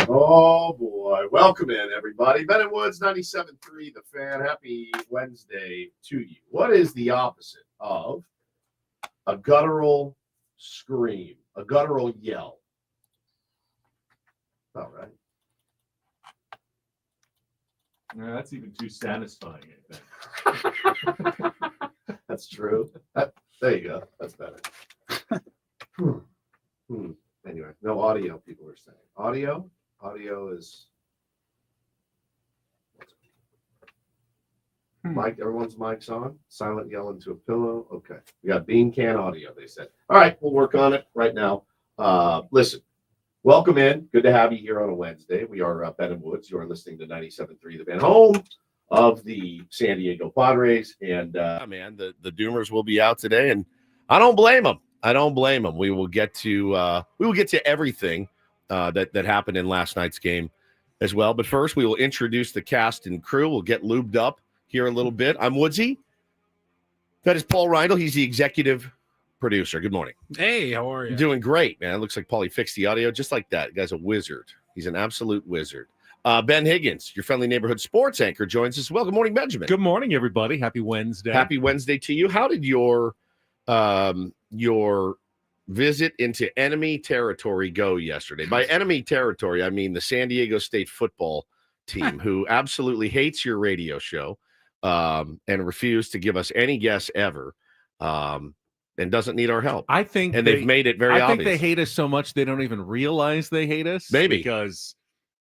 Oh boy, welcome in everybody. Ben and Woods, 97.3 The Fan. Happy Wednesday to you. What is the opposite of a guttural scream, a guttural yell? All right. No, that's even too satisfying, I think. That's true. There you go. That's better. Anyway, no audio, people are saying. Audio is mic. Everyone's mic's on. Silent yell into a pillow. Okay. We got bean can audio, they said. All right, we'll work on it right now. Listen, welcome in. Good to have you here on a Wednesday. We are Ben and Woods. You are listening to 97.3 The Fan, home of the San Diego Padres. And man, the Doomers will be out today, and I don't blame them. We will get to everything that happened in last night's game as well. But first, we will introduce the cast and crew. We'll get lubed up here a little bit. I'm Woodsy. That is Paul Reindl. He's the executive producer. Good morning. Hey, how are you? Doing great, man. It looks like Paulie fixed the audio just like that. The guy's a wizard. He's an absolute wizard. Ben Higgins, your friendly neighborhood sports anchor, joins us as well. Good morning, Benjamin. Good morning, everybody. Happy Wednesday. Happy Wednesday to you. How did your visit into enemy territory go yesterday? By enemy territory, I mean the San Diego State football team, who absolutely hates your radio show and refused to give us any guess ever, and doesn't need our help. I think they've made it very obvious. I think they hate us so much they don't even realize they hate us. Maybe. Because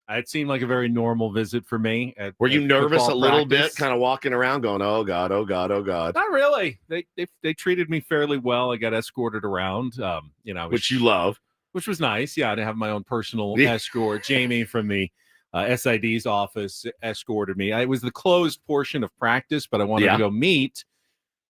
it seemed like a very normal visit for me. Were you nervous a little bit, kind of walking around going, oh, God, oh, God, oh, God? Not really. They treated me fairly well. I got escorted around, which you love. Which was nice. Yeah, to have my own personal escort. Jamie from the SID's office escorted me. It was the closed portion of practice, but I wanted to go meet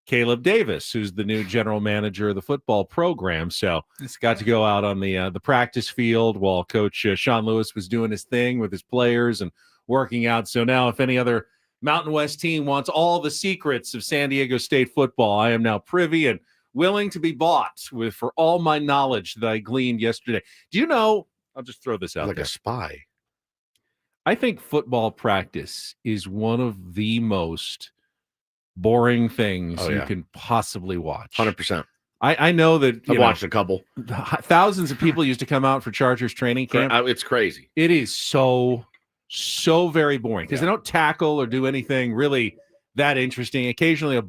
Caleb Davis, who's the new general manager of the football program. So got to go out on the practice field while Coach Sean Lewis was doing his thing with his players and working out. So now if any other Mountain West team wants all the secrets of San Diego State football, I am now privy and willing to be bought for all my knowledge that I gleaned yesterday. Do you know, I'll just throw this out like there. A spy. I think football practice is one of the most boring things you can possibly watch. 100%. I know that I've watched a couple. Thousands of people used to come out for Chargers training camp. It's crazy. It is so very boring because they don't tackle or do anything really that interesting. Occasionally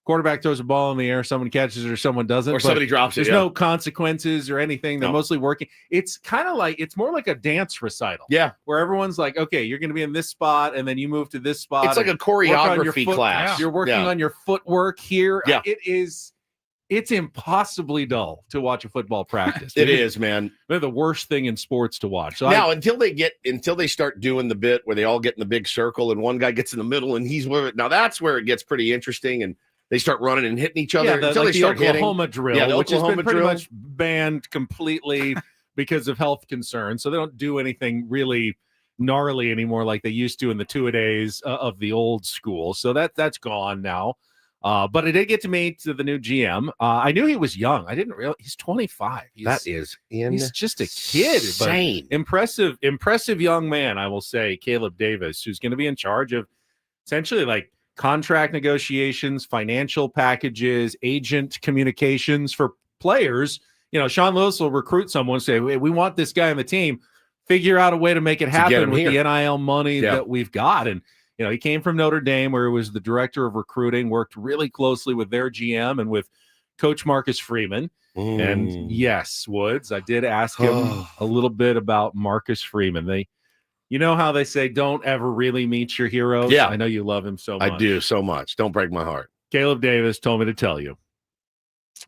quarterback throws a ball in the air, someone catches it or someone doesn't. Or somebody drops it. There's no consequences or anything. They're mostly working. It's kind of like, it's more like a dance recital. Yeah. Where everyone's like, okay, you're going to be in this spot and then you move to this spot. It's like a choreography class. You're working on your footwork here. Yeah. It's impossibly dull to watch a football practice. It is, man. They're the worst thing in sports to watch. So now, until they start doing the bit where they all get in the big circle and one guy gets in the middle and that's where it gets pretty interesting and they start running and hitting each other until they start Oklahoma hitting. drill, which has been pretty much banned completely because of health concerns. So they don't do anything really gnarly anymore like they used to in the two-a-days of the old school. So that's gone now. But I did get to meet the new GM. I knew he was young. I didn't realize he's 25. He's just a kid. Insane. Impressive young man, I will say, Caleb Davis, who's going to be in charge of essentially like contract negotiations, financial packages, agent communications for players. Sean Lewis will recruit someone, say, hey, we want this guy on the team. Figure out a way to make it happen with the NIL money that we've got. And, he came from Notre Dame, where he was the director of recruiting, worked really closely with their GM and with Coach Marcus Freeman. And yes, Woods, I did ask him a little bit about Marcus Freeman. You know how they say don't ever really meet your heroes? Yeah. I know you love him so much. I do so much. Don't break my heart. Caleb Davis told me to tell you,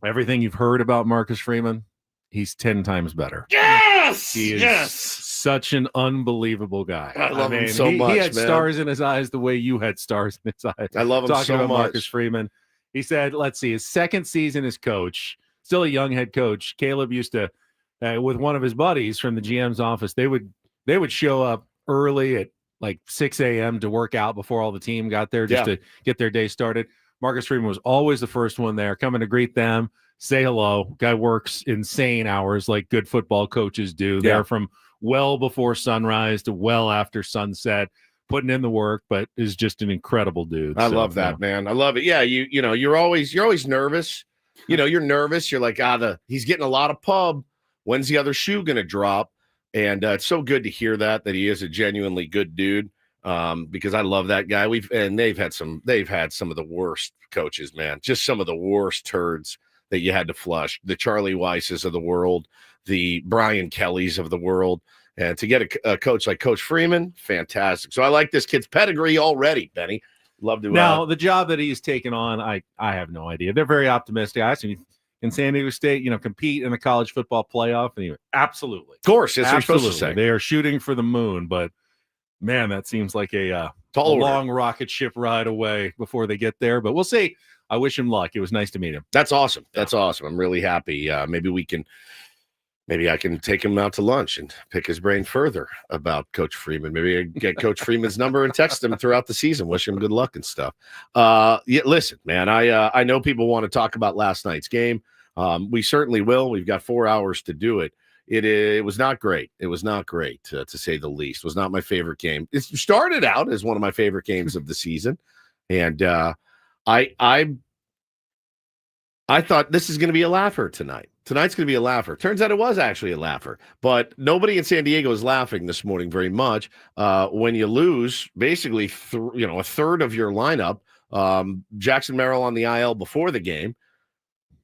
everything you've heard about Marcus Freeman, he's 10 times better. Yes! He is such an unbelievable guy. I love him so much, He had stars in his eyes the way you had stars in his eyes. I love him Talking so about much. Marcus Freeman. He said, let's see, his second season as coach, still a young head coach. Caleb used to, with one of his buddies from the GM's office, they would show up early at like 6 a.m. to work out before all the team got there just to get their day started. Marcus Freeman was always the first one there, coming to greet them, say hello. Guy works insane hours like good football coaches do. Yeah. They're from well before sunrise to well after sunset, putting in the work, but is just an incredible dude. I love that, man. I love it. Yeah, you know, you're always nervous. You know, you're nervous. You're like, he's getting a lot of pub. When's the other shoe going to drop? And it's so good to hear that he is a genuinely good dude. Because I love that guy. They've had some of the worst coaches, man. Just some of the worst turds that you had to flush. The Charlie Weisses of the world, the Brian Kellys of the world. And to get a coach like Coach Freeman, fantastic. So I like this kid's pedigree already, Benny. Love to. Now, the job that he's taken on, I have no idea. They're very optimistic. I asked him, in San Diego State, compete in the college football playoff? And he went, absolutely. Of course, that's what you're supposed to say. They are shooting for the moon, but man, that seems like a long rocket ship ride away before they get there. But we'll see. I wish him luck. It was nice to meet him. That's awesome. That's awesome. I'm really happy. Maybe I can take him out to lunch and pick his brain further about Coach Freeman. Maybe I get Coach Freeman's number and text him throughout the season. Wish him good luck and stuff. Listen, man, I know people want to talk about last night's game. We certainly will. We've got 4 hours to do it. It was not great. It was not great, to say the least. It was not my favorite game. It started out as one of my favorite games of the season. And I thought this is going to be a laugher tonight. Tonight's going to be a laugher. Turns out it was actually a laugher. But nobody in San Diego is laughing this morning very much. When you lose basically a third of your lineup, Jackson Merrill on the IL before the game,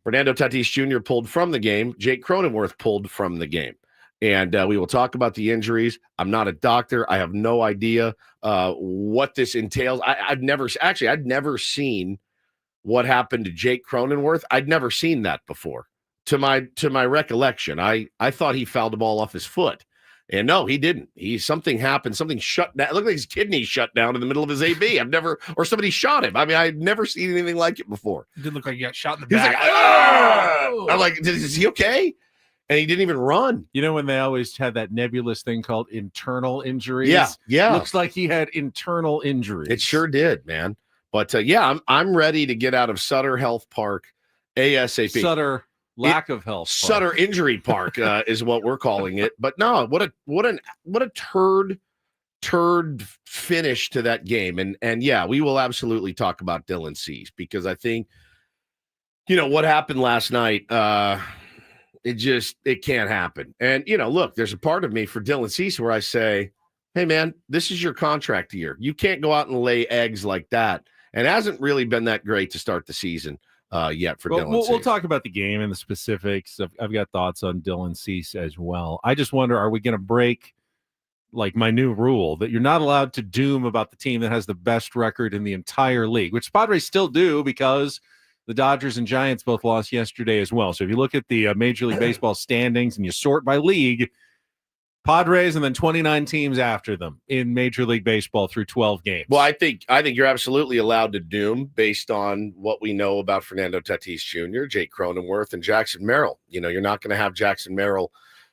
Fernando Tatis Jr. pulled from the game, Jake Cronenworth pulled from the game. And we will talk about the injuries. I'm not a doctor. I have no idea what this entails. I'd never seen what happened to Jake Cronenworth. I'd never seen that before. To my recollection, I thought he fouled the ball off his foot. And no, he didn't. Something happened. Something shut down. It looked like his kidney shut down in the middle of his AB. Or somebody shot him. I mean, I'd never seen anything like it before. It did look like he got shot in the He's back. like, ah! I'm like, is he okay? And he didn't even run. You know when they always had that nebulous thing called internal injuries? Yeah. Looks like he had internal injuries. It sure did, man. But I'm ready to get out of Sutter Health Park ASAP. Sutter lack of health. Sutter Injury Park is what we're calling it. But no, what a turd finish to that game. And yeah, we will absolutely talk about Dylan Cease, because I think what happened last night. It can't happen. And look, there's a part of me for Dylan Cease where I say, hey man, this is your contract year. You can't go out and lay eggs like that. And it hasn't really been that great to start the season yet for Dylan Cease. We'll talk about the game and the specifics. I've got thoughts on Dylan Cease as well. I just wonder, are we going to break like my new rule that you're not allowed to doom about the team that has the best record in the entire league, which Padres still do because the Dodgers and Giants both lost yesterday as well. So if you look at the Major League Baseball standings and you sort by league, Padres and then 29 teams after them in Major League Baseball through 12 games. Well, I think you're absolutely allowed to doom based on what we know about Fernando Tatis Jr., Jake Cronenworth, and Jackson Merrill. You're not going to have Jackson Merrill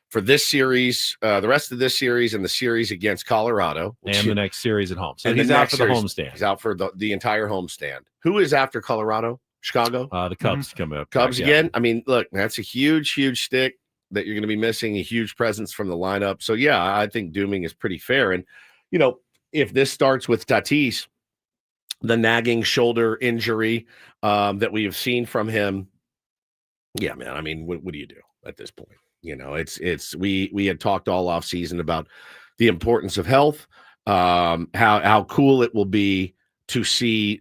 for this series, the rest of this series, and the series against Colorado. And the next series at home. So he's out for the homestand. He's out for the entire homestand. Who is after Colorado? Chicago? The Cubs come up. Cubs again? I mean, look, that's a huge, huge stick that you're going to be missing, a huge presence from the lineup. So, yeah, I think dooming is pretty fair. And, if this starts with Tatis, the nagging shoulder injury that we have seen from him, yeah, man, I mean, what do you do at this point? We had talked all off season about the importance of health, how cool it will be to see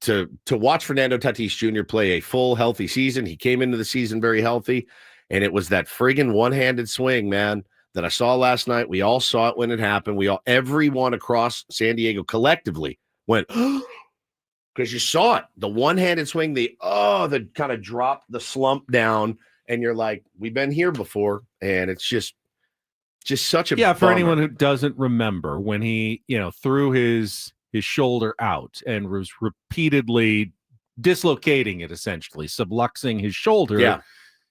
to watch Fernando Tatis Jr. play a full healthy season. He came into the season very healthy, and it was that friggin' one-handed swing, man, that I saw last night. We all saw it when it happened. Everyone across San Diego collectively went, because you saw it, the one-handed swing, the kind of drop the slump down, and you're like, we've been here before, and it's just such a for bummer. anyone who doesn't remember when he threw his shoulder out and was repeatedly dislocating it, essentially subluxing his shoulder. Yeah.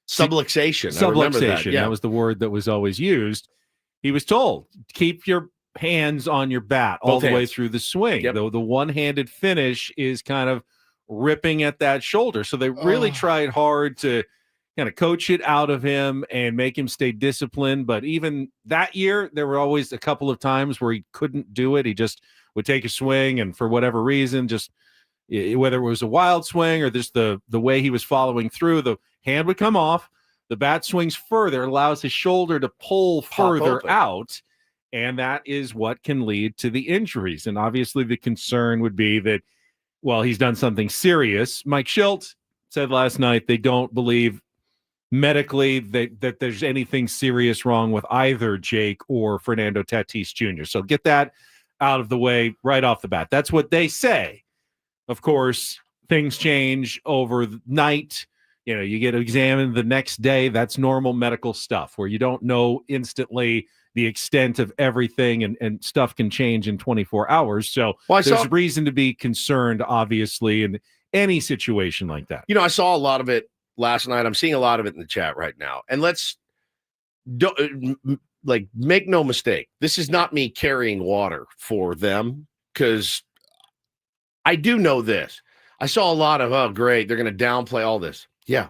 Subluxation. Subluxation. That was the word that was always used. He was told, keep your hands on your bat all the way through the swing. Yep. Though the one-handed finish is kind of ripping at that shoulder. So they really tried hard to kind of coach it out of him and make him stay disciplined. But even that year, there were always a couple of times where he couldn't do it. He just would take a swing, and for whatever reason, just whether it was a wild swing or just the way he was following through, the hand would come off, the bat swings further, allows his shoulder to pull further out, and that is what can lead to the injuries. And obviously the concern would be that, well, he's done something serious. Mike Schilt said last night they don't believe medically that there's anything serious wrong with either Jake or Fernando Tatis Jr. So get that out of the way right off the bat. That's what they say. Of course, things change overnight. You know, you get examined the next day. That's normal medical stuff where you don't know instantly the extent of everything, and stuff can change in 24 hours. So there's reason to be concerned, obviously, in any situation like that. You know, I saw a lot of it last night. I'm seeing a lot of it in the chat right now. And make no mistake, this is not me carrying water for them, because I do know this. I saw a lot of, oh, great, they're going to downplay all this. Yeah.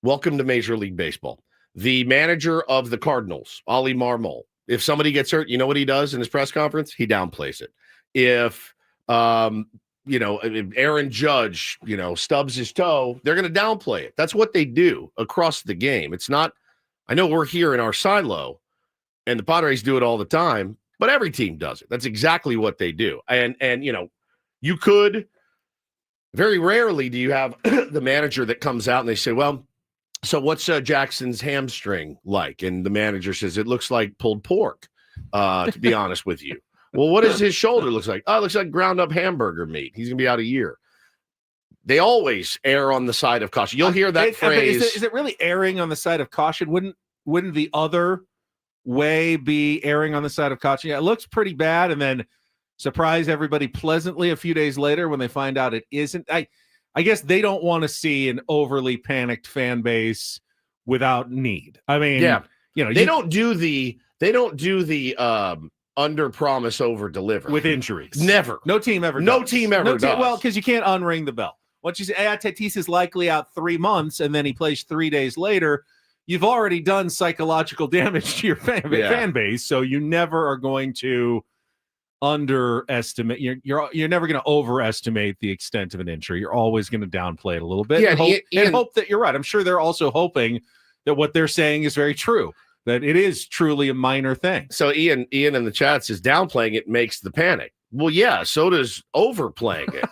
Welcome to Major League Baseball. The manager of the Cardinals, Oli Marmol, if somebody gets hurt, you know what he does in his press conference? He downplays it. If Aaron Judge, stubs his toe, they're going to downplay it. That's what they do across the game. It's not, I know we're here in our silo and the Padres do it all the time, but every team does it. That's exactly what they do. And you could, very rarely do you have the manager that comes out and they say, well, so what's Jackson's hamstring like? And the manager says, it looks like pulled pork, to be honest with you. Well, what does his shoulder look like? Oh, it looks like ground up hamburger meat. He's going to be out a year. They always err on the side of caution. You'll hear that phrase. Is it really erring on the side of caution? Wouldn't the other way be erring on the side of caution? Yeah, it looks pretty bad, and then surprise everybody pleasantly a few days later when they find out it isn't. I guess they don't want to see an overly panicked fan base without need. I mean, they don't do the under promise over deliver with injuries. Never. No team ever does. Well, because you can't unring the bell. Once you say, Tatis is likely out 3 months, and then he plays 3 days later, you've already done psychological damage to your fan base. So you never are going to underestimate. You're never going to overestimate the extent of an injury. You're always going to downplay it a little bit, and hope that you're right. I'm sure they're also hoping that what they're saying is very true, that it is truly a minor thing. So Ian in the chat says downplaying it makes the panic. Well, yeah, so does overplaying it.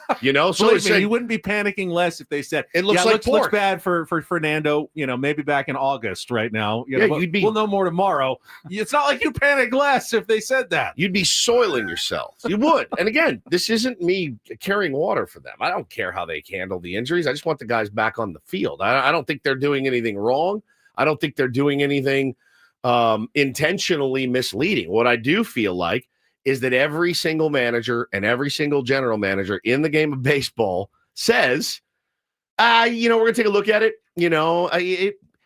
So you wouldn't be panicking less if they said it looks like looks bad for Fernando. Maybe back in August right now. We'll know more tomorrow. It's not like you panic less if they said that. You'd be soiling yourself. You would. And again, this isn't me carrying water for them. I don't care how they handle the injuries. I just want the guys back on the field. I don't think they're doing anything wrong. I don't think they're doing anything intentionally misleading. What I do feel like is that every single manager and every single general manager in the game of baseball says, we're going to take a look at it.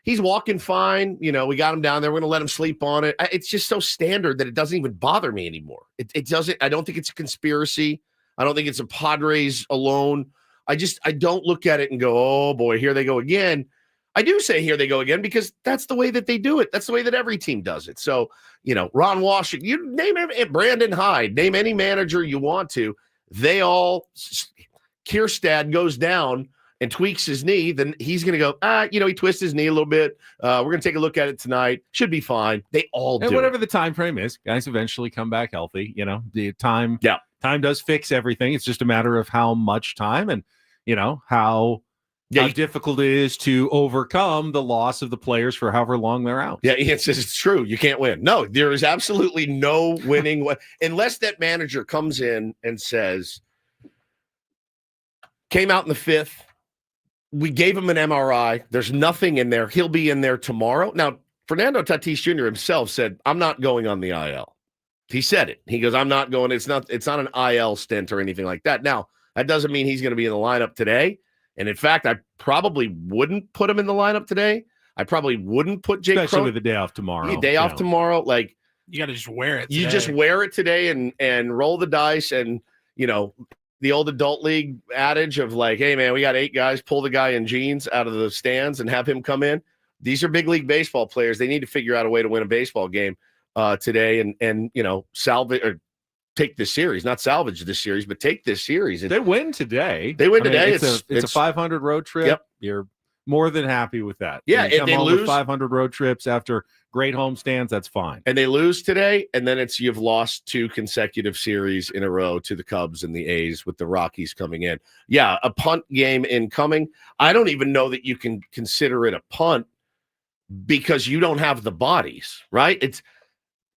He's walking fine. We got him down there. We're going to let him sleep on it. It's just so standard that it doesn't even bother me anymore. It doesn't. I don't think it's a conspiracy. I don't think it's a Padres alone. I don't look at it and go, oh boy, here they go again. I do say here they go again because that's the way that they do it. That's the way that every team does it. So, Ron Washington, you name him, Brandon Hyde, name any manager you want to. They all, Kierstad goes down and tweaks his knee, then he's going to go, he twists his knee a little bit. We're going to take a look at it tonight. Should be fine. They all do. And whatever the time frame is, guys eventually come back healthy. The time does fix everything. It's just a matter of how much time and, how difficult it is to overcome the loss of the players for however long they're out. Yeah, Ian says it's true. You can't win. No, there is absolutely no winning unless that manager comes in and says, came out in the fifth, we gave him an MRI. There's nothing in there. He'll be in there tomorrow. Now, Fernando Tatis Jr. himself said, I'm not going on the IL. He said it. He goes, I'm not going. It's not an IL stint or anything like that. Now, that doesn't mean he's going to be in the lineup today. And in fact, I probably wouldn't put him in the lineup today. I probably wouldn't put Jake Especially with the day off tomorrow. Tomorrow. Like, you got to just wear it today. You just wear it today and roll the dice. And, the old adult league adage of like, hey, man, we got 8 guys, pull the guy in jeans out of the stands and have him come in. These are big league baseball players. They need to figure out a way to win a baseball game today and salvage or take this series, not salvage this series, but take this series. They win today. They win today. It's a 500 road trip. Yep. You're more than happy with that. Yeah, you and they home lose with 500 road trips after great home stands. That's fine. And they lose today, and then you've lost 2 consecutive series in a row to the Cubs and the A's with the Rockies coming in. Yeah, a punt game incoming. I don't even know that you can consider it a punt because you don't have the bodies, right? It's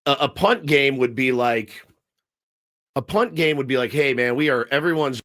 a punt game would be like, hey, man, everyone's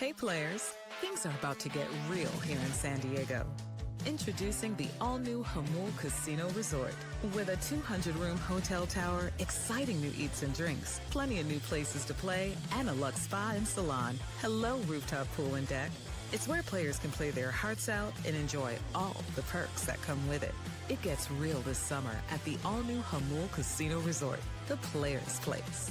Hey players, things are about to get real here in San Diego. Introducing the all-new Hamul Casino Resort. With a 200-room hotel tower, exciting new eats and drinks, plenty of new places to play, and a luxe spa and salon. Hello, rooftop pool and deck. It's where players can play their hearts out and enjoy all the perks that come with it. It gets real this summer at the all-new Hamul Casino Resort, the players' place.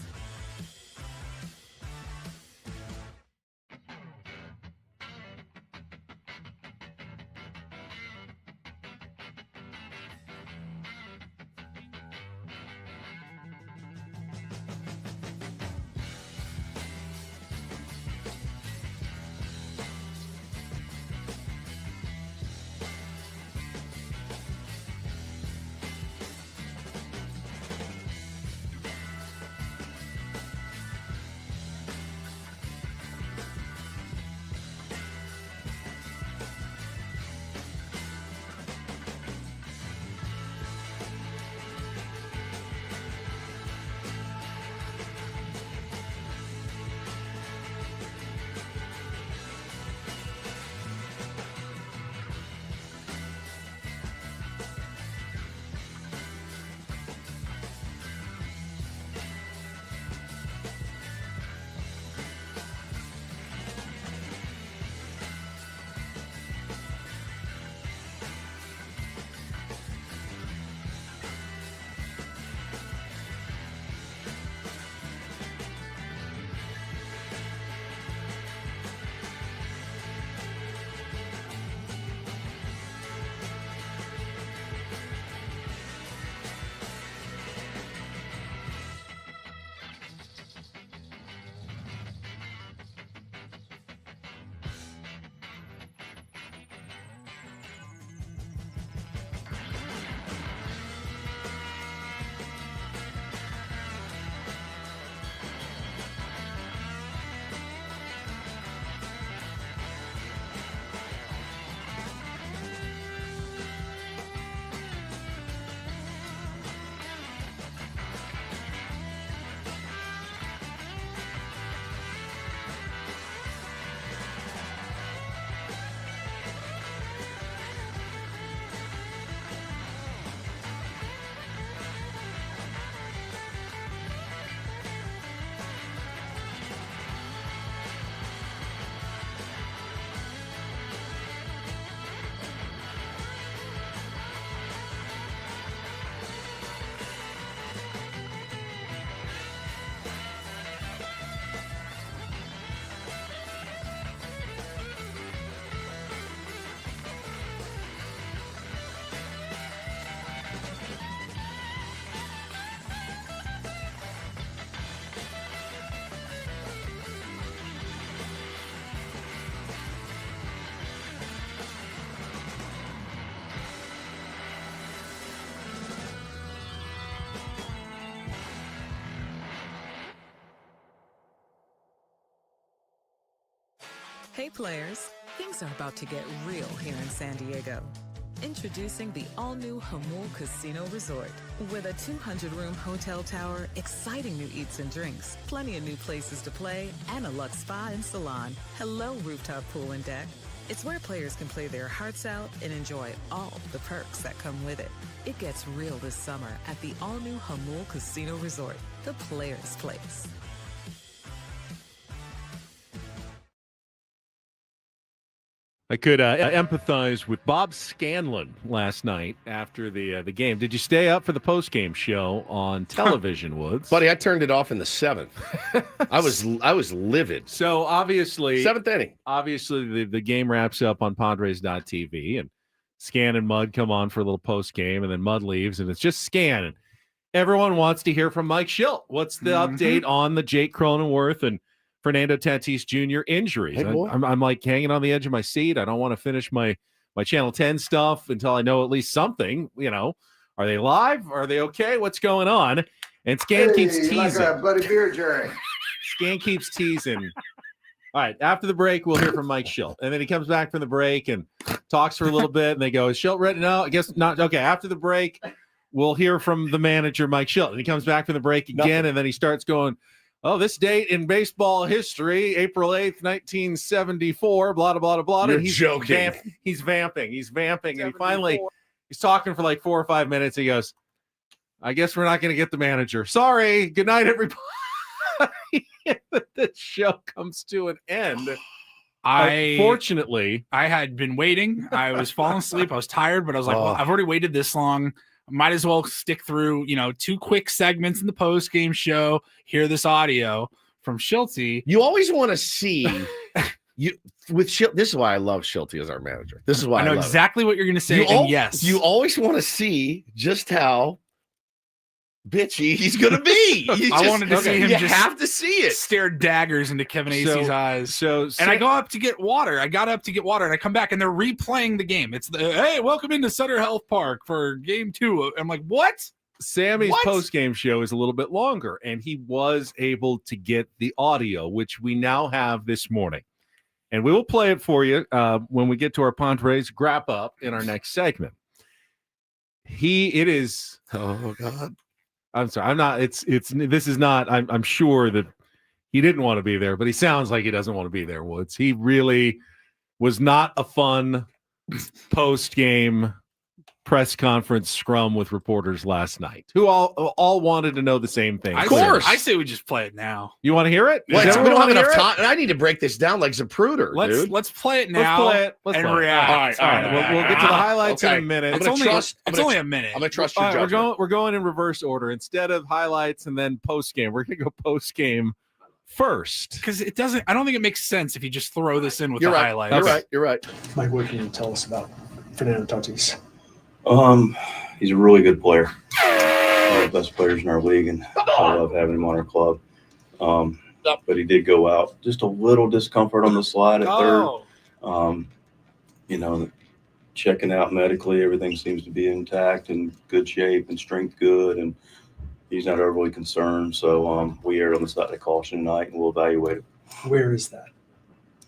Hey players, things are about to get real here in San Diego. Introducing the all-new Hamul Casino Resort. With a 200-room hotel tower, exciting new eats and drinks, plenty of new places to play, and a luxe spa and salon. Hello, rooftop pool and deck. It's where players can play their hearts out and enjoy all the perks that come with it. It gets real this summer at the all-new Hamul Casino Resort, the players' place. I could empathize with Bob Scanlon last night after the game. Did you stay up for the post-game show on television, Woods? Buddy, I turned it off in the 7th. I was livid. So obviously, 7th inning. Obviously, the game wraps up on Padres.tv, and Scan and Mud come on for a little post-game, and then Mud leaves, and it's just Scan. And everyone wants to hear from Mike Schilt. What's the update on the Jake Cronenworth and Fernando Tatis Jr. injuries? Hey, I'm like hanging on the edge of my seat. I don't want to finish my Channel 10 stuff until I know at least something. Are they live? Are they okay? What's going on? And Scan keeps teasing. Like a Buddy Beer Jerry. Scan keeps teasing. All right, after the break, we'll hear from Mike Schilt. And then he comes back from the break and talks for a little bit, and they go, is Schilt ready? No, I guess not. Okay, after the break, we'll hear from the manager, Mike Schilt. And he comes back from the break again, and then he starts going, oh, this date in baseball history, April 8th, 1974, blah, blah, blah, blah. You're and he's joking. He's vamping. And he he's talking for like 4 or 5 minutes. He goes, I guess we're not going to get the manager. Sorry. Good night, everybody. The show comes to an end. Unfortunately, I had been waiting. I was falling asleep. I was tired, but I was like, well, I've already waited this long. Might as well stick through, 2 quick segments in the post-game show. Hear this audio from Shilty. You always want to see with Schilt. This is why I love Shilty as our manager. This is why I know exactly what you're going to say. Yes, you always want to see just how bitchy he's going to be. I wanted to see him. You just have to see it. Stare daggers into Kevin Acey's eyes. And I go up to get water. I got up to get water, and I come back, and they're replaying the game. It's hey, welcome into Sutter Health Park for Game 2. I'm like, what? Sammy's post-game show is a little bit longer, and he was able to get the audio, which we now have this morning. And we will play it for you when we get to our Padres wrap up in our next segment. Oh, God. I'm sorry. I'm not. This is not. I'm sure that he didn't want to be there, but he sounds like he doesn't want to be there. Woods. He really was not a fun post-game press conference scrum with reporters last night, who all wanted to know the same thing. Of course. I say we just play it now. You want to hear it? Well, we don't have enough time. And I need to break this down like Zapruder, dude. Let's play it now. Let's play it. React. All right. We'll get to the highlights in a minute. It's only a minute. I'm going to trust your judgment. We're going in reverse order. Instead of highlights and then post-game, we're going to go post-game first. Because I don't think it makes sense if you just throw this in with the highlights. You're right. Mike, what can you tell us about Fernando Tatis? He's a really good player. One of the best players in our league, and I love having him on our club. But he did go out. Just a little discomfort on the slide at third. Checking out medically, everything seems to be intact and good shape and strength good, and he's not overly concerned. So we erred on the side of caution tonight, and we'll evaluate it. Where is that?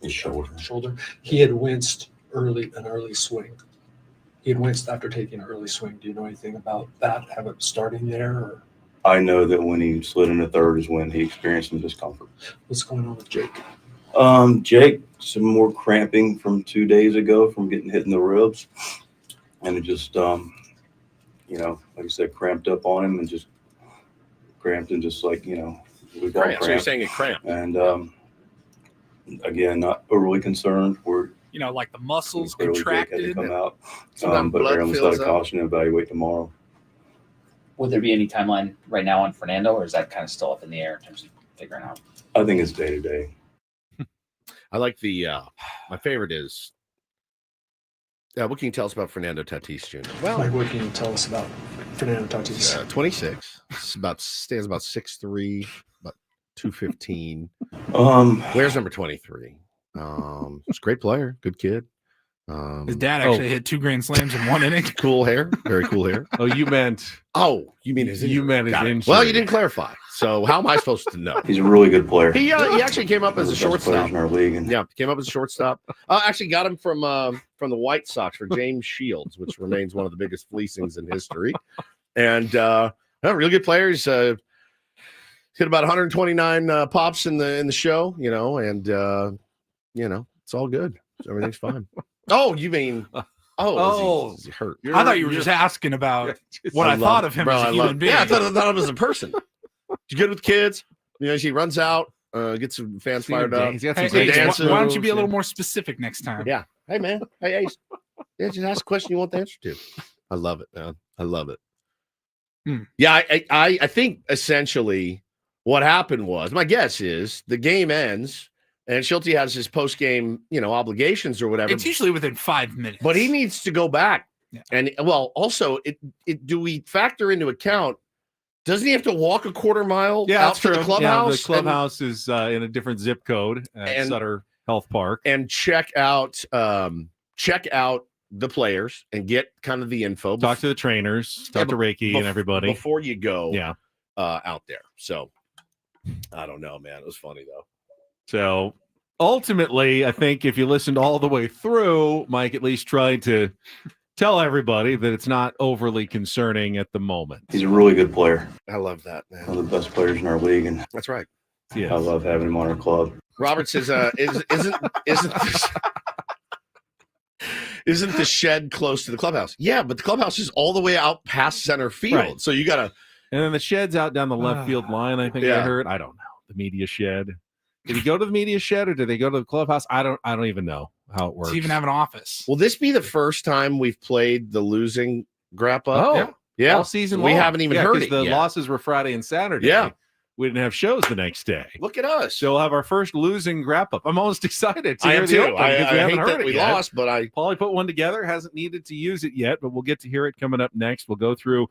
His shoulder. He had winced an early swing. He had winced after taking an early swing. Do you know anything about that? Have it starting there? Or? I know that when he slid into third is when he experienced some discomfort. What's going on with Jake? Jake, some more cramping from 2 days ago from getting hit in the ribs. And it just, like I said, cramped up on him and just cramped and just like, we all cramped. So you're saying it cramped. And, again, not overly concerned. We're like the muscles clearly contracted. Jake had to come out. Sometimes but blood they're on the side fills of up. caution and evaluate tomorrow. Would there be any timeline right now on Fernando, or is that kind of still up in the air in terms of figuring out? I think it's day to day. I like the my favorite is what can you tell us about Fernando Tatis Jr.? Well, Mike, what can you tell us about Fernando Tatis? 26. Stands about 6'3", about 215. Where's number 23? He's a great player, good kid. His dad actually hit 2 grand slams in 1 inning. Cool hair, very cool hair. You meant you mean his injury. You meant his injury. Well, you didn't clarify. So how am I supposed to know? He's a really good player. He actually came up One as of a the best players shortstop. in our league. And Yeah, came up as a shortstop. Actually got him from the White Sox for James Shields, which remains one of the biggest fleecings in history. And really good players. Hit about 129 pops in the show, and it's all good. Everything's fine. Oh, you mean? Oh, is he hurt? I thought you were just asking about what I thought of him as a human being. Yeah, I thought of him as a person. He's good with kids. She runs out, gets some fans fired up. He's got Hey, some great Ace, dances. why don't you be a little more specific next time? Yeah. Hey, man. Hey, Ace. Yeah, just ask a question you want the answer to. I love it, man. I love it. Yeah, I think essentially what happened was, my guess is the game ends and Schulte has his post-game, obligations or whatever. It's usually within 5 minutes. But he needs to go back. Yeah. And, also, do we factor into account, doesn't he have to walk a quarter mile out to the clubhouse? Yeah, the clubhouse is in a different zip code at Sutter Health Park. And check out the players and get kind of the info. Talk to the trainers, talk to Reiki and everybody. Before you go out there. So, I don't know, man. It was funny, though. So, ultimately, I think if you listened all the way through, Mike at least tried to tell everybody that it's not overly concerning at the moment. he's a really good player. I love that, man. One of the best players in our league. And That's right. Yeah. I love having him on our club. Robert says, isn't the shed close to the clubhouse? Yeah, but the clubhouse is all the way out past center field. Right. So you got to. And then the shed's out down the left field line, I think I Yeah. heard. I don't know. The media shed. Did he go to the media shed or did they go to the clubhouse? I don't even know how it works. Does he even have an office? Will this be the first time we've played the losing grap up? Oh, yeah. all season We long. haven't even heard 'cause it the yet. losses were Friday and Saturday. Yeah. We didn't have shows the next day. Look at us. So we'll have our first losing grap up. I'm almost excited to I hear am the too. open because we I haven't hate heard that it we yet. lost, but Paulie put one together, hasn't needed to use it yet, but we'll get to hear it coming up next. We'll go through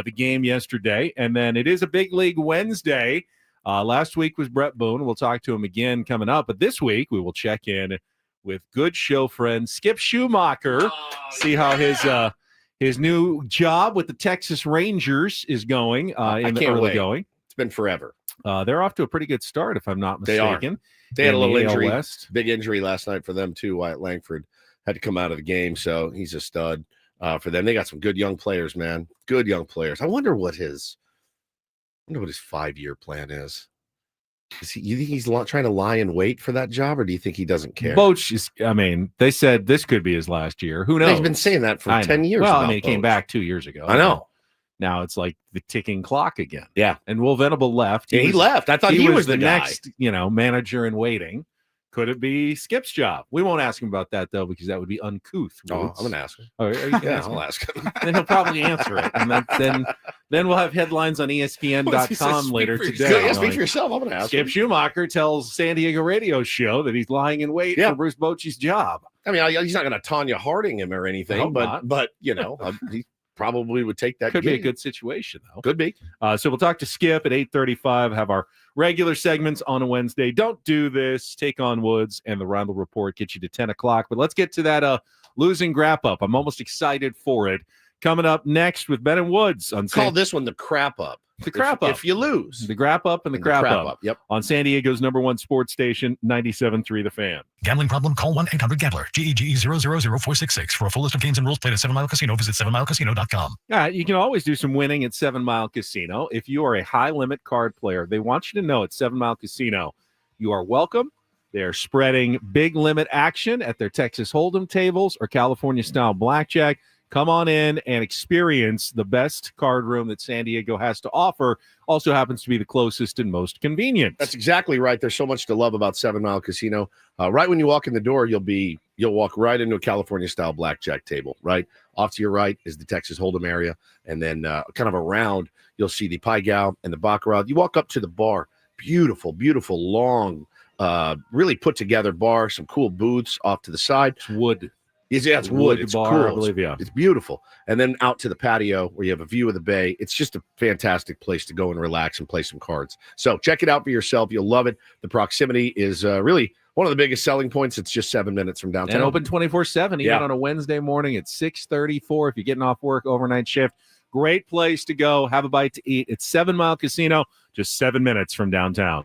the game yesterday, and then it is a big league Wednesday. Last week was Brett Boone. We'll talk to him again coming up, but this week we will check in with good show friend Skip Schumacher, see how his new job with the Texas Rangers is going in the can't early wait. going. it's been forever. They're off to a pretty good start, if I'm not They are. mistaken. They had a in little the AL injury, West. big injury last night for them too. Wyatt Langford had to come out of the game, so he's a stud for them. They got some good young players, man. Good young players. I wonder what his 5-year plan is. You think he's trying to lie in wait for that job, or do you think he doesn't care? Boch is, they said this could be his last year. Who knows? He's been saying that for I 10 know. years. Well, about he came Boch. back 2 years ago. I know. Now it's like the ticking clock again. Yeah. And Will Venable left. He left. I thought he was the guy. next, manager in waiting. Could it be Skip's job? We won't ask him about that though, because that would be uncouth. Oh, Woods. I'm gonna ask him. Oh, are you gonna Yeah, ask him? I'll ask him. Then he'll probably answer it, and then we'll have headlines on ESPN.com later Speak for today. yourself. Yeah, speak Like, for yourself. I'm gonna ask Skip him. Schumacher tells San Diego radio show that he's lying in wait Yeah. for Bruce Bochy's job. I mean, he's not gonna Tanya Harding him or I anything, hope not. but he probably would take that. Could be a gig. good situation though. Could be. So we'll talk to Skip at 8:35. Have our regular segments on a Wednesday. Don't do this. Take on Woods and the Rundle Report get you to 10 o'clock. But let's get to that losing wrap up. I'm almost excited for it. Coming up next with Ben and Woods on Call this one the crap up. The crap up. If you lose, the grap up and the And crap up. Yep. On San Diego's #1 sports station, 97.3 The Fan. Gambling problem? Call 1-800-GAMBLER. GEGE 000466. For a full list of games and rules, play at 7 Mile Casino. Visit 7milecasino.com. You can always do some winning at 7 Mile Casino. If you are a high-limit card player, they want you to know at 7 Mile Casino, you are welcome. They're spreading big limit action at their Texas Hold'em tables or California-style blackjack. Come on in and experience the best card room that San Diego has to offer. Also happens to be the closest and most convenient. That's exactly right. There's so much to love about 7 Mile Casino. Right when you walk in the door, you'll walk right into a California-style blackjack table. Right off to your right is the Texas Hold'em area, and then kind of around you'll see the Pai Gow and the Baccarat. You walk up to the bar. Beautiful, beautiful, long, really put together bar. Some cool booths off to the side. It's wood. Yeah, it's wood. It's bar, cool. I believe, yeah. It's beautiful. And then out to the patio where you have a view of the bay. It's just a fantastic place to go and relax and play some cards. So check it out for yourself. You'll love it. The proximity is really one of the biggest selling points. It's just 7 minutes from downtown. And open 24/7, even Yeah. on a Wednesday morning at 6:34. If you're getting off work, overnight shift, great place to go. Have a bite to eat. It's 7 Mile Casino. just 7 minutes from downtown.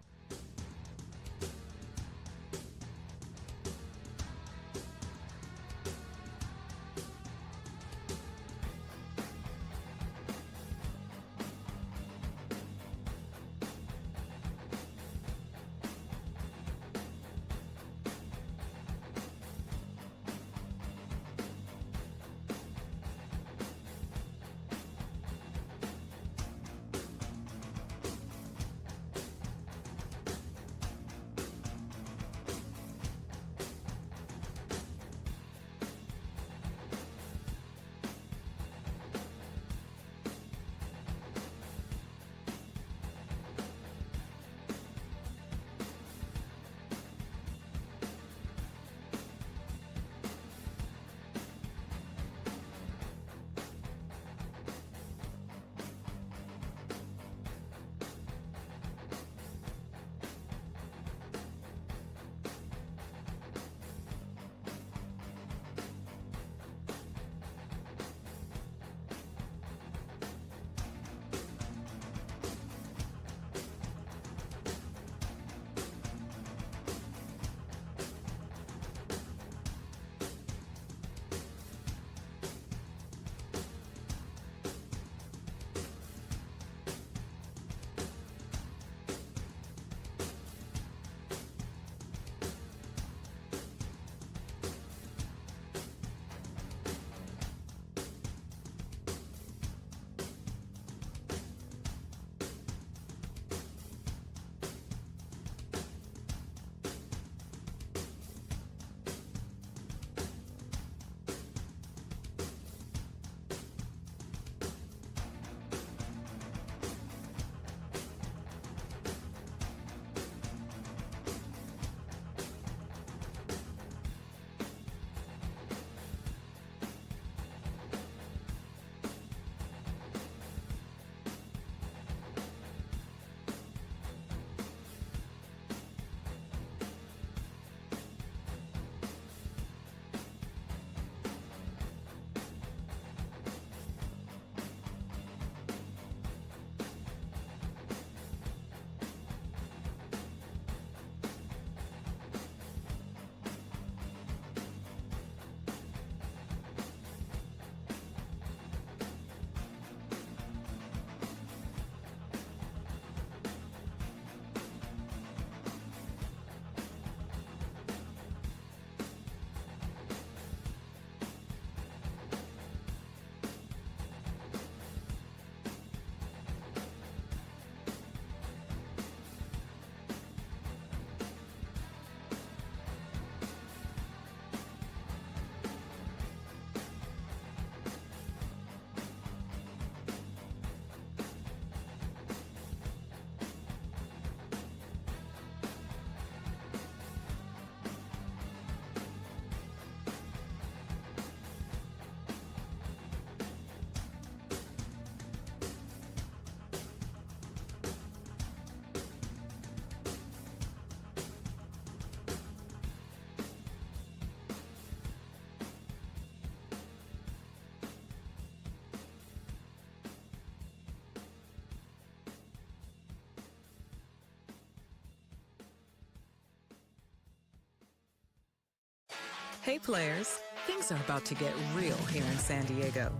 Hey players, things are about to get real here in San Diego.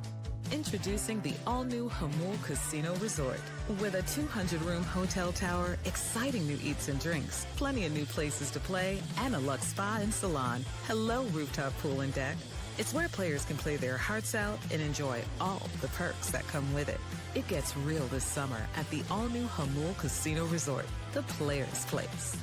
Introducing the all-new Hamul Casino Resort. With a 200-room hotel tower, exciting new eats and drinks, plenty of new places to play, and a luxe spa and salon. Hello, rooftop pool and deck. It's where players can play their hearts out and enjoy all the perks that come with it. It gets real this summer at the all-new Hamul Casino Resort, the players' place.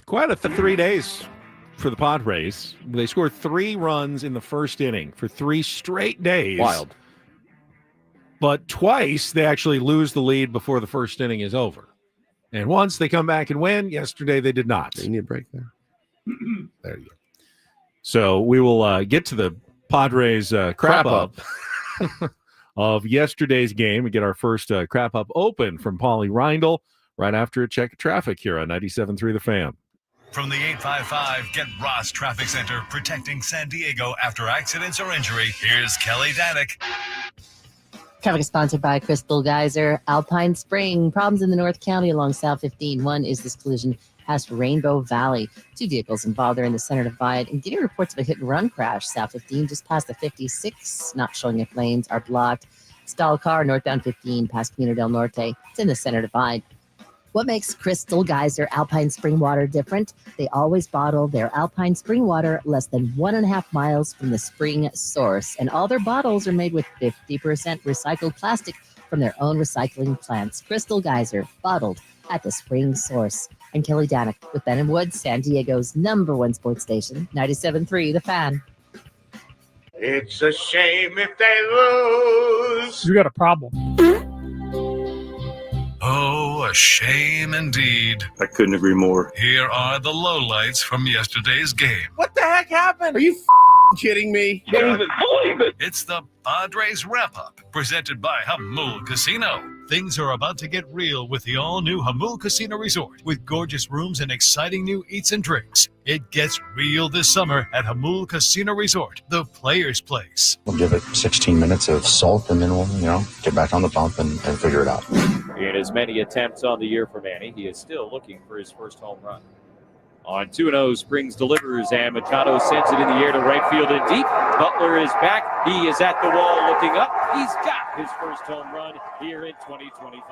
Quite a 3 days for the Padres. They scored 3 runs in the first inning for 3 straight days. Wild. But twice they actually lose the lead before the first inning is over. And once they come back and win. Yesterday they did not. You need a break there. There you go. So we will get to the Padres crap up of yesterday's game. We get our first crap up open from Paulie Reindl right after a check of traffic here on 97.3 The Fan. From the 855 Get Ross Traffic Center, protecting San Diego after accidents or injury, here's Kelly Danick. Traffic is sponsored by Crystal Geyser, Alpine Spring. Problems in the North County along South 15. One is this collision past Rainbow Valley. 2 vehicles involved there in the center divide. And getting reports of a hit-and-run crash, South 15, just past the 56. Not showing if lanes are blocked. Stalled car, northbound 15, past Camino del Norte. It's in the center divide. What makes Crystal Geyser Alpine Spring water different? They always bottle their Alpine Spring water less than 1.5 miles from the spring source. And all their bottles are made with 50% recycled plastic from their own recycling plants. Crystal Geyser, bottled at the spring source. I'm Kelly Danick with Ben & Woods, San Diego's #1 sports station, 97.3 The Fan. It's a shame if they lose. You got a problem. Oh, a shame indeed. I couldn't agree more. Here are the lowlights from yesterday's game. What the heck happened? Are you kidding me? Can't even believe it. It's the Padres Wrap-Up, presented by Hamul Casino. Things are about to get real with the all-new Hamul Casino Resort, with gorgeous rooms and exciting new eats and drinks. It gets real this summer at Hamul Casino Resort, the player's place. We'll give it 16 minutes of salt, and then we'll, get back on the pump and figure it out. In as many attempts on the year for Manny, he is still looking for his first home run. On 2-0, Springs delivers, and Machado sends it in the air to right field and deep. Butler is back. He is at the wall looking up. He's got his first home run here in 2025.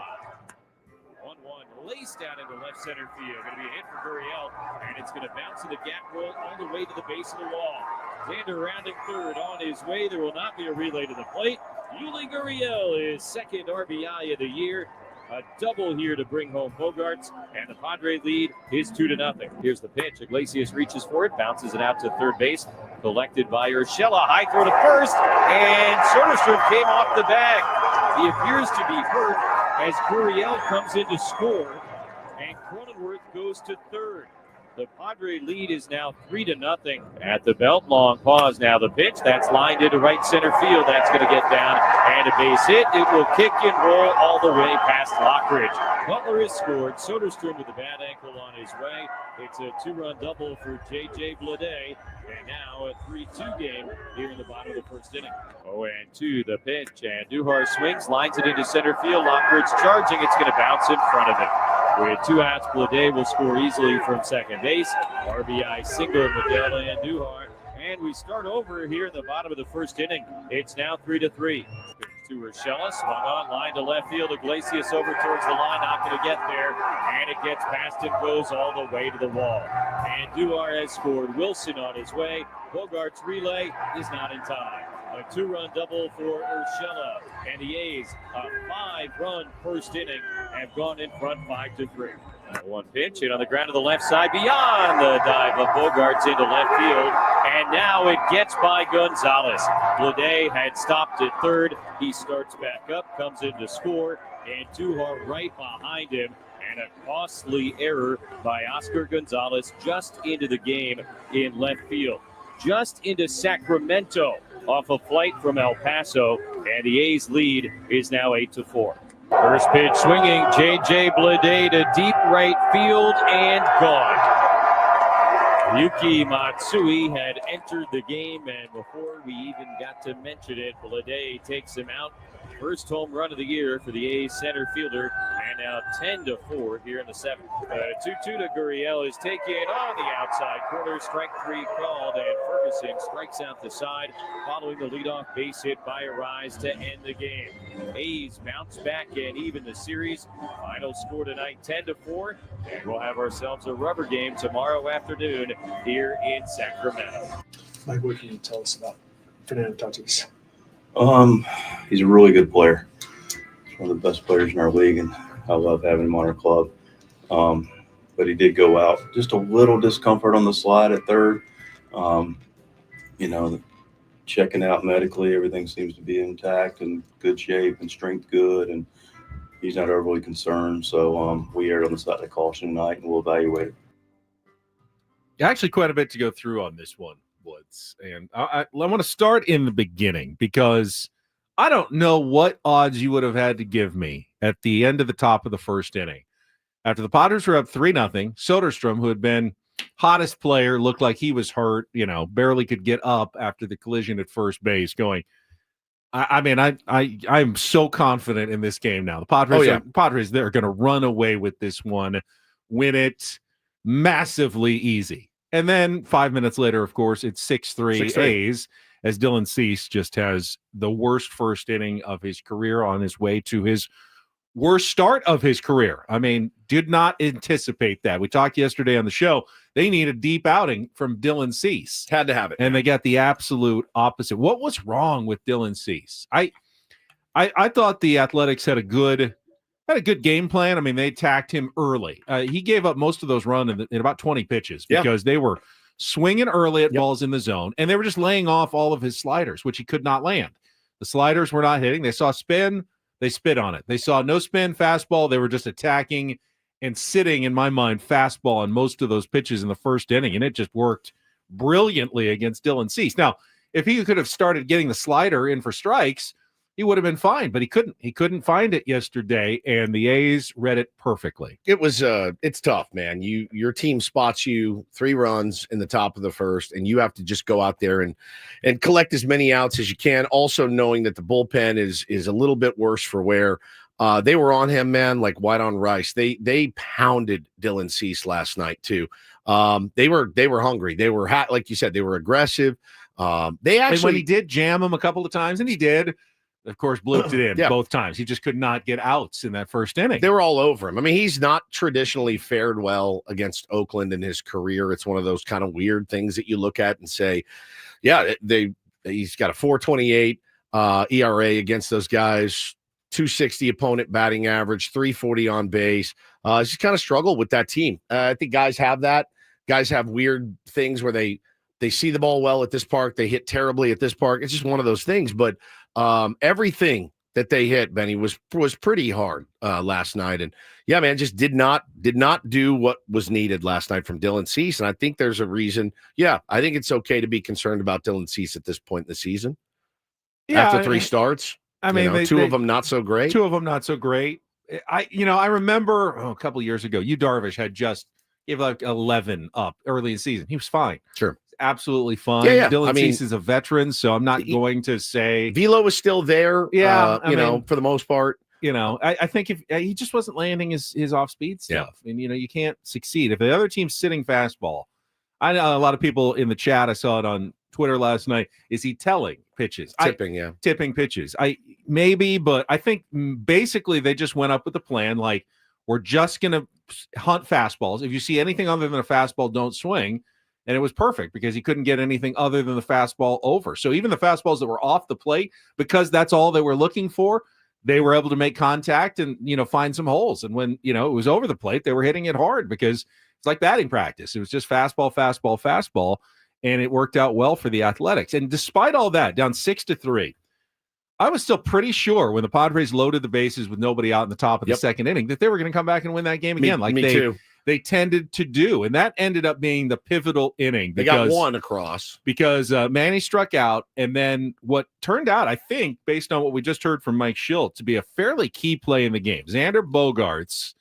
1-1, laced down into left center field. Going to be a hit for Gurriel, and it's going to bounce in the gap roll all the way to the base of the wall. Xander rounding third on his way. There will not be a relay to the plate. Yuli Gurriel is second RBI of the year. A double here to bring home Bogarts, and the Padre lead is 2-0. Here's the pitch. Iglesias reaches for it, bounces it out to third base. Collected by Urshela. High throw to first, and Soderstrom came off the bag. He appears to be hurt as Gurriel comes in to score, and Cronenworth goes to third. The Padre lead is now 3-0 at the belt. Long pause now. The pitch that's lined into right center field. That's going to get down and a base hit. It will kick and roll all the way past Lockridge. Butler has scored. Soderstrom with a bad ankle on his way. It's a 2-run double for J.J. Blade. And now a 3-2 game here in the bottom of the first inning. 0-2 the pitch. And Duhar swings, lines it into center field. Lockridge charging. It's going to bounce in front of him. With 2 outs, Blade will score easily from second base. RBI single, Medella and Duhar. And we start over here in the bottom of the first inning. It's now 3-3. To Urshela, swung on, line to left field. Iglesias over towards the line, not going to get there. And it gets past and goes all the way to the wall. And Duhar has scored. Wilson on his way. Bogart's relay is not in time. A 2-run double for Urshela, and the A's, a 5-run first inning, have gone in front 5-3. One pitch hit on the ground to the left side, beyond the dive of Bogarts into left field, and now it gets by Gonzalez. Blade had stopped at third. He starts back up, comes in to score, and Duhar right behind him. And a costly error by Oscar Gonzalez just into the game in left field. Just into Sacramento off a flight from El Paso, and the A's lead is now 8-4. First pitch swinging, J.J. Blade to deep right field and gone. Yuki Matsui had entered the game, and before we even got to mention it, Blade takes him out. First home run of the year for the A's center fielder, and now 10-4 here in the 7th. 2-2 to Gurriel is taken on the outside corner. Strike 3 called, and Ferguson strikes out the side following the leadoff base hit by Arise to end the game. A's bounce back and even the series. Final score tonight 10-4, and we'll have ourselves a rubber game tomorrow afternoon here in Sacramento. Mike, what can you tell us about Fernando Tatis? He's a really good player. He's one of the best players in our league, and I love having him on our club. but he did go out. Just a little discomfort on the slide at third. You know, checking out medically, everything seems to be intact and good shape and strength good, and he's not overly concerned. So we erred on the side of caution tonight, and we'll evaluate it. Actually, quite a bit to go through on this one, Woods. And I want to start in the beginning because I don't know what odds you would have had to give me at the end of the top of the first inning. After the Padres were up 3-0, Soderstrom, who had been hottest player, looked like he was hurt, barely could get up after the collision at first base going, I'm so confident in this game now. The Padres, they're going to run away with this one, win it massively easy. And then 5 minutes later, of course, it's 6-3 A's as Dylan Cease just has the worst first inning of his career on his way to his worst start of his career. I mean, did not anticipate that. We talked yesterday on the show. They need a deep outing from Dylan Cease. Had to have it. And they got the absolute opposite. What was wrong with Dylan Cease? I thought the Athletics had a good game plan. I mean, they attacked him early. He gave up most of those runs in about 20 pitches because they were swinging early at balls in the zone, and they were just laying off all of his sliders, which he could not land. The sliders were not hitting. They saw spin. They spit on it. They saw no spin fastball. They were just attacking and sitting, in my mind, fastball on most of those pitches in the first inning, and it just worked brilliantly against Dylan Cease. Now, if he could have started getting the slider in for strikes, he would have been fine, but he couldn't. He couldn't find it yesterday, and the A's read it perfectly. It was it's tough, man. Your team spots you 3 runs in the top of the first, and you have to just go out there and collect as many outs as you can. Also knowing that the bullpen is a little bit worse for wear. They were on him, man, like white on rice. They pounded Dylan Cease last night too. They were hungry. They were like you said, they were aggressive. They actually, and when he did jam him a couple of times, and he did. Of course, blooped it in both times. He just could not get outs in that first inning. They were all over him. I mean, he's not traditionally fared well against Oakland in his career. It's one of those kind of weird things that you look at and say, yeah, he's got a 4.28 ERA against those guys, 260 opponent batting average, 340 on base. He's just kind of struggled with that team. I think guys have that. Guys have weird things where they see the ball well at this park. They hit terribly at this park. It's just one of those things. But everything that they hit, Benny, was pretty hard last night. And yeah, man, just did not do what was needed last night from Dylan Cease. And I think there's a reason. Yeah, I think it's okay to be concerned about Dylan Cease at this point in the season. Yeah, after 3 starts. I mean, 2 of them not so great. 2 of them not so great. I remember a couple of years ago, Yu Darvish had just gave like 11 up early in the season. He was fine. Sure. Absolutely fine. Yeah. Dylan Cease is a veteran, so I'm not going to say Velo was still there. Yeah, I mean, for the most part. I think if he just wasn't landing his off speed stuff, and you can't succeed if the other team's sitting fastball. I know a lot of people in the chat. I saw it on Twitter last night. Is he telling pitches? Tipping pitches. Maybe, but I think basically they just went up with the plan like we're just gonna hunt fastballs. If you see anything other than a fastball, don't swing. And it was perfect because he couldn't get anything other than the fastball over. So even the fastballs that were off the plate, because that's all they were looking for, they were able to make contact and, find some holes. And when, it was over the plate, they were hitting it hard because it's like batting practice. It was just fastball, fastball, fastball. And it worked out well for the Athletics. And despite all that, down 6-3, I was still pretty sure when the Padres loaded the bases with nobody out in the top of the second inning that they were going to come back and win that game again. Me too. They tended to do, and that ended up being the pivotal inning. They got one across. Because Manny struck out, and then what turned out, I think, based on what we just heard from Mike Schilt, to be a fairly key play in the game. Xander Bogaerts,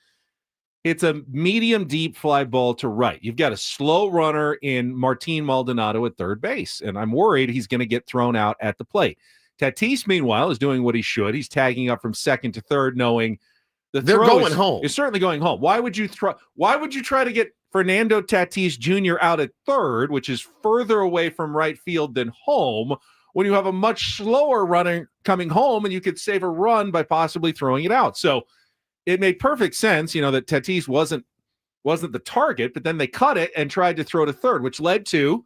it's a medium-deep fly ball to right. You've got a slow runner in Martin Maldonado at third base, and I'm worried he's going to get thrown out at the plate. Tatis, meanwhile, is doing what he should. He's tagging up from second to third, knowing they're going home. It's certainly going home. Why would you try to get Fernando Tatis Jr. out at third, which is further away from right field than home, when you have a much slower runner coming home and you could save a run by possibly throwing it out? So it made perfect sense, that Tatis wasn't the target, but then they cut it and tried to throw to third, which led to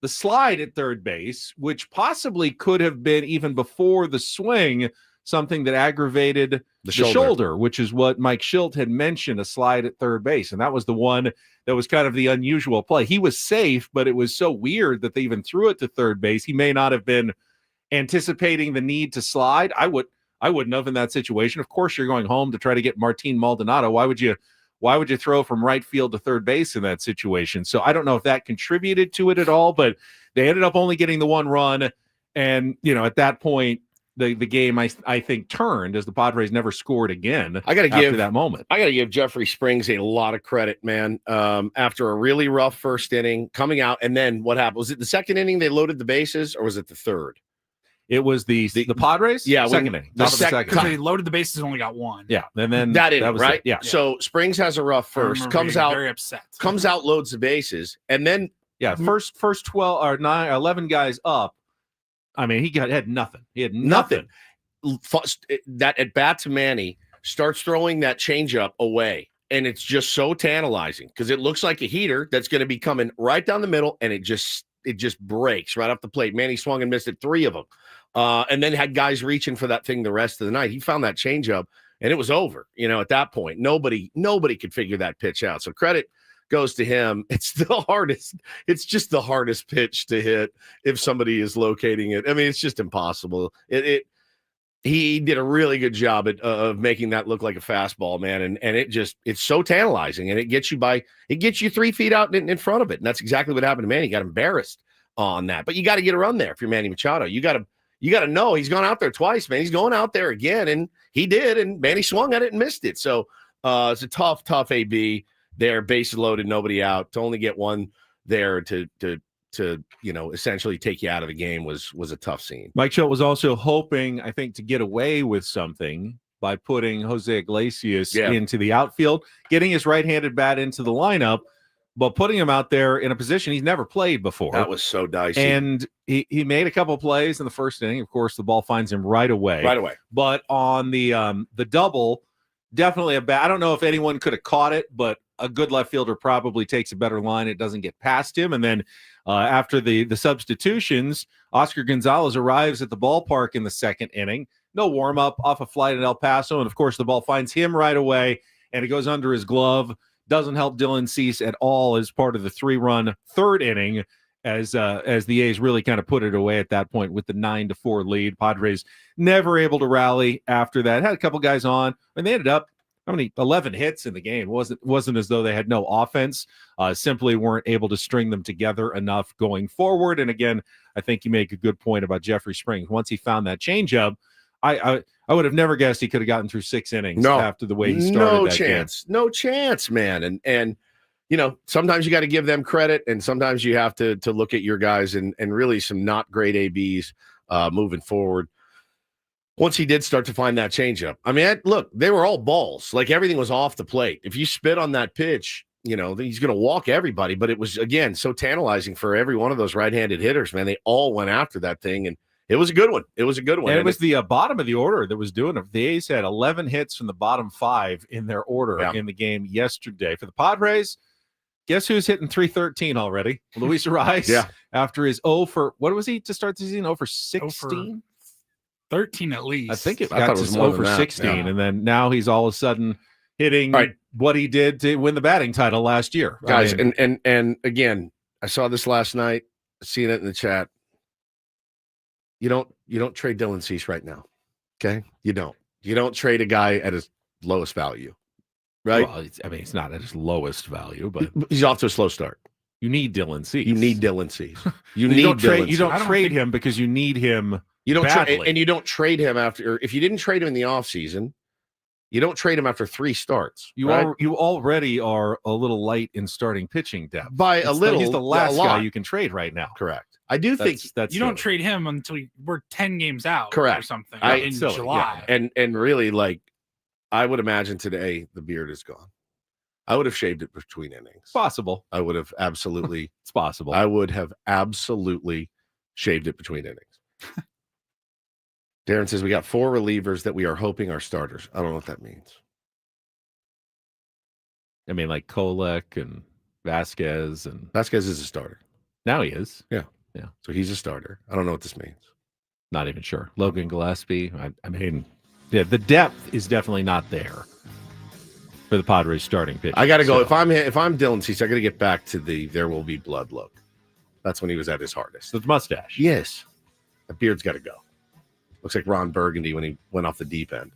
the slide at third base, which possibly could have been even before the swing, something that aggravated the shoulder, which is what Mike Schilt had mentioned, a slide at third base. And that was the one that was kind of the unusual play. He was safe, but it was so weird that they even threw it to third base. He may not have been anticipating the need to slide. I wouldn't have in that situation. Of course, you're going home to try to get Martin Maldonado. Why would you throw from right field to third base in that situation? So I don't know if that contributed to it at all, but they ended up only getting the one run. And, at that point, the game, I think, turned as the Padres never scored again after that moment. I got to give Jeffrey Springs a lot of credit, man. After a really rough first inning, coming out, and then what happened? Was it the second inning they loaded the bases, or was it the third? It was the Padres? Yeah. Second inning. Because they loaded the bases, only got one. Yeah. And then that inning, was right? it. Yeah. So Springs has a rough first, comes out, very upset. Comes out, loads the bases, and then first 12 or 11 guys up. I mean, he had nothing. He had nothing. That at bat to Manny starts throwing that changeup away, and it's just so tantalizing because it looks like a heater that's going to be coming right down the middle, and it just breaks right off the plate. Manny swung and missed it, 3 of them, and then had guys reaching for that thing the rest of the night. He found that changeup, and it was over. At that point, nobody could figure that pitch out. So credit goes to him. It's just the hardest pitch to hit if somebody is locating it. I mean, it's just impossible. He did a really good job of making that look like a fastball, man. And it's so tantalizing, and it gets you 3 feet out in front of it. And that's exactly what happened to Manny. He got embarrassed on that, but you got to get a run there if you're Manny Machado. You got to know he's gone out there twice, man. He's going out there again, and he did, and Manny swung at it and missed it. So it's a tough AB there, bases loaded, nobody out. To only get one there to essentially take you out of the game was a tough scene. Mike Schilt was also hoping, I think, to get away with something by putting Jose Iglesias into the outfield, getting his right-handed bat into the lineup, but putting him out there in a position he's never played before. That was so dicey. And he made a couple of plays in the first inning. Of course, the ball finds him right away. But on the double, definitely a bat. I don't know if anyone could have caught it, but a good left fielder probably takes a better line. It doesn't get past him. And then after the substitutions, Oscar Gonzalez arrives at the ballpark in the second inning. No warm-up, off a flight at El Paso. And, of course, the ball finds him right away, and it goes under his glove. Doesn't help Dylan Cease at all as part of the 3-run third inning as the A's really kind of put it away at that point with the 9-4 lead. Padres never able to rally after that. Had a couple guys on, and they ended up 11 hits in the game. Wasn't as though they had no offense. Simply weren't able to string them together enough going forward. And again, I think you make a good point about Jeffrey Springs. Once he found that changeup, I would have never guessed he could have gotten through 6 innings after the way he started No chance, man. And sometimes you got to give them credit, and sometimes you have to look at your guys and really some not great ABs moving forward. Once he did start to find that changeup, I mean, look, they were all balls. Like, everything was off the plate. If you spit on that pitch, he's going to walk everybody. But it was, again, so tantalizing for every one of those right-handed hitters, man. They all went after that thing, and it was a good one. And it was the bottom of the order that was doing it. The A's had 11 hits from the bottom 5 in their order in the game yesterday. For the Padres, guess who's hitting 313 already? Luis Ariz. After his 0 for, what was he to start the season? 0 for 16? 13 at least. I think it got to 0 for 16. And then now he's all of a sudden hitting what he did to win the batting title last year. Guys, and again, I saw this last night, seeing it in the chat. You don't trade Dylan Cease right now. Okay? You don't trade a guy at his lowest value. Right? Well, it's not at his lowest value, but he's off to a slow start. You need Dylan Cease. You don't trade him because you need him. You don't and you don't trade him after. If you didn't trade him in the offseason, you don't trade him after 3 starts. You already are a little light in starting pitching depth. By a little, he's the last guy you can trade right now. Correct. I do think that's you don't trade him until we're 10 games out. Correct. Or something in July. Yeah. And really, like, I would imagine today the beard is gone. I would have shaved it between innings. Possible. I would have absolutely. It's possible. I would have absolutely shaved it between innings. Darren says we got 4 relievers that we are hoping are starters. I don't know what that means. I mean, like Kolek and Vasquez is a starter. Now he is. Yeah. Yeah. So he's a starter. I don't know what this means. Not even sure. Logan Gillespie. I mean, Yeah, the depth is definitely not there for the Padres starting pitch. I got to go. If I'm Dylan Cease, I got to get back to the "there will be blood" look. That's when he was at his hardest. The mustache. Yes, the beard's got to go. Looks like Ron Burgundy when he went off the deep end.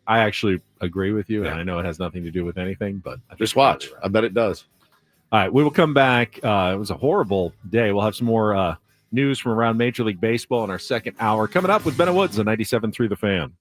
I actually agree with you, Yeah. and I know it has nothing to do with anything, but I think Just you're watch. probably right. I bet it does. All right, we will come back. It was a horrible day. We'll have some more news from around Major League Baseball in our second hour. Coming up with Bennett Woods on 97.3 The Fan.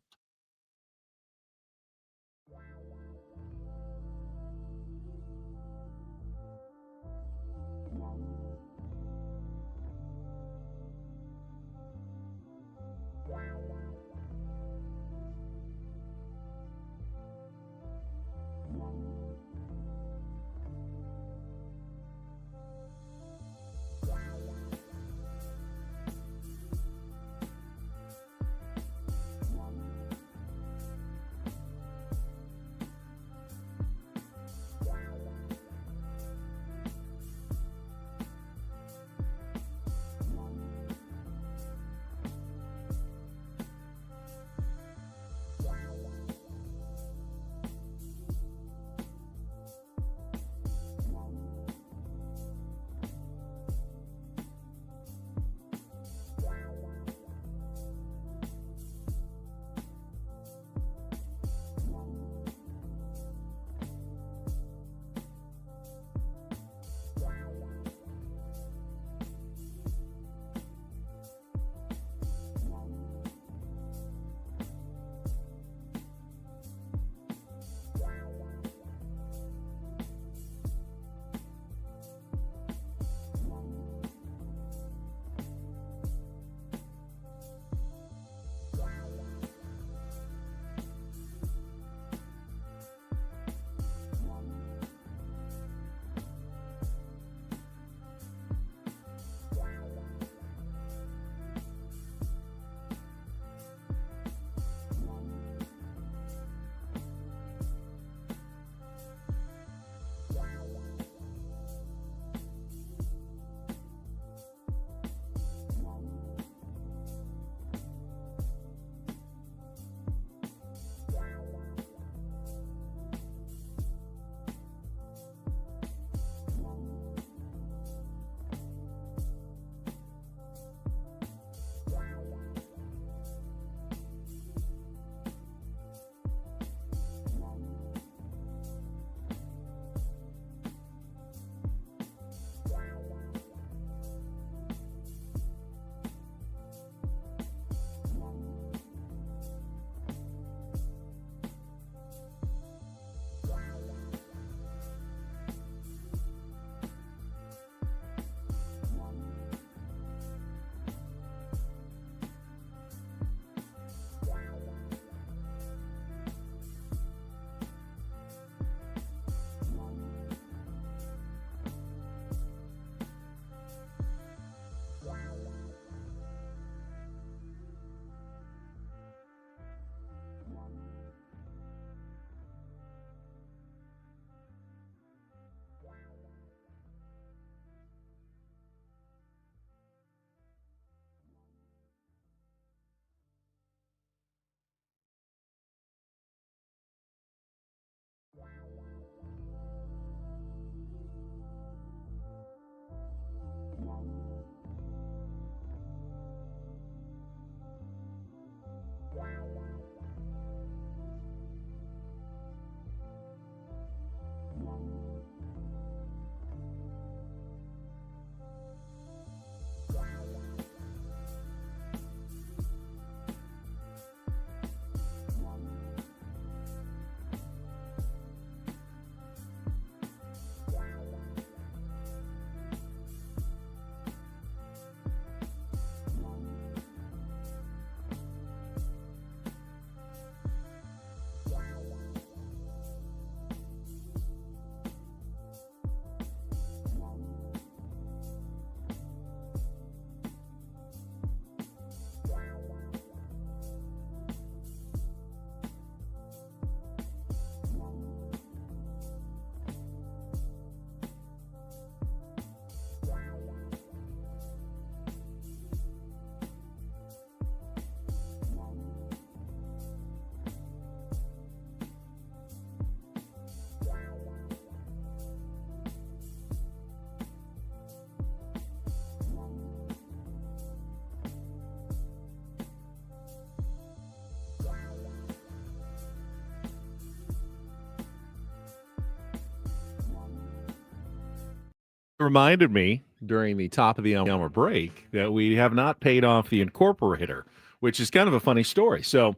reminded me during the top of the hour break that we have not paid off the incorporator, which is kind of a funny story. So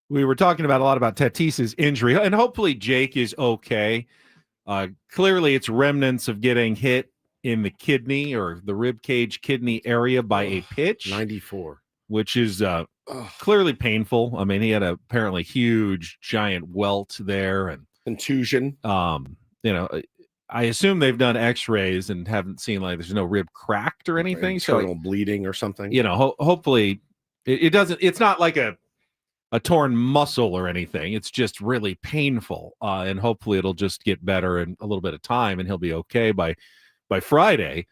we were talking about a lot about Tatis's injury, and hopefully Jake is okay. Clearly, it's remnants of getting hit in the kidney or the rib cage kidney area by a pitch. 94. Which is clearly painful. I mean, he had apparently huge, giant welt there, and contusion. I assume they've done X-rays and haven't seen there's no rib cracked or anything. Internal bleeding or something. Hopefully it doesn't. It's not like a torn muscle or anything. It's just really painful, and hopefully it'll just get better in a little bit of time, and he'll be okay by Friday.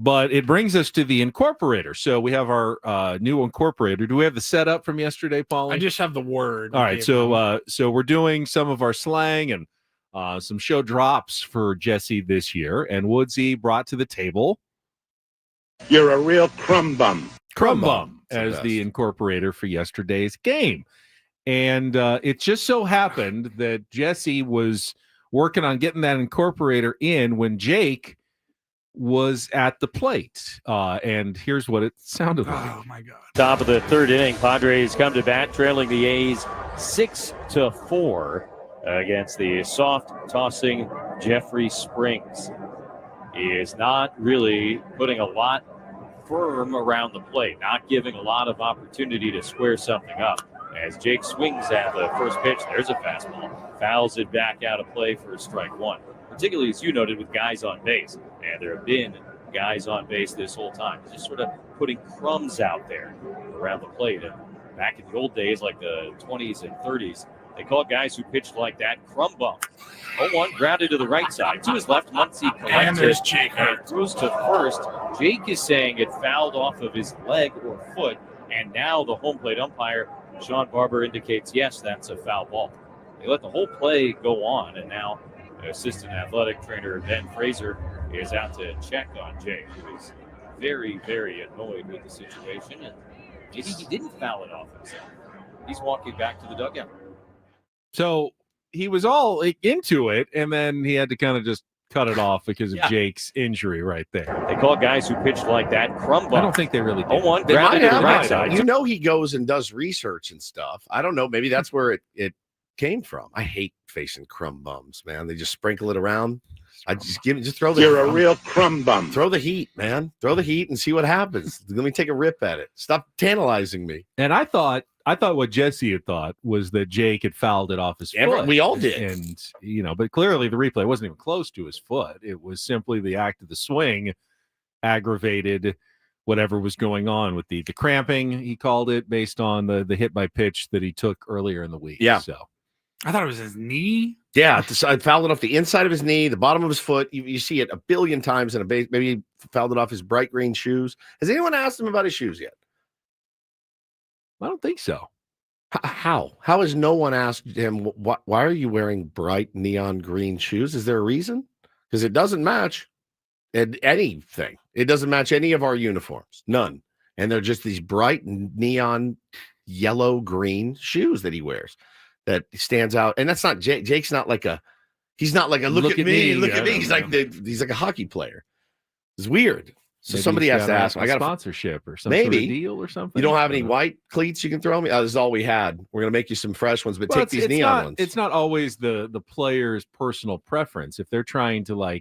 But it brings us to the incorporator. So we have our new incorporator. Do we have the setup from yesterday, Paulie? I just have the word. All right. So we're doing some of our slang and some show drops for Jesse this year. And Woodsy brought to the table. You're a real crumb bum. Crumb bum as the incorporator for yesterday's game. And it just so happened that Jesse was working on getting that incorporator in when Jake was at the plate, and here's what it sounded like. Oh my God! Top of the third inning, Padres come to bat, trailing the A's 6-4 against the soft tossing Jeffrey Springs. He is not really putting a lot firm around the plate, not giving a lot of opportunity to square something up. As Jake swings at the first pitch, there's a fastball, fouls it back out of play for strike one. Particularly, as you noted, with guys on base. And there have been guys on base this whole time. Just sort of putting crumbs out there around the plate. And back in the old days, like the 20s and 30s, they called guys who pitched like that crumb bums. 0-1, grounded to the right side. To his left, Muncy collects And there's it Jake. and throws to first. Jake is saying it fouled off of his leg or foot. And now the home plate umpire, Sean Barber, indicates, yes, that's a foul ball. They let the whole play go on, and now assistant athletic trainer Ben Fraser is out to check on Jake, who is very, very annoyed with the situation, and maybe he didn't foul it off himself. He's walking back to the dugout. So he was all into it, and then he had to kind of just cut it off because of Jake's injury right there. They call guys who pitched like that crumb bum. I don't think they really did. 0-1, They might grounded to the have. right side. You know, he goes and does research and stuff. I don't know. Maybe that's where it came from. I hate facing crumb bums, man. They just sprinkle it around. I just throw the. You're a real crumb bum. Throw the heat, man. Throw the heat and see what happens. Let me take a rip at it. Stop tantalizing me. And I thought what Jesse had thought was that Jake had fouled it off his foot. We all did. And but clearly the replay wasn't even close to his foot. It was simply the act of the swing aggravated whatever was going on with the cramping, he called it, based on the hit by pitch that he took earlier in the week. Yeah. So I thought it was his knee. Yeah, I fouled it off the inside of his knee, the bottom of his foot. You see it a billion times in a base. Maybe he fouled it off his bright green shoes. Has anyone asked him about his shoes yet? I don't think so. How has no one asked him, why are you wearing bright neon green shoes? Is there a reason? Because it doesn't match anything. It doesn't match any of our uniforms. None. And they're just these bright neon yellow green shoes that he wears that stands out. And that's not Jake. Jake's not like he's not like a look at me. He's like a hockey player. It's weird. So Maybe somebody has to ask him. I got a sponsorship or some maybe sort of deal or something. You don't have any white cleats you can throw me? This is all we had. We're gonna make you some fresh ones, but take these neon ones. It's not always the player's personal preference. If they're trying to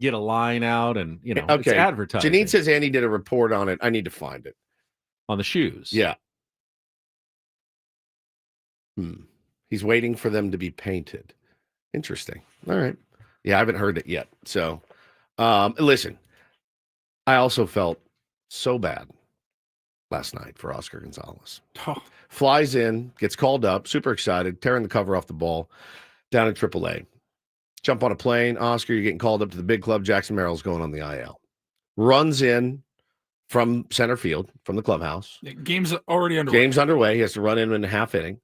get a line out and it's advertising. Janine says Andy did a report on it. I need to find it. On the shoes. Yeah. He's waiting for them to be painted. Interesting. All right. Yeah, I haven't heard it yet. So listen. I also felt so bad last night for Oscar Gonzalez. Oh. Flies in, gets called up, super excited, tearing the cover off the ball down in AAA. Jump on a plane. Oscar, you're getting called up to the big club. Jackson Merrill's going on the IL. Runs in from center field, from the clubhouse. Game's already underway. Game's underway. He has to run in a half inning.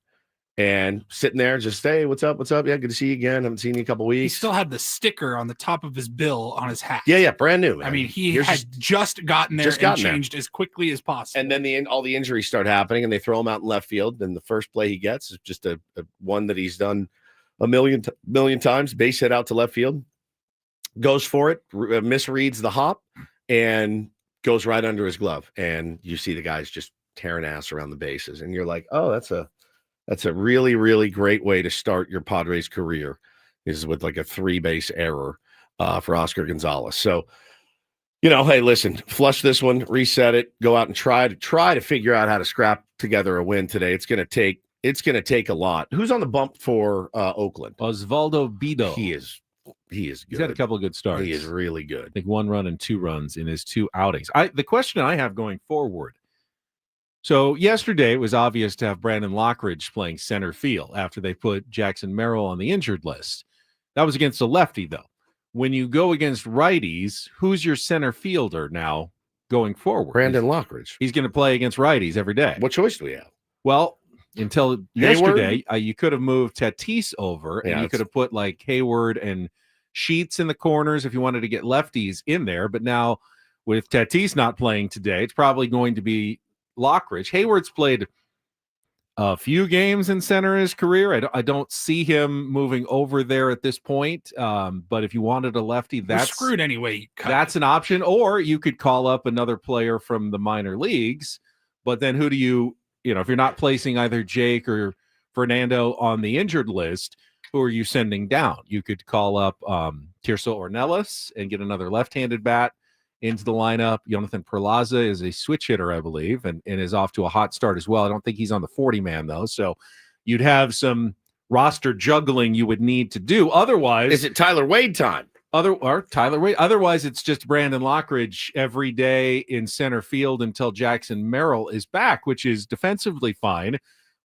And sitting there, just, hey, what's up? What's up? Yeah, good to see you again. Haven't seen you in a couple weeks. He still had the sticker on the top of his bill on his hat. Yeah, brand new, man. I mean, he had just gotten there and changed as quickly as possible. And then all the injuries start happening, and they throw him out in left field. And the first play he gets is just a one that he's done a million times, base hit out to left field. goes for it, misreads the hop, and goes right under his glove. And you see the guys just tearing ass around the bases. And you're like, oh, that's a really, really great way to start your Padres career, is with like a 3-base error for Oscar Gonzalez. So, hey, listen, flush this one, reset it, go out and try to figure out how to scrap together a win today. It's going to take a lot. Who's on the bump for Oakland? Osvaldo Bido. He is good. He's had a couple of good starts. He is really good. I think 1 run and 2 runs in his 2 outings. The question I have going forward. So yesterday it was obvious to have Brandon Lockridge playing center field after they put Jackson Merrill on the injured list. That was against a lefty, though. When you go against righties, who's your center fielder now going forward? Brandon Lockridge. He's going to play against righties every day. What choice do we have? Well, until yesterday, you could have moved Tatis over, and you could have put like Hayward and Sheets in the corners if you wanted to get lefties in there. But now with Tatis not playing today, it's probably going to be Lockridge. Hayward's played a few games in center in his career. I don't see him moving over there at this point. But if you wanted a lefty, that's screwed anyway. That's an option. Or you could call up another player from the minor leagues. But then who do you if you're not placing either Jake or Fernando on the injured list, who are you sending down? You could call up Tirso Ornelas and get another left-handed bat into the lineup. Jonathan Perlaza is a switch hitter, I believe, and is off to a hot start as well. I don't think he's on the 40-man, though. So you'd have some roster juggling you would need to do. Otherwise, is it Tyler Wade time? Tyler Wade. Otherwise, it's just Brandon Lockridge every day in center field until Jackson Merrill is back, which is defensively fine.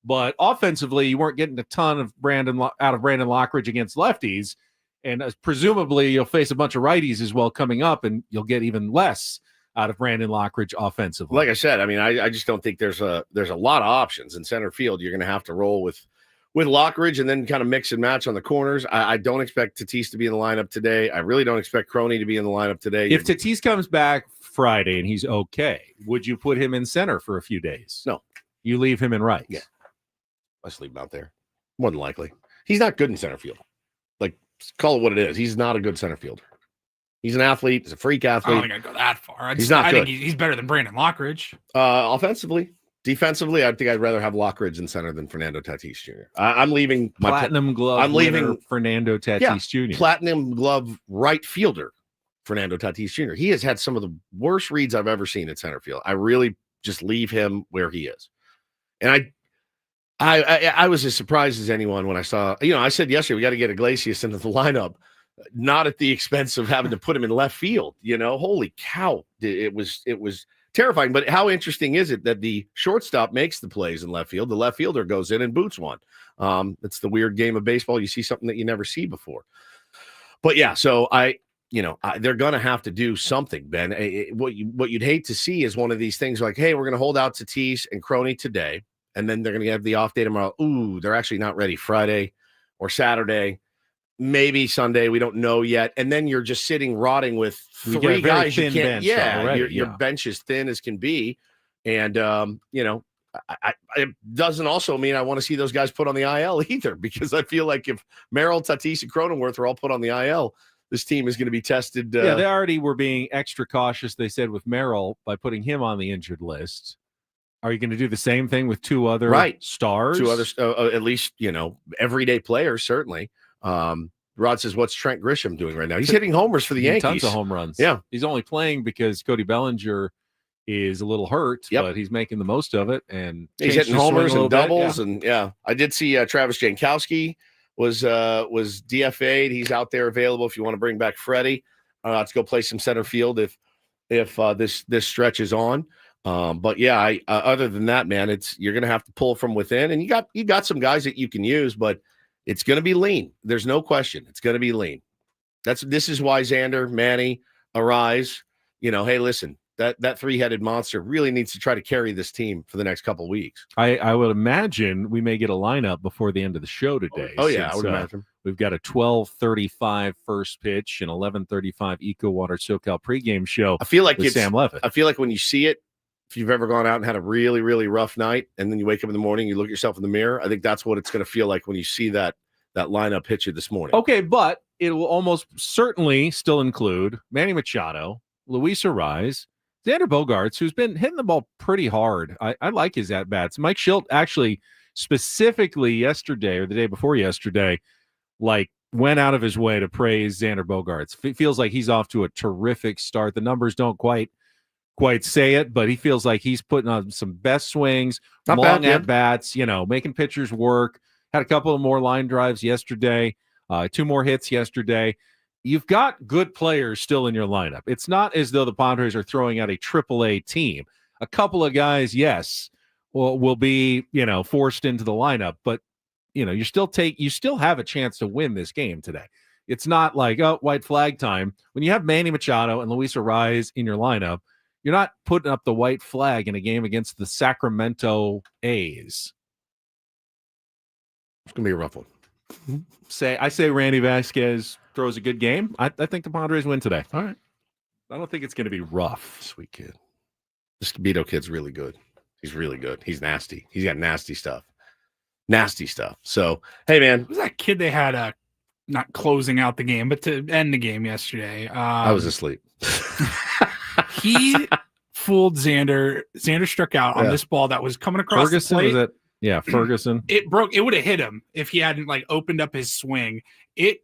But offensively, you weren't getting a ton of out of Brandon Lockridge against lefties. And presumably you'll face a bunch of righties as well coming up, and you'll get even less out of Brandon Lockridge offensively. Like I said, I mean, I just don't think there's a lot of options in center field. You're going to have to roll with Lockridge and then kind of mix and match on the corners. I don't expect Tatis to be in the lineup today. I really don't expect Croney to be in the lineup today. If Tatis comes back Friday and he's okay, would you put him in center for a few days? No. You leave him in right? Yeah. Let's leave him out there. More than likely. He's not good in center field. Call it what it is. He's not a good center fielder. He's an athlete. He's a freak athlete. I don't think I'd go that far. I good. think he's better than Brandon Lockridge. Offensively. Defensively, I think I'd rather have Lockridge in center than Fernando Tatis Jr. I'm leaving my platinum glove. I'm leaving Fernando Tatis Jr. Platinum glove right fielder Fernando Tatis Jr. He has had some of the worst reads I've ever seen in center field. I really just leave him where he is. And I was as surprised as anyone when I saw, I said yesterday, we got to get Iglesias into the lineup, not at the expense of having to put him in left field. Holy cow. It was terrifying. But how interesting is it that the shortstop makes the plays in left field? The left fielder goes in and boots one. It's the weird game of baseball. You see something that you never see before. But yeah, so they're going to have to do something, Ben. What you'd hate to see is one of these things like, hey, we're going to hold out Tatis and Croney today, and then they're going to have the off day tomorrow. Ooh, they're actually not ready Friday or Saturday, maybe Sunday. We don't know yet. And then you're just sitting rotting with three guys. You can't. Your bench is thin as can be, and it doesn't also mean I want to see those guys put on the IL either, because I feel like if Merrill, Tatis, and Cronenworth are all put on the IL, this team is going to be tested. They already were being extra cautious, they said, with Merrill by putting him on the injured list. Are you going to do the same thing with two other stars? Two other, at least, everyday players, certainly. Rod says, what's Trent Grisham doing right now? He's hitting homers for the Yankees. Tons of home runs. Yeah. He's only playing because Cody Bellinger is a little hurt, but he's making the most of it. And he's hitting homers and doubles. I did see Travis Jankowski was DFA'd. He's out there available if you want to bring back Freddie. Let's go play some center field if this stretch is on. But yeah, other than that, man, you're going to have to pull from within, and you got some guys that you can use, but it's going to be lean. There's no question. It's going to be lean. This is why Xander, Manny, Arise, hey, listen, that three-headed monster really needs to try to carry this team for the next couple of weeks. I would imagine we may get a lineup before the end of the show today. Oh yeah, I would imagine. We've got a 12:35 first pitch and 11:35 Eco Water SoCal pregame show. I feel like with Sam Levitt. I feel like when you see it, if you've ever gone out and had a really, really rough night, and then you wake up in the morning, you look yourself in the mirror, I think that's what it's going to feel like when you see that that lineup hit you this morning. Okay, but it will almost certainly still include Manny Machado, Luis Arraez, Xander Bogaerts, who's been hitting the ball pretty hard. I like his at-bats. Mike Schilt actually specifically yesterday or the day before yesterday, like, went out of his way to praise Xander Bogaerts. Feels like he's off to a terrific start. The numbers don't quite say it, but he feels like he's putting on some best swings, Not long bad, at bats, making pitchers work. Had a couple of more line drives yesterday, 2 more hits yesterday. You've got good players still in your lineup. It's not as though the Padres are throwing out a AAA team. A couple of guys, yes, will be, forced into the lineup, but you still have a chance to win this game today. It's not like, white flag time. When you have Manny Machado and Luis Arraez in your lineup, you're not putting up the white flag in a game against the Sacramento A's. It's going to be a rough one. I say Randy Vasquez throws a good game. I think the Padres win today. All right. I don't think it's going to be rough. Sweet kid. This Beto kid's really good. He's really good. He's nasty. He's got nasty stuff. So, hey, man. Who's that kid they had not closing out the game, but to end the game yesterday? I was asleep. He fooled Xander. Xander struck out on this ball that was coming across Ferguson, the plate. was it? Yeah, Ferguson. It broke. It would have hit him if he hadn't opened up his swing. It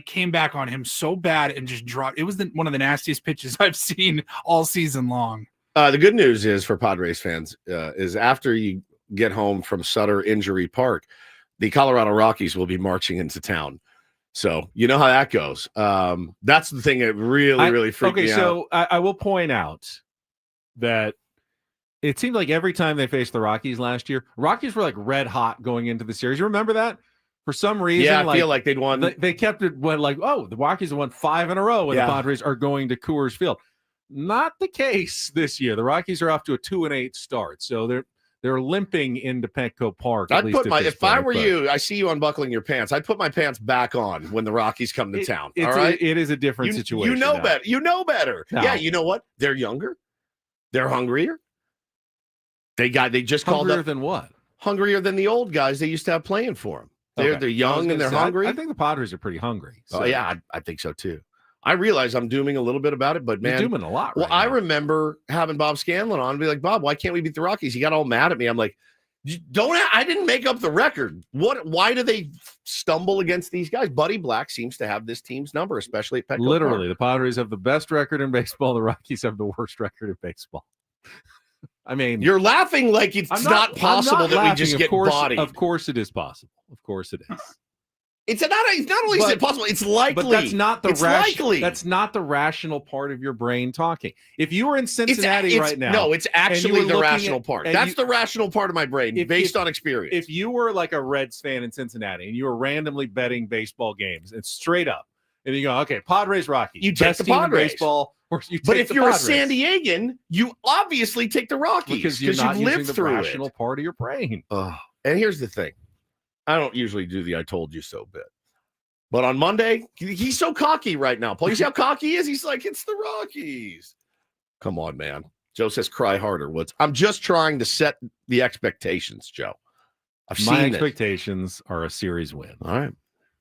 came back on him so bad and just dropped. It was one of the nastiest pitches I've seen all season long. The good news is for Padres fans is after you get home from Sutter Injury Park, the Colorado Rockies will be marching into town. So you know how that goes. That's the thing that really freaked me out. So I will point out that it seemed like every time they faced the Rockies last year, Rockies were red hot going into the series. You remember that? For some reason, yeah, I feel like they'd won. They kept it the Rockies have won 5 in a row when the Padres are going to Coors Field. Not the case this year. The Rockies are off to a 2-8 start, so they're limping into Petco Park. If I were you, I see you unbuckling your pants. I'd put my pants back on when the Rockies come to town. All right, it is a different situation. You know better. You know better. No. Yeah, you know what? They're younger. They're hungrier. They just called hungrier up than what? Hungrier than the old guys they used to have playing for them. They're young and they're hungry. I think the Padres are pretty hungry. So. Oh yeah, I think so too. I realize I'm dooming a little bit about it, but man, you're dooming a lot. Well, I remember having Bob Scanlon on and be like, Bob, why can't we beat the Rockies? He got all mad at me. I'm like, I didn't make up the record. Why do they stumble against these guys? Buddy Black seems to have this team's number, especially at Petco Literally, Park. the Padres have the best record in baseball. The Rockies have the worst record in baseball. I mean, you're laughing like it's not possible that we just get bodied. Of course it is possible. Of course it is. It's not only is it possible, it's likely. But that's not the likely. That's not the rational part of your brain talking. If you were in Cincinnati right now, no, it's actually the rational part. That's the rational part of my brain, based on experience. If you were like a Reds fan in Cincinnati and you were randomly betting baseball games, and straight up, and you go, okay, Padres, Rockies, you take the Padres. Baseball. But if you're a San Diegan, you obviously take the Rockies because you've lived through the rational part of your brain. And here's the thing. I don't usually do the I told you so bit. But on Monday, he's so cocky right now. Paul, you see how cocky he is? He's like, it's the Rockies. Come on, man. Joe says cry harder, Woods. I'm just trying to set the expectations, Joe. My expectations are a series win. All right.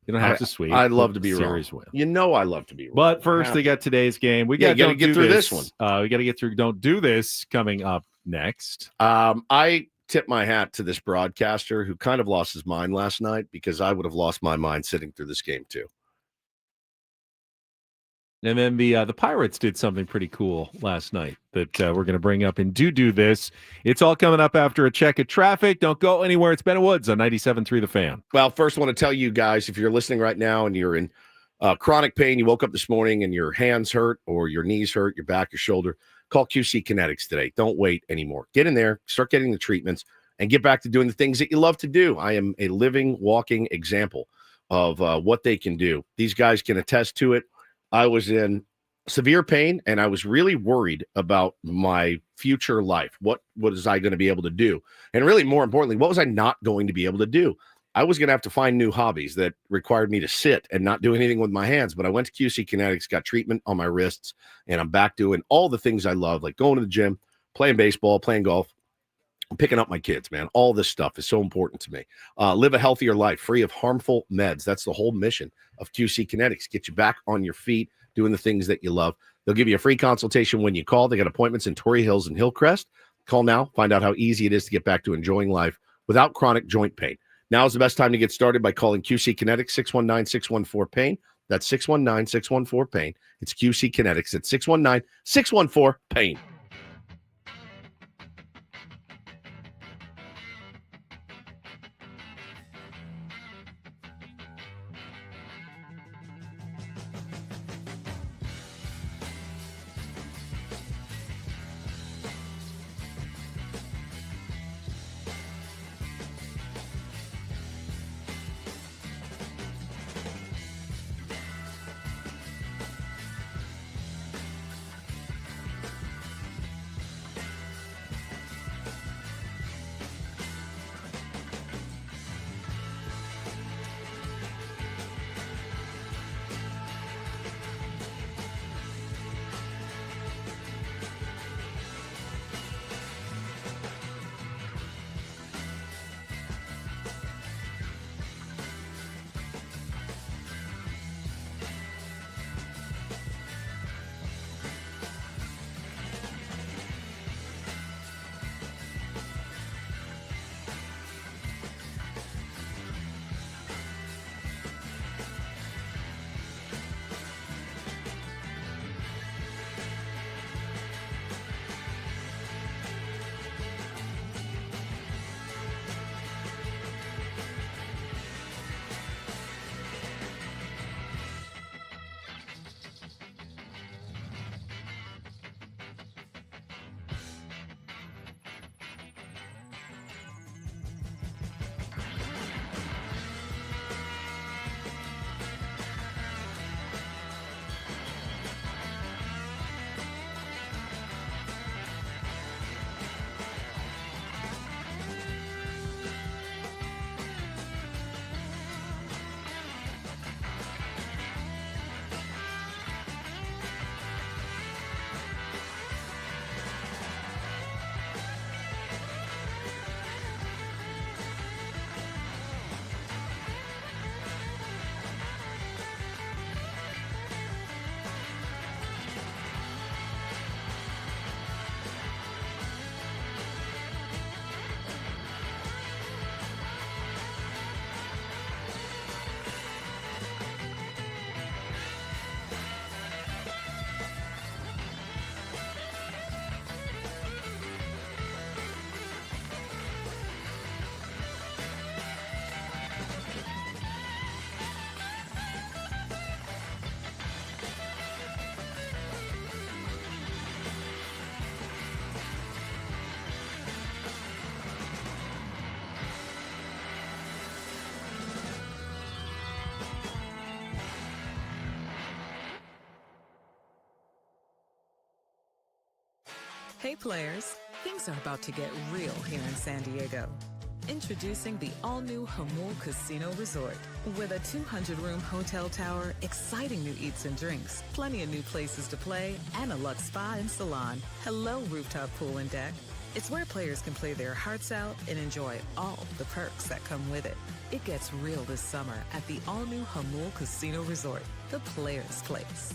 You don't have to sweep. I'd love to be series wrong. Win. You know I love to be wrong. But first, they got today's game. We got to get through this one. We got to get through Don't Do This coming up next. I tip my hat to this broadcaster who kind of lost his mind last night, because I would have lost my mind sitting through this game too. And then the Pirates did something pretty cool last night that we're going to bring up in Do This. It's all coming up after a check of traffic. Don't go anywhere. It's Ben Woods on 97.3 The Fan. Well, first I want to tell you guys, if you're listening right now and you're in chronic pain, you woke up this morning and your hands hurt or your knees hurt, your back, your shoulder, call QC Kinetics today. Don't wait anymore. Get in there, start getting the treatments, and get back to doing the things that you love to do. I am a living, walking example of what they can do. These guys can attest to it. I was in severe pain, and I was really worried about my future life. What was I going to be able to do? And really, more importantly, what was I not going to be able to do? I was going to have to find new hobbies that required me to sit and not do anything with my hands. But I went to QC Kinetics, got treatment on my wrists, and I'm back doing all the things I love, like going to the gym, playing baseball, playing golf. I'm picking up my kids, man. All this stuff is so important to me. Live a healthier life, free of harmful meds. That's the whole mission of QC Kinetics. Get you back on your feet, doing the things that you love. They'll give you a free consultation when you call. They got appointments in Torrey Hills and Hillcrest. Call now. Find out how easy it is to get back to enjoying life without chronic joint pain. Now is the best time to get started by calling QC Kinetics, 619-614-PAIN. That's 619-614-PAIN. It's QC Kinetics at 619-614-PAIN. Hey players, things are about to get real here in San Diego. Introducing the all-new Hamul Casino Resort. With a 200-room hotel tower, exciting new eats and drinks, plenty of new places to play, and a luxe spa and salon. Hello, rooftop pool and deck. It's where players can play their hearts out and enjoy all the perks that come with it. It gets real this summer at the all-new Hamul Casino Resort, the players' place.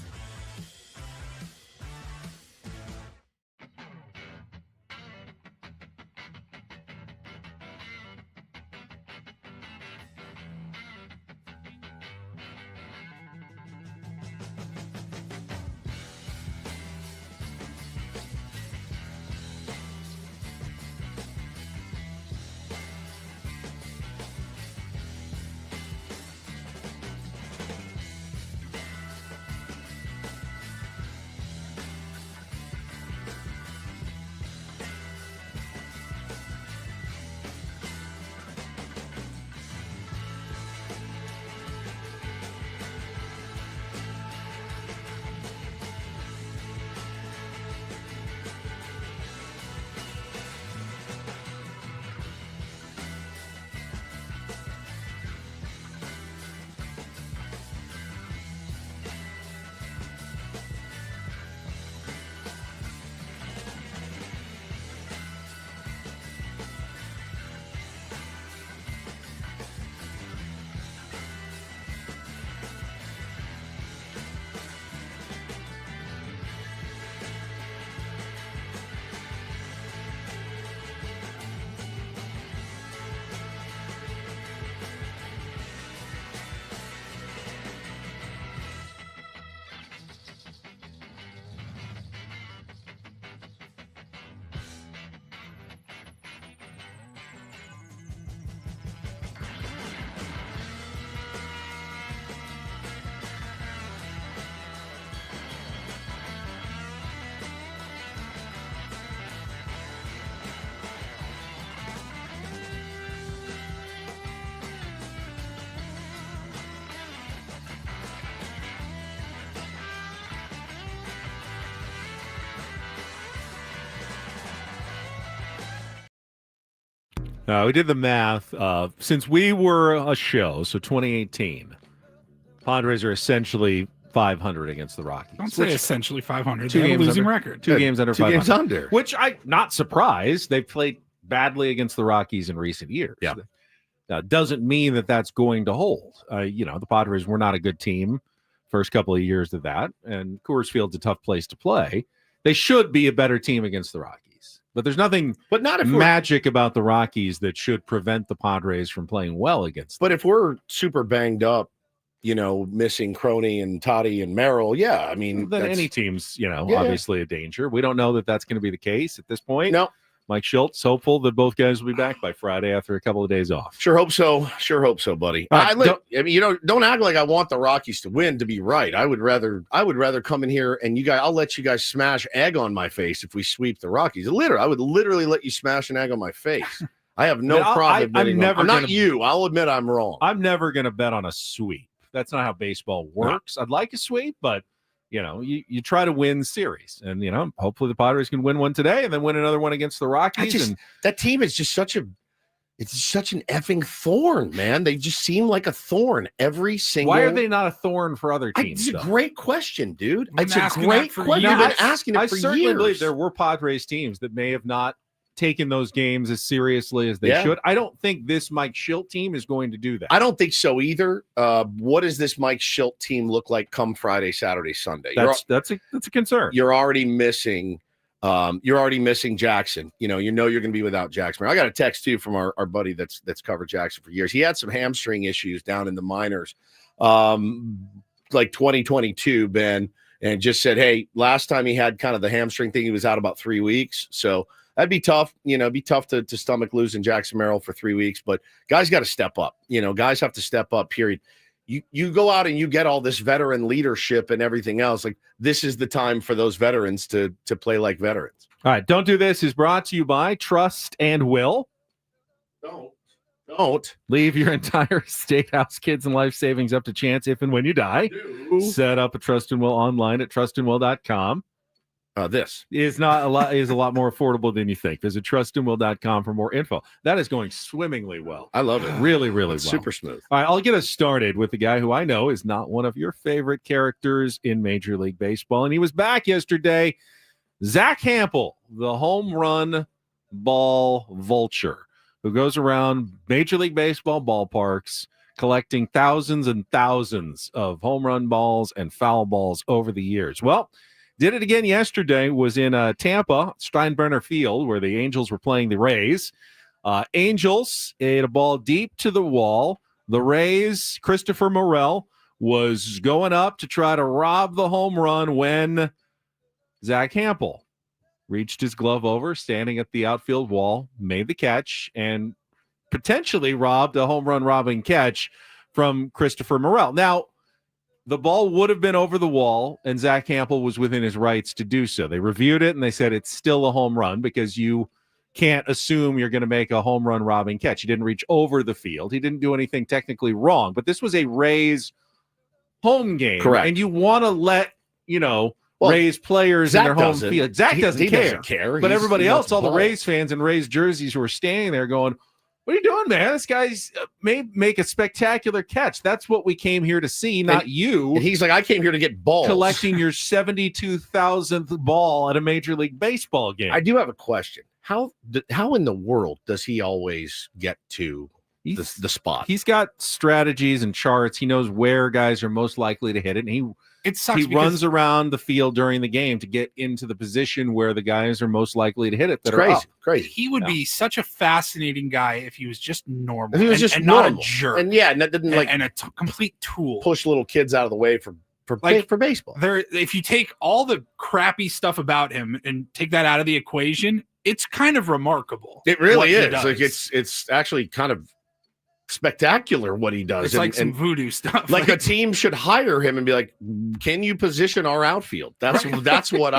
We did the math. Since we were a show, so 2018, Padres are essentially 500 against the Rockies. Don't say essentially 500. Two They have a games losing under. record. Two games under 500. Games under. Which I'm not surprised. They've played badly against the Rockies in recent years. Yeah. Doesn't mean that that's going to hold. The Padres were not a good team first couple of years of that, and Coors Field's a tough place to play. They should be a better team against the Rockies, but there's nothing magic about the Rockies that should prevent the Padres from playing well against them. But if we're super banged up, missing Croney and Tatis and Merrill, I mean, then any team's, obviously a danger. We don't know that that's going to be the case at this point. No. Mike Schultz, hopeful that both guys will be back by Friday after a couple of days off. Sure hope so, buddy. Don't act like I want the Rockies to win to be right. I would rather come in here and I'll let you guys smash egg on my face if we sweep the Rockies. I would literally let you smash an egg on my face. I have no problem admitting I'm not you. I'll admit I'm wrong. I'm never going to bet on a sweep. That's not how baseball works. No. I'd like a sweep, but you try to win series, and hopefully the Padres can win one today and then win another one against the Rockies. That team is just such an effing thorn, man. They just seem like a thorn every single. Why are they not a thorn for other teams? It's a great question, dude. It's a great question. You've been asking it for years. I certainly believe there were Padres teams that may have not taken those games as seriously as they should. I don't think this Mike Schilt team is going to do that. I don't think so either. What does this Mike Schilt team look like come Friday, Saturday, Sunday? That's a concern. You're already missing Jackson. You're going to be without Jackson. I got a text too from our buddy that's covered Jackson for years. He had some hamstring issues down in the minors, like 2022, Ben, and just said, hey, last time he had kind of the hamstring thing, he was out about 3 weeks. So that'd be tough. It'd be tough to stomach losing Jackson Merrill for 3 weeks, but guys got to step up. Guys have to step up, period. You go out and you get all this veteran leadership and everything else. Like, this is the time for those veterans to play like veterans. All right. Don't Do This is brought to you by Trust and Will. Don't leave your entire State House Kids and Life savings up to chance if and when you die. Set up a Trust and Will online at trustandwill.com. This is a lot more affordable than you think. Visit trustandwill.com for more info. That is going swimmingly well. I love it. Really, really well. Super smooth. All right, I'll get us started with the guy who I know is not one of your favorite characters in Major League Baseball, and he was back yesterday. Zach Hampel, the home run ball vulture, who goes around Major League Baseball ballparks collecting thousands and thousands of home run balls and foul balls over the years. Well, did it again yesterday, was in Tampa, Steinbrenner Field, where the Angels were playing the Rays. Angels hit a ball deep to the wall. The Rays, Christopher Merrill, was going up to try to rob the home run when Zach Hampel reached his glove over, standing at the outfield wall, made the catch, and potentially robbed a home run robbing catch from Christopher Merrill. Now, the ball would have been over the wall, and Zach Hampel was within his rights to do so. They reviewed it, and they said it's still a home run because you can't assume you're going to make a home run robbing catch. He didn't reach over the field. He didn't do anything technically wrong, but this was a Rays home game. Correct. And you want to let, Rays players in their home field. Zach doesn't care. But everybody else, all the Rays fans in Rays jerseys who are standing there going, what are you doing, man? This guy's may make a spectacular catch. That's what we came here to see, not you. And he's like, I came here to get balls. Collecting your 72,000th ball at a Major League Baseball game. I do have a question. How in the world does he always get to the spot? He's got strategies and charts. He knows where guys are most likely to hit it, and he runs around the field during the game to get into the position where the guys are most likely to hit it. Crazy. He would be such a fascinating guy if he was just normal. If he was just normal. Not a jerk. And that didn't complete tool. Push little kids out of the way for baseball. If you take all the crappy stuff about him and take that out of the equation, it's kind of remarkable. It really is. Like it's actually kind of spectacular what he does. It's like some voodoo stuff. Like a team should hire him and be like, "Can you position our outfield?" That's what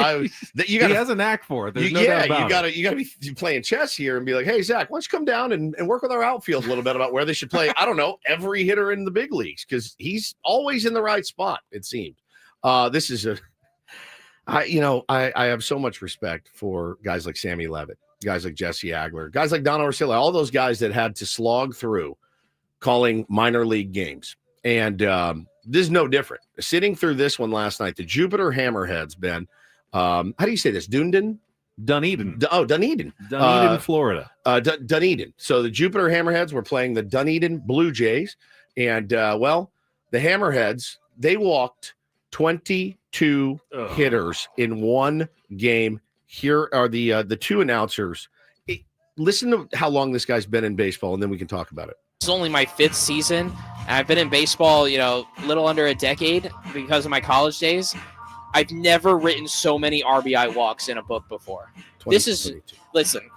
he has a knack for it. You gotta be playing chess here and be like, "Hey Zach, why don't you come down and work with our outfield a little bit about where they should play?" I don't know, every hitter in the big leagues, because he's always in the right spot. It seems. I have so much respect for guys like Sammy Levitt. guys like Jesse Agler, guys like Don Orsillo, all those guys that had to slog through calling minor league games. And this is no different. Sitting through this one last night, the Jupiter Hammerheads, Ben. How do you say this? Dunedin? Dunedin. Dunedin. Dunedin, Florida. Dunedin. So the Jupiter Hammerheads were playing the Dunedin Blue Jays. And, the Hammerheads, they walked 22 hitters in one game. Here are the two announcers. Listen to how long this guy's been in baseball, and then we can talk about it. It's only my 5th season. I've been in baseball, a little under a decade because of my college days. I've never written so many RBI walks in a book before. Listen,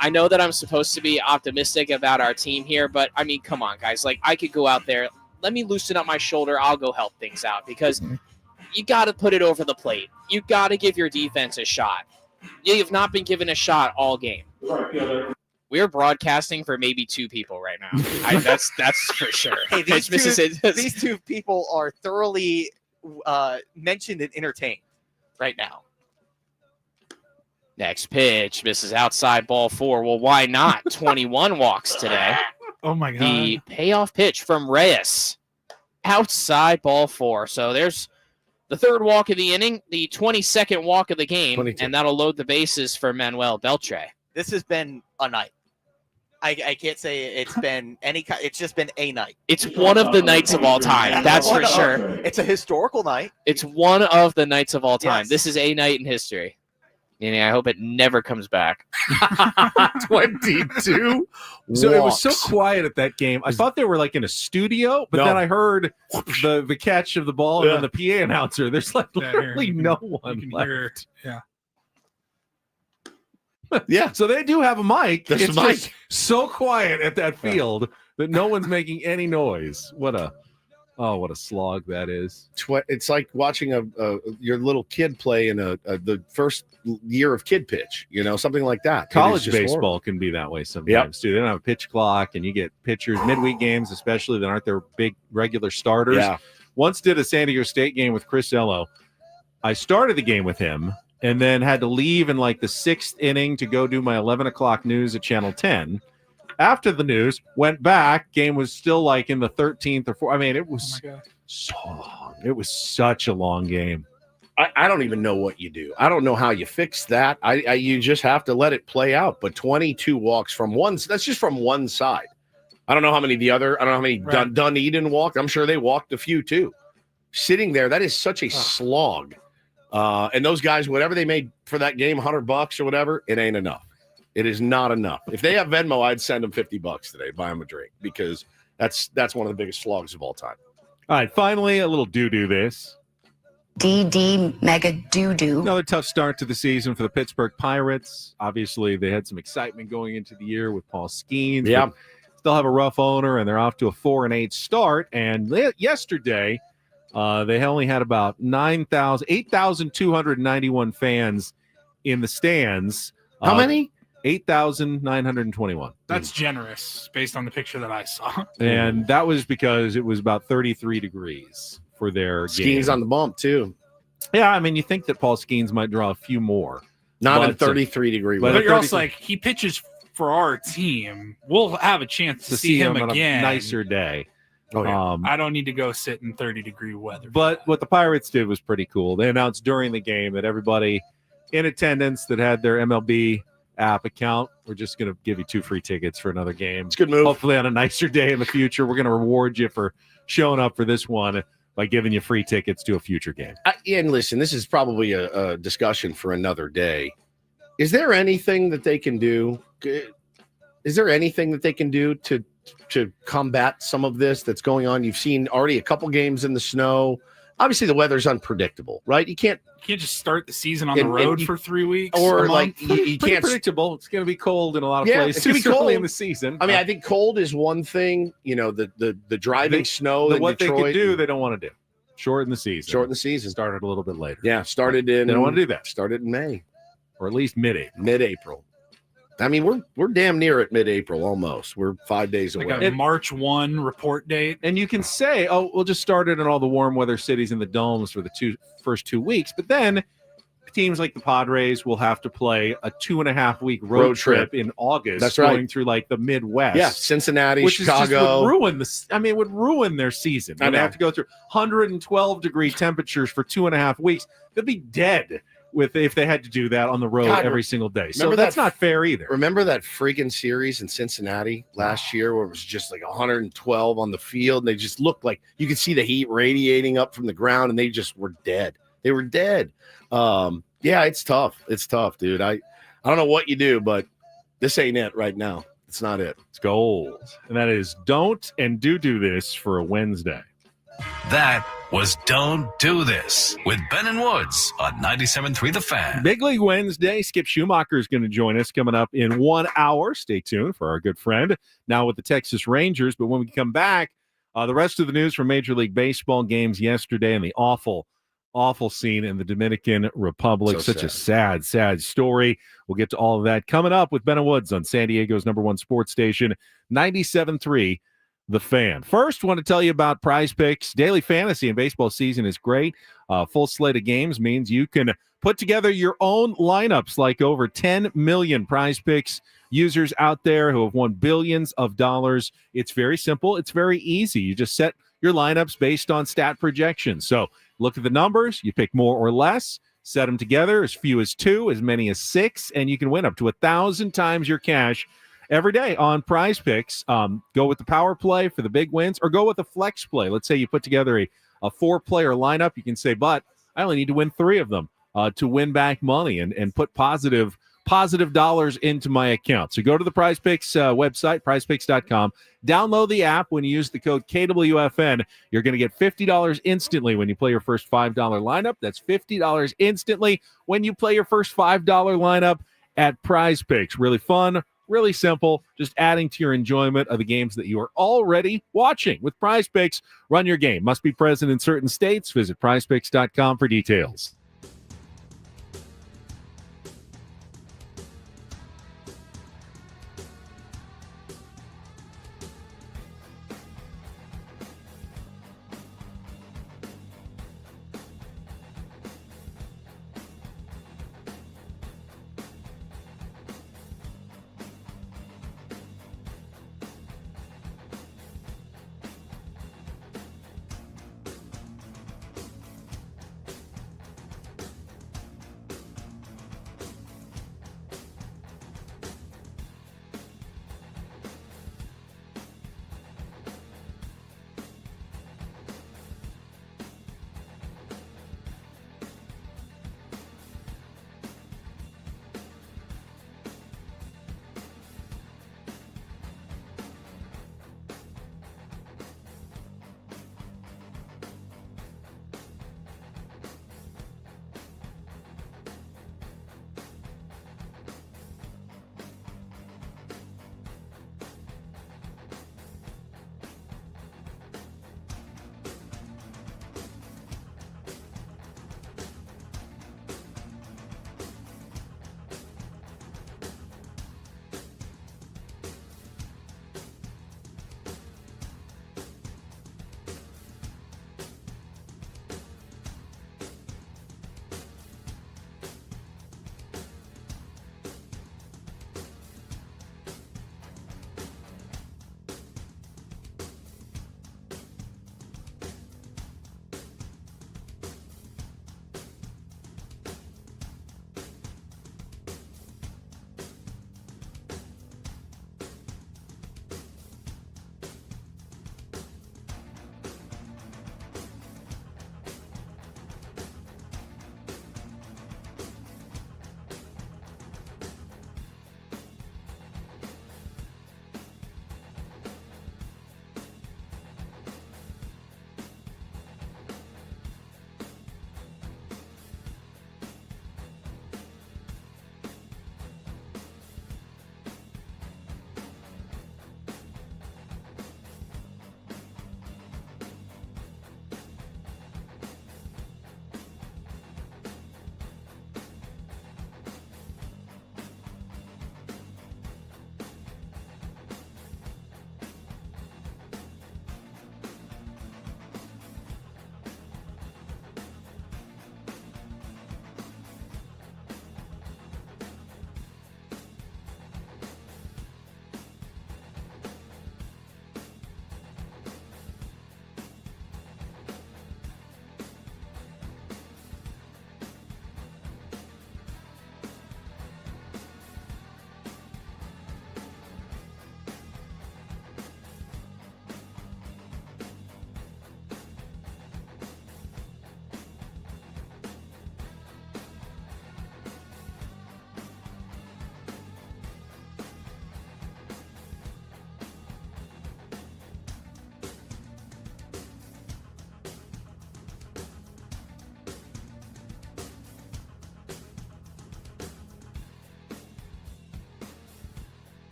I know that I'm supposed to be optimistic about our team here, but I mean, come on, guys. Like, I could go out there. Let me loosen up my shoulder. I'll go help things out because you got to put it over the plate. You got to give your defense a shot. You have not been given a shot all game. We're broadcasting for maybe 2 people right now. That's for sure. Hey, these two people are thoroughly mentioned and entertained right now. Next pitch, misses outside, ball 4. Well, why not? 21 walks today. Oh, my God. The payoff pitch from Reyes. Outside, ball 4. So there's the 3rd walk of the inning, the 22nd walk of the game, 22. And that'll load the bases for Manuel Beltre. This has been a night. I can't say it's been it's just been a night. It's one of the nights of all time. That's for sure. It's a historical night. It's one of the nights of all time. Yes. This is a night in history. And I hope it never comes back. 22 So it was so quiet at that game. I thought they were like in a studio, but then I heard the catch of the ball and then the PA announcer. There's like literally no one left. Yeah. So they do have a mic. There's It's a mic. just so quiet at that field that no one's making any noise. What a slog that is. It's like watching your little kid play in the first year of kid pitch, something like that. College baseball can be that way sometimes too. They don't have a pitch clock, and you get pitchers midweek games, especially that aren't their big regular starters. Yeah. Once did a San Diego State game with Chris Ello. I started the game with him and then had to leave in like the 6th inning to go do my 11 o'clock news at Channel 10. After the news, went back. Game was still like in the 13th or 4th. I mean, it was so long. It was such a long game. I don't even know what you do. I don't know how you fix that. You just have to let it play out. But 22 walks from one. That's just from one side. I don't know how many Dunedin walked. I'm sure they walked a few too. Sitting there, that is such a slog. And those guys, whatever they made for that game, $100 or whatever, it ain't enough. It is not enough. If they have Venmo, I'd send them $50 today, buy them a drink, because that's one of the biggest slogs of all time. All right, finally, a little doo-doo this. DD mega doo-doo. Another tough start to the season for the Pittsburgh Pirates. Obviously, they had some excitement going into the year with Paul Skeens. Yeah. Still have a rough owner, and they're off to a 4-8 start. And yesterday, they only had about 8,291 fans in the stands. How many? 8,921. That's generous based on the picture that I saw. And that was because it was about 33 degrees for their Skeens game. on the bump, too. Yeah, I mean, you think that Paul Skeens might draw a few more. Not in 33-degree weather. But you're also like, he pitches for our team. We'll have a chance to see him on again. a nicer day. Oh, yeah. I don't need to go sit in 30-degree weather. But what the Pirates did was pretty cool. They announced during the game that everybody in attendance that had their MLB app account, we're just going to give you 2 free tickets for another game. It's a good move. Hopefully on a nicer day in the future. We're going to reward you for showing up for this one by giving you free tickets to a future game. And listen, this is probably a discussion for another day. Is there anything that they can do? Is there anything that they can do to combat some of this that's going on? You've seen already a couple games in the snow. Obviously, the weather's unpredictable, right? You can't just start the season on the road for 3 weeks, or like you Pretty can't. predictable. It's going to be cold in a lot of places. It's going to be cold early in the season. I mean, I think cold is one thing. The driving snow. But in what Detroit, they could do, they don't want to do. Shorten the season. Started a little bit later. Yeah, started in. They don't want to do that. Started in May, or at least mid-April. I mean, we're damn near at mid-April almost. We're 5 days away. Like a March 1 report date. And you can say, oh, we'll just start it in all the warm weather cities in the domes for the first 2 weeks. But then teams like the Padres will have to play a 2.5-week road trip in August. That's right. Going through like the Midwest. Yeah, Cincinnati, which Chicago. would ruin this. I mean, it would ruin their season. I They know. have to go through 112-degree temperatures for 2.5 weeks. They'll be dead if they had to do that on the road God, every single day. So remember that's that- not fair either. Remember that freaking series in Cincinnati last year where it was just like 112 on the field? And they just looked like you could see the heat radiating up from the ground, and they just were dead. They were dead. Yeah, it's tough. It's tough, dude. I don't know what you do, but this ain't it right now. It's not it. It's gold. And that is don't and do this for a Wednesday. That was Don't Do This with Ben and Woods on 97.3 The Fan. Big League Wednesday. Skip Schumacher is going to join us coming up in 1 hour. Stay tuned for our good friend now with the Texas Rangers. But when we come back, the rest of the news from Major League Baseball games yesterday and the awful scene in the Dominican Republic. So Such a sad story. We'll get to all of that coming up with Ben and Woods on San Diego's #1 sports station, 97.3 The Fan. First, want to tell you about Prize Picks. Daily fantasy and baseball season is great. Full slate of games means you can put together your own lineups, like over 10 million Prize Picks users out there who have won billions of dollars. It's very simple. It's very easy. You just set your lineups based on stat projections. So look at the numbers. You pick more or less. Set them together, as few as 2, as many as 6, and you can win up to 1,000 times your cash every day on Prize Picks. Go with the power play for the big wins, or go with the flex play. Let's say you put together a 4-player lineup. You can say, but I only need to win 3 of them to win back money and put positive dollars into my account. So go to the Prize Picks website, prizepicks.com. Download the app. When you use the code KWFN, you're going to get $50 instantly when you play your first $5 lineup. That's $50 instantly when you play your first $5 lineup at Prize Picks. Really fun, really simple, just adding to your enjoyment of the games that you are already watching. With Prize Picks, run your game. Must be present in certain states. Visit prizepicks.com for details.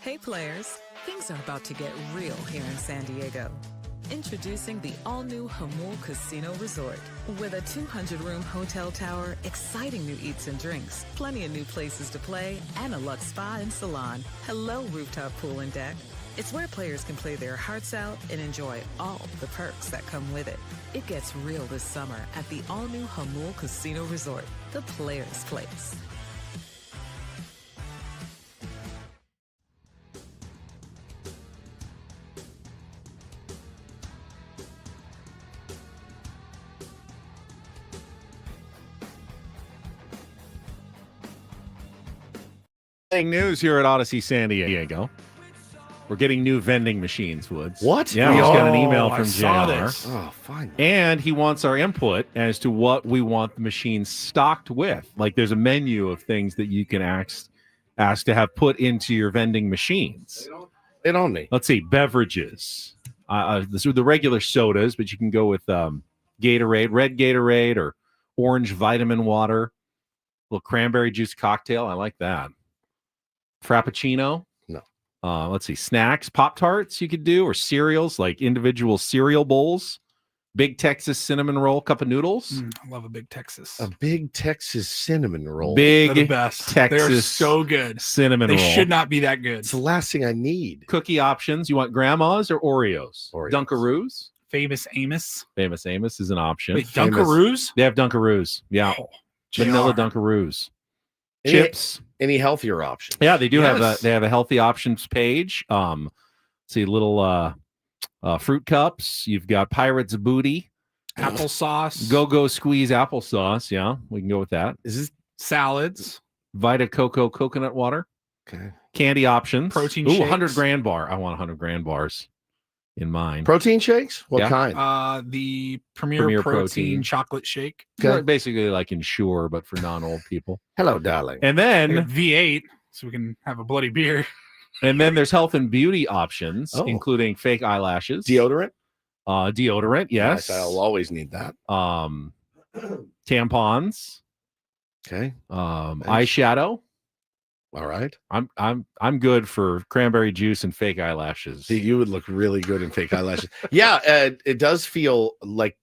Hey players, things are about to get real here in San Diego. Introducing the all-new Hamul Casino Resort. With a 200-room hotel tower, exciting new eats and drinks, plenty of new places to play, and a luxe spa and salon. Hello, rooftop pool and deck. It's where players can play their hearts out and enjoy all the perks that come with it. It gets real this summer at the all-new Hamul Casino Resort, the players' place. News here at Odyssey San Diego. We're getting new vending machines, Woods. What? Yeah, we just got an email from saw JR. this. Oh, fine. And he wants our input as to what we want the machines stocked with. Like there's a menu of things that you can ask to have put into your vending machines. It on me. Let's see, beverages. This are the regular sodas, but you can go with Gatorade, red Gatorade, or orange vitamin water. A little cranberry juice cocktail. I like that. Frappuccino. No. Let's see, snacks, Pop-Tarts you could do, or cereals, like individual cereal bowls. Big Texas cinnamon roll, cup of noodles. I love a Big Texas. A Big Texas cinnamon roll. Big They're the best. Texas They're so good. cinnamon They roll. should not be that good. It's the last thing I need. Cookie options. You want grandma's or Oreos? Oreos. Dunkaroos. Famous Amos. Famous Amos is an option. Wait, Dunkaroos? They have Dunkaroos. Yeah. Oh, Vanilla JR. Any- Dunkaroos. Chips. Any healthier options? Yeah, they do Yes. have a healthy options page. See little fruit cups. You've got Pirates Booty, Applesauce. Go Squeeze applesauce. Yeah, we can go with that. Is this Salads. Vita Coco coconut water. okay? Candy options. Protein Ooh, shakes. 100 grand bar. I want 100 grand bars in mine. Protein shakes? What Yeah. kind? The Premier, Premier protein, Protein. chocolate shake. Okay. Basically like Ensure, but for non-old people. Hello, darling. And I then got V8, so we can have a bloody beer. there's health and beauty options, Oh. including fake eyelashes, Deodorant? deodorant, yes, Nice, I'll always need that. tampons, Okay. eyeshadow. All right. I'm good for cranberry juice and fake eyelashes. See, you would look really good in fake eyelashes. Yeah, it does feel like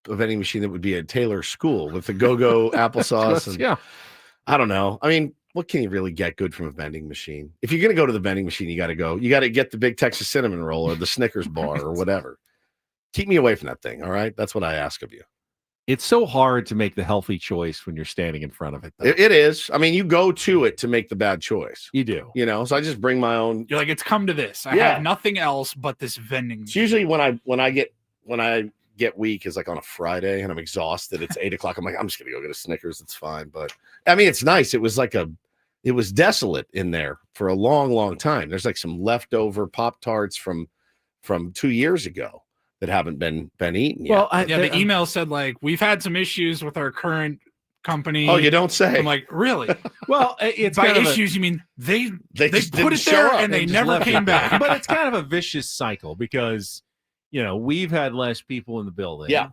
a vending machine that would be at Taylor School with the go-go applesauce. And, yeah. I don't know. I mean, what can you really get good from a vending machine? If you're going to go to the vending machine, you got to go. You got to get the Big Texas cinnamon roll or the Snickers bar or whatever. Keep me away from that thing. All right. That's what I ask of you. It's so hard to make the healthy choice when you're standing in front of it. Though. It is. I mean, you go to it to make the bad choice. You do. You know, so I just bring my own. You're like, it's come to this. I Yeah. have nothing else but this vending. It's usually when I get weak is like on a Friday and I'm exhausted. It's 8:00. I'm like, I'm just gonna go get a Snickers. It's fine. But I mean, it's nice. It was desolate in there for a long, long time. There's like some leftover Pop-Tarts from 2 years ago that haven't been eaten yet. Well, the email said like we've had some issues with our current company. Oh, you don't say. I'm like, really? Well, it's By kind of issues you mean they just put didn't it show there up. and they just never left came it. back. But it's kind of a vicious cycle because we've had less people in the building. Yeah.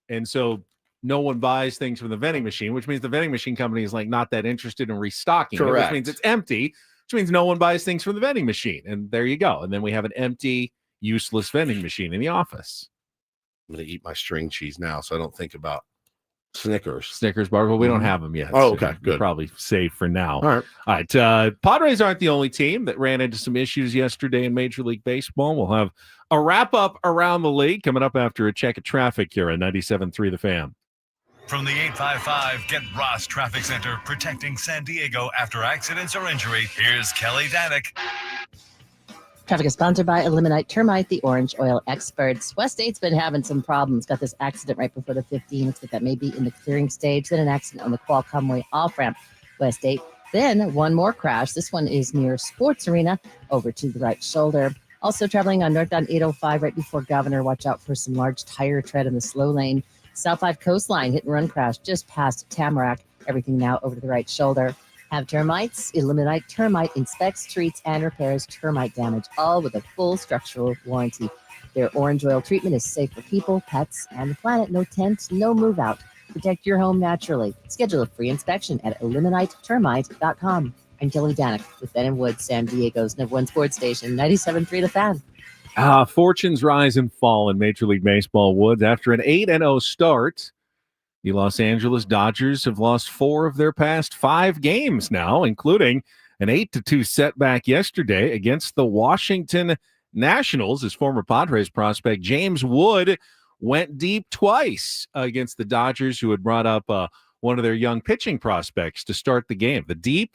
And so no one buys things from the vending machine, which means the vending machine company is like not that interested in restocking it, Correct. which means it's empty, which means no one buys things from the vending machine. And there you go. And then we have an empty, useless vending machine in the office. I'm gonna eat my string cheese now, so I don't think about Snickers. Snickers bar. Well, we don't have them yet. Oh, so okay, you're good. probably safe for now. All right. All right. Padres aren't the only team that ran into some issues yesterday in Major League Baseball. We'll have a wrap up around the league coming up after a check of traffic here at 97.3 The Fan. From the 855 Get Ross Traffic Center, protecting San Diego after accidents or injury, here's Kelly Danick. Traffic is sponsored by Eliminate Termite, the orange oil experts. West 8's been having some problems. Got this accident right before the 15. Looks like that may be in the clearing stage. Then an accident on the Qualcomm Way off-ramp, West 8. Then one more crash. This one is near Sports Arena, over to the right shoulder. Also traveling on northbound 805 right before Governor. Watch out for some large tire tread in the slow lane. South 5 Coastline hit and run crash just past Tamarack. Everything now over to the right shoulder. Have termites? Eliminate Termite inspects, treats, and repairs termite damage, all with a full structural warranty. Their orange oil treatment is safe for people, pets, and the planet. No tent, no move out. Protect your home naturally. Schedule a free inspection at eliminatetermite.com. I'm Kelly Danick with Ben and Wood, San Diego's #1 sports station, 97.3 The Fan. Fortunes rise and fall in Major League Baseball, Woods. After an 8-0 start, the Los Angeles Dodgers have lost 4 of their past 5 games now, including an 8-2 setback yesterday against the Washington Nationals. His former Padres prospect James Wood went deep twice against the Dodgers, who had brought up one of their young pitching prospects to start the game. The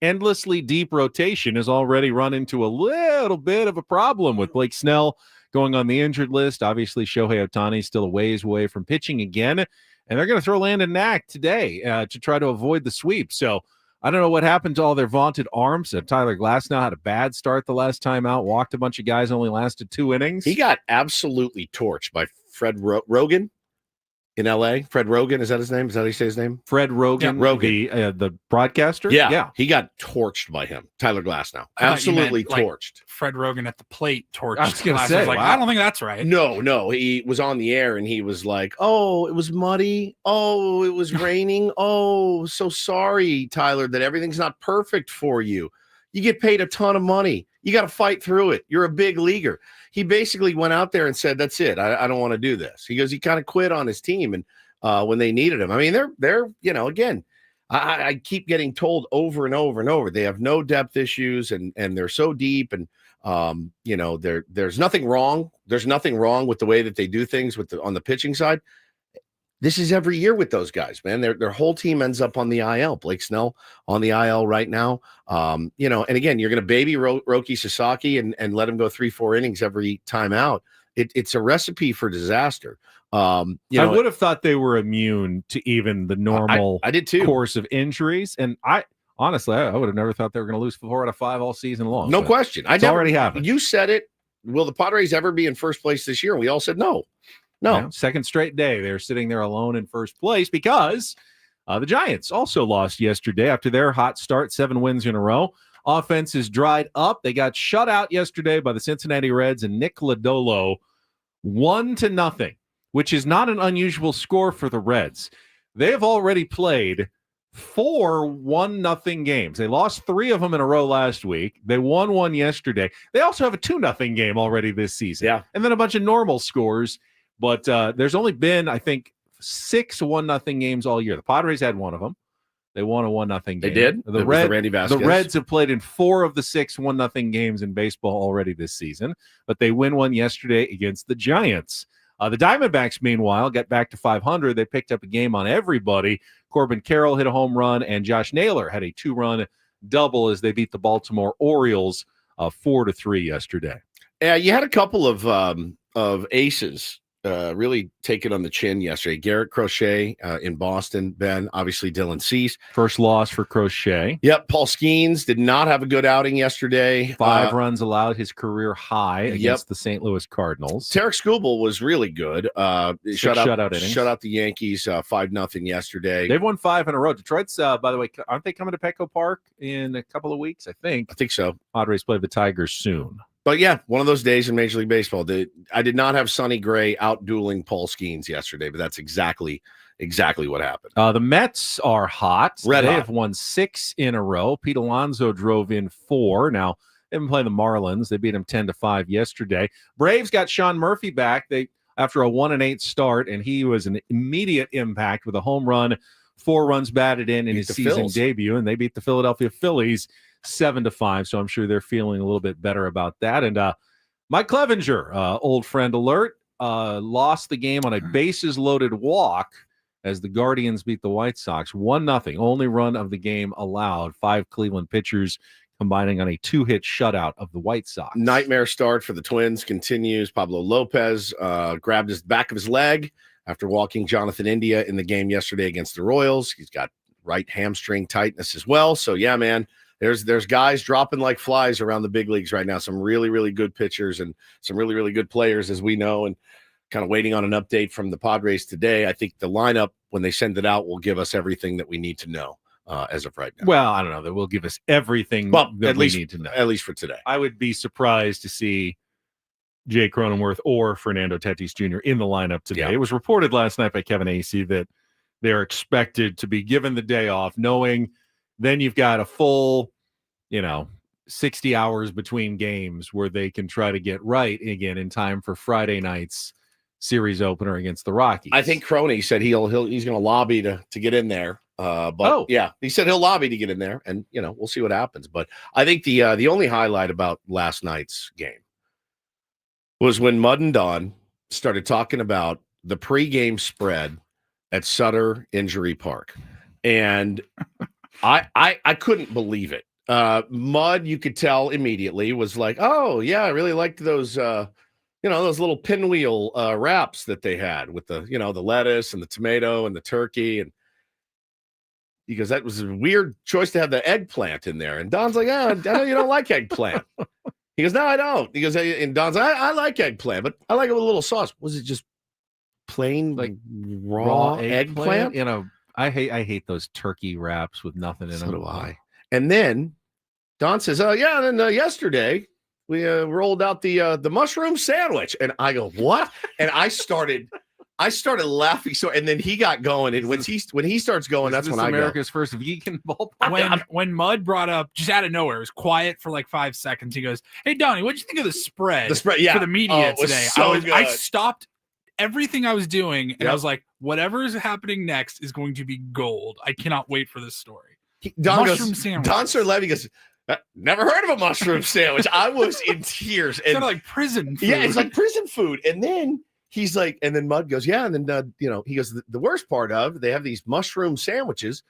endlessly deep rotation has already run into a little bit of a problem with Blake Snell going on the injured list. Obviously, Shohei Ohtani still a ways away from pitching again, and they're going to throw Landon Knack today to try to avoid the sweep. So I don't know what happened to all their vaunted arms. Tyler Glasnow had a bad start the last time out, walked a bunch of guys, only lasted 2 innings. He got absolutely torched by Fred Rogan in L.A. Fred Rogan, is that his name? Is that how you say his name? Fred Rogan, the broadcaster? Yeah, he got torched by him. Tyler Glasnow. Absolutely torched. Fred Rogan at the plate torched. I was going to say, I don't think that's right. No. He was on the air and he was like, oh, it was muddy. Oh, it was raining. Oh, so sorry, Tyler, that everything's not perfect for you. You get paid a ton of money. You got to fight through it. You're a big leaguer. He basically went out there and said, that's it. I don't want to do this. He goes, he kind of quit on his team and when they needed him. I mean, they're again, I keep getting told over and over and over, they have no depth issues and they're so deep and there's nothing wrong. There's nothing wrong with the way that they do things on the pitching side. This is every year with those guys, man. Their whole team ends up on the IL. Blake Snell on the IL right now. And again, you're going to baby Roki Sasaki and let him go 3-4 innings every time out. It's a recipe for disaster. I would have thought they were immune to even the normal I did too. Course of injuries. And honestly, I would have never thought they were going to lose 4 out of 5 all season long. No question. It's already happened. You said it. Will the Padres ever be in first place this year? And we all said no. No. Second straight day, they're sitting there alone in first place because the Giants also lost yesterday after their hot start, 7 wins in a row. Offense is dried up. They got shut out yesterday by the Cincinnati Reds and Nick Lodolo, 1-0, which is not an unusual score for the Reds. They have already played 4 1-0 games. They lost 3 of them in a row last week. They won 1 yesterday. They also have a 2-0 game already this season. Yeah. And then a bunch of normal scores. But there's only been, I think, 6 1-0 games all year. The Padres had 1 of them. They won a 1-0 game. They did. The Randy Vasquez. The Reds have played in 4 of the 6 1-0 games in baseball already this season, but they win 1 yesterday against the Giants. The Diamondbacks, meanwhile, got back to 500. They picked up a game on everybody. Corbin Carroll hit a home run, and Josh Naylor had a 2-run double as they beat the Baltimore Orioles 4-3 yesterday. Yeah, you had a couple of aces. Really taken on the chin yesterday. Garrett Crochet in Boston. Ben, obviously Dylan Cease. First loss for Crochet. Yep. Paul Skeens did not have a good outing yesterday. 5 runs allowed, his career high against the St. Louis Cardinals. Tarek Skubal was really good. Shut out the Yankees 5-0 yesterday. They've won 5 in a row. Detroit's, by the way, aren't they coming to Petco Park in a couple of weeks? I think so. Padres play the Tigers soon. But yeah, one of those days in Major League Baseball. I did not have Sonny Gray out dueling Paul Skeens yesterday, but that's exactly what happened. The Mets are hot. They have won 6 in a row. Pete Alonso drove in 4. Now, they've been playing the Marlins. They beat them 10-5 yesterday. Braves got Sean Murphy back. After a 1-8 start, and he was an immediate impact with a home run, 4 runs batted in his season debut, and they beat the Philadelphia Phillies 7-5, so I'm sure they're feeling a little bit better about that. And Mike Clevenger, old friend alert, lost the game on a bases-loaded walk as the Guardians beat the White Sox 1-0. Only run of the game allowed. 5 Cleveland pitchers combining on a 2-hit shutout of the White Sox. Nightmare start for the Twins continues. Pablo Lopez grabbed his back of his leg after walking Jonathan India in the game yesterday against the Royals. He's got right hamstring tightness as well. So, yeah, man. There's guys dropping like flies around the big leagues right now. Some really, really good pitchers and some really, really good players, as we know, and kind of waiting on an update from the Padres today. I think the lineup, when they send it out, will give us everything that we need to know as of right now. Well, I don't know. That will give us everything that we need to know. At least for today. I would be surprised to see Jay Cronenworth or Fernando Tatis Jr. in the lineup today. Yeah. It was reported last night by Kevin Acee that they're expected to be given the day off, knowing then you've got a full 60 hours between games where they can try to get right again in time for Friday night's series opener against the Rockies. I think Croney said he's going to lobby to get in there. Yeah, he said he'll lobby to get in there, and we'll see what happens. But I think the only highlight about last night's game was when Mud and Don started talking about the pregame spread at Sutter Injury Park, and I couldn't believe it. Mud, you could tell immediately, was like, "Oh yeah, I really liked those." Those little pinwheel wraps that they had with the lettuce and the tomato and the turkey. And he goes, that was a weird choice to have the eggplant in there. And Don's like, I know you don't like eggplant. He goes, no, I don't. He goes, and Don's like, I like eggplant, but I like it with a little sauce. Was it just plain like raw eggplant? I hate those turkey wraps with nothing in them. So do I. And then Don says, yeah, and then yesterday we rolled out the mushroom sandwich, and I go, what? And I started laughing. So, and then he got going, and when he starts going, that's when America's first vegan ballpark. When Mud brought up just out of nowhere, it was quiet for like 5 seconds. He goes, "Hey Donnie, what'd you think of the spread? Yeah, for the media today." So I stopped everything I was doing, and I was like, "Whatever is happening next is going to be gold. I cannot wait for this story." Don Sir Levy goes, never heard of a mushroom sandwich. I was in tears. It's kind of like prison food. Yeah, it's like prison food. And then he's like, and then Mud goes, yeah. And then, he goes, the worst part of, they have these mushroom sandwiches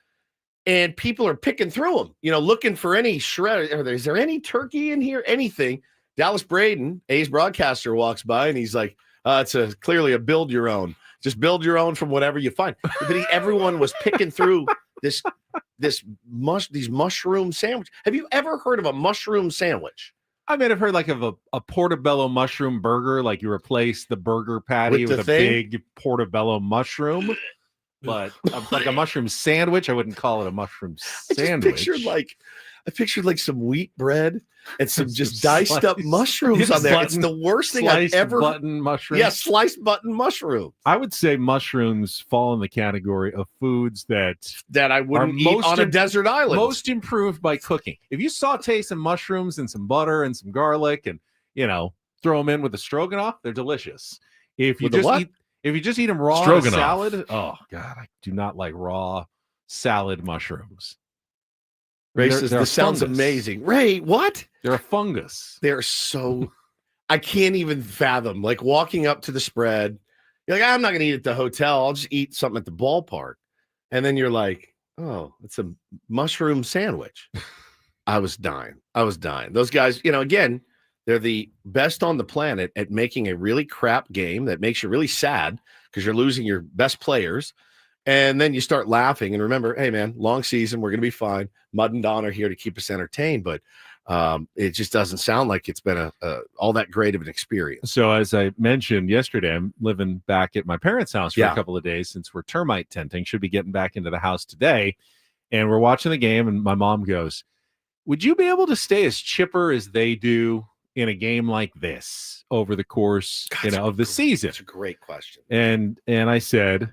and people are picking through them, looking for any shred. Is there any turkey in here? Anything? Dallas Braden, A's broadcaster, walks by and he's like, it's clearly a build your own. Just build your own from whatever you find. But everyone was picking through these mushroom sandwich. Have you ever heard of a mushroom sandwich? I mean, I've heard like of a portobello mushroom burger, like you replace the burger patty with a big portobello mushroom. But like a mushroom sandwich, I wouldn't call it a mushroom sandwich. I pictured like some wheat bread and some just diced up mushrooms on there. It's the worst thing I've ever. Button mushrooms. Yeah, sliced button mushroom. I would say mushrooms fall in the category of foods that I wouldn't eat on a desert island. Most improved by cooking. If you saute some mushrooms and some butter and some garlic and throw them in with a stroganoff, they're delicious. If you just eat them raw in a salad, oh god, I do not like raw salad mushrooms. Ray says, this sounds amazing. Ray, what? They're a fungus. They're so, I can't even fathom. Like walking up to the spread, you're like, I'm not going to eat at the hotel. I'll just eat something at the ballpark. And then you're like, oh, it's a mushroom sandwich. I was dying. Those guys, again, they're the best on the planet at making a really crap game that makes you really sad because you're losing your best players. And then you start laughing. And remember, hey, man, long season. We're going to be fine. Mud and Don are here to keep us entertained. But it just doesn't sound like it's been all that great of an experience. So as I mentioned yesterday, I'm living back at my parents' house for a couple of days since we're termite tenting. Should be getting back into the house today. And we're watching the game. And my mom goes, would you be able to stay as chipper as they do in a game like this over the course of the season? That's a great question. And I said,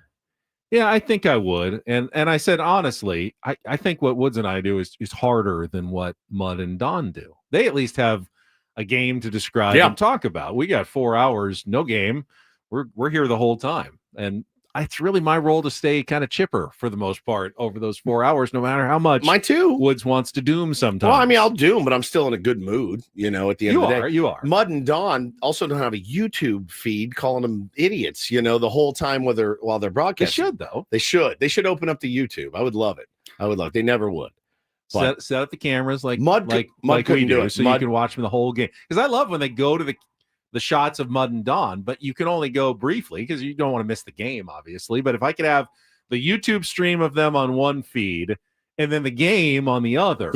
yeah, I think I would. And I said, honestly, I think what Woods and I do is harder than what Mud and Don do. They at least have a game to describe and talk about. We got 4 hours, no game. We're here the whole time. And it's really my role to stay kind of chipper for the most part over those 4 hours, no matter how much mine too. Woods wants to doom sometimes. Well, I mean, I'll doom, but I'm still in a good mood, at the end of the day. You are. Mud and Don also don't have a YouTube feed calling them idiots, the whole time while they're broadcasting. They should, though. They should. They should open up the YouTube. I would love it. They never would. Set up the cameras like Mud we do, it. so you can watch them the whole game. Because I love when they go to the shots of Mud and Don, but you can only go briefly because you don't want to miss the game, obviously. But if I could have the YouTube stream of them on one feed and then the game on the other,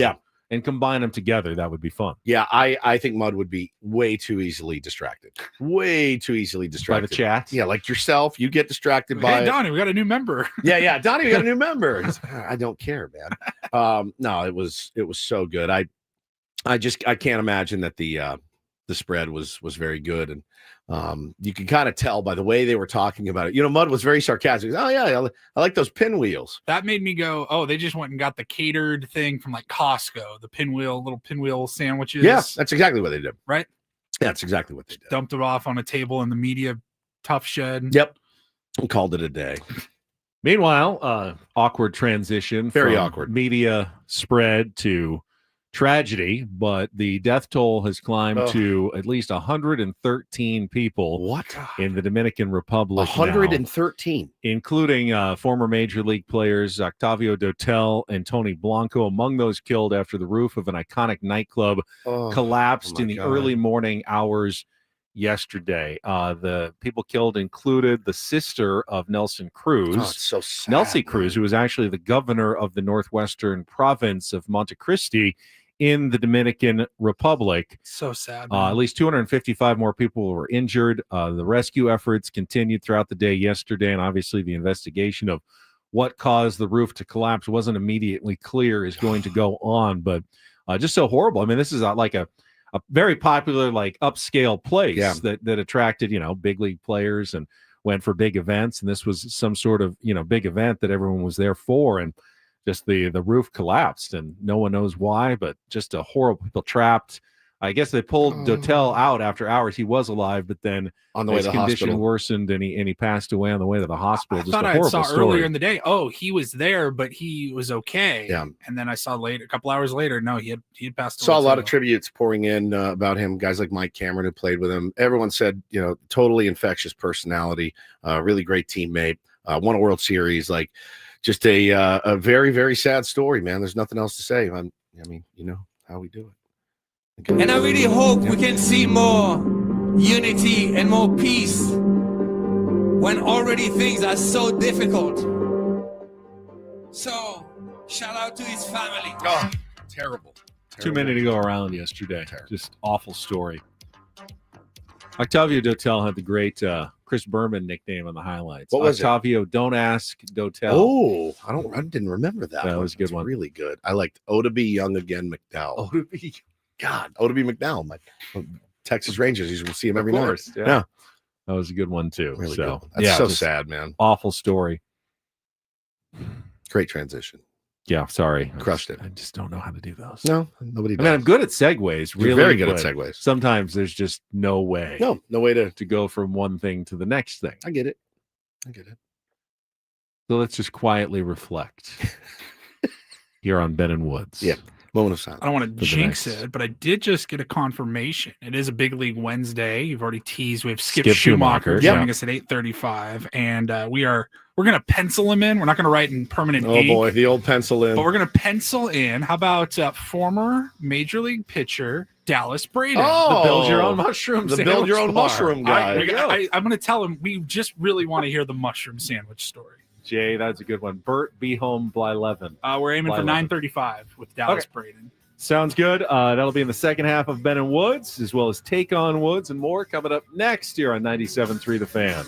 and combine them together, that would be fun. Yeah, I think Mud would be way too easily distracted. Way too easily distracted. By the chat? Yeah, like yourself, you get distracted by Donnie, we got a new member. Yeah, Donnie, we got a new member. I don't care, man. No, it was so good. I can't imagine that the the spread was very good. And you can kind of tell by the way they were talking about it. Mudd was very sarcastic. Oh, yeah, I like those pinwheels. That made me go, oh, they just went and got the catered thing from like Costco, the little pinwheel sandwiches. Yeah, that's exactly what they did. Right? That's exactly what they did. Dumped it off on a table in the media tough shed. Yep. And called it a day. Meanwhile, awkward transition. Very from awkward. Media spread to tragedy, but the death toll has climbed to at least 113 people in the Dominican Republic. 113. Now, including former Major League players Octavio Dotel and Tony Blanco. Among those killed after the roof of an iconic nightclub collapsed in the early morning hours yesterday. The people killed included the sister of Nelson Cruz. Oh, it's so sad. Nelson Cruz, who was actually the governor of the northwestern province of Monte Cristi in the Dominican Republic. So sad. At least 255 more people were injured. The rescue efforts continued throughout the day yesterday, and obviously the investigation of what caused the roof to collapse wasn't immediately clear is going to go on, but just so horrible. I mean, this is like a very popular, like upscale place that attracted, big league players and went for big events. And this was some sort of, big event that everyone was there for. And just the roof collapsed and no one knows why, but just a horrible, people trapped. I guess they pulled Dotel out after hours. He was alive, but then on the way his to the condition hospital worsened and he passed away on the way to the hospital. I thought I saw earlier in the day, he was there, but he was okay. Yeah. And then I saw a couple hours later, no, he had passed away. Saw a lot of tributes pouring in about him. Guys like Mike Cameron who played with him. Everyone said, totally infectious personality, really great teammate, won a World Series. Like just a very, very sad story, man. There's nothing else to say. I mean, how we do it. And I really hope we can see more unity and more peace when already things are so difficult. So, shout out to his family. Oh, terrible. Too many to go around yesterday. Just awful story. Octavio Dotel had the great Chris Berman nickname on the highlights. What was Octavio, don't ask Dotel. Oh, I didn't remember that. That was a good one. Really good. I liked Odabe Young again McDowell. Odabe McDowell, my Texas Rangers. You see him every night. Yeah. That was a good one too. Really so good. That's so sad, man. Awful story. Great transition. Yeah, sorry. Crushed it. I just don't know how to do those. No, nobody does. I mean, I'm good at segues. Really You're very good at segues. Sometimes there's just no way. No way to go from one thing to the next thing. I get it. So let's just quietly reflect here on Ben and Woods. Yeah. Moment of silence. I don't want to jinx it, but I did just get a confirmation. It is a Big League Wednesday. You've already teased. We have Skip Schumacher joining us at 8:35, and we're going to pencil him in. We're not going to write in permanent ink. Oh boy, the old pencil in. But we're going to pencil in. How about former Major League pitcher Dallas Braden? Oh, the build your own mushroom. The build your own mushroom guy. I'm going to tell him we just really want to hear the mushroom sandwich story. Jay, that's a good one. Bert, be home, Bly11. We're aiming for 9:35 with Dallas Braden. Sounds good. That'll be in the second half of Ben and Woods, as well as Take on Woods and more coming up next here on 97.3 The Fan.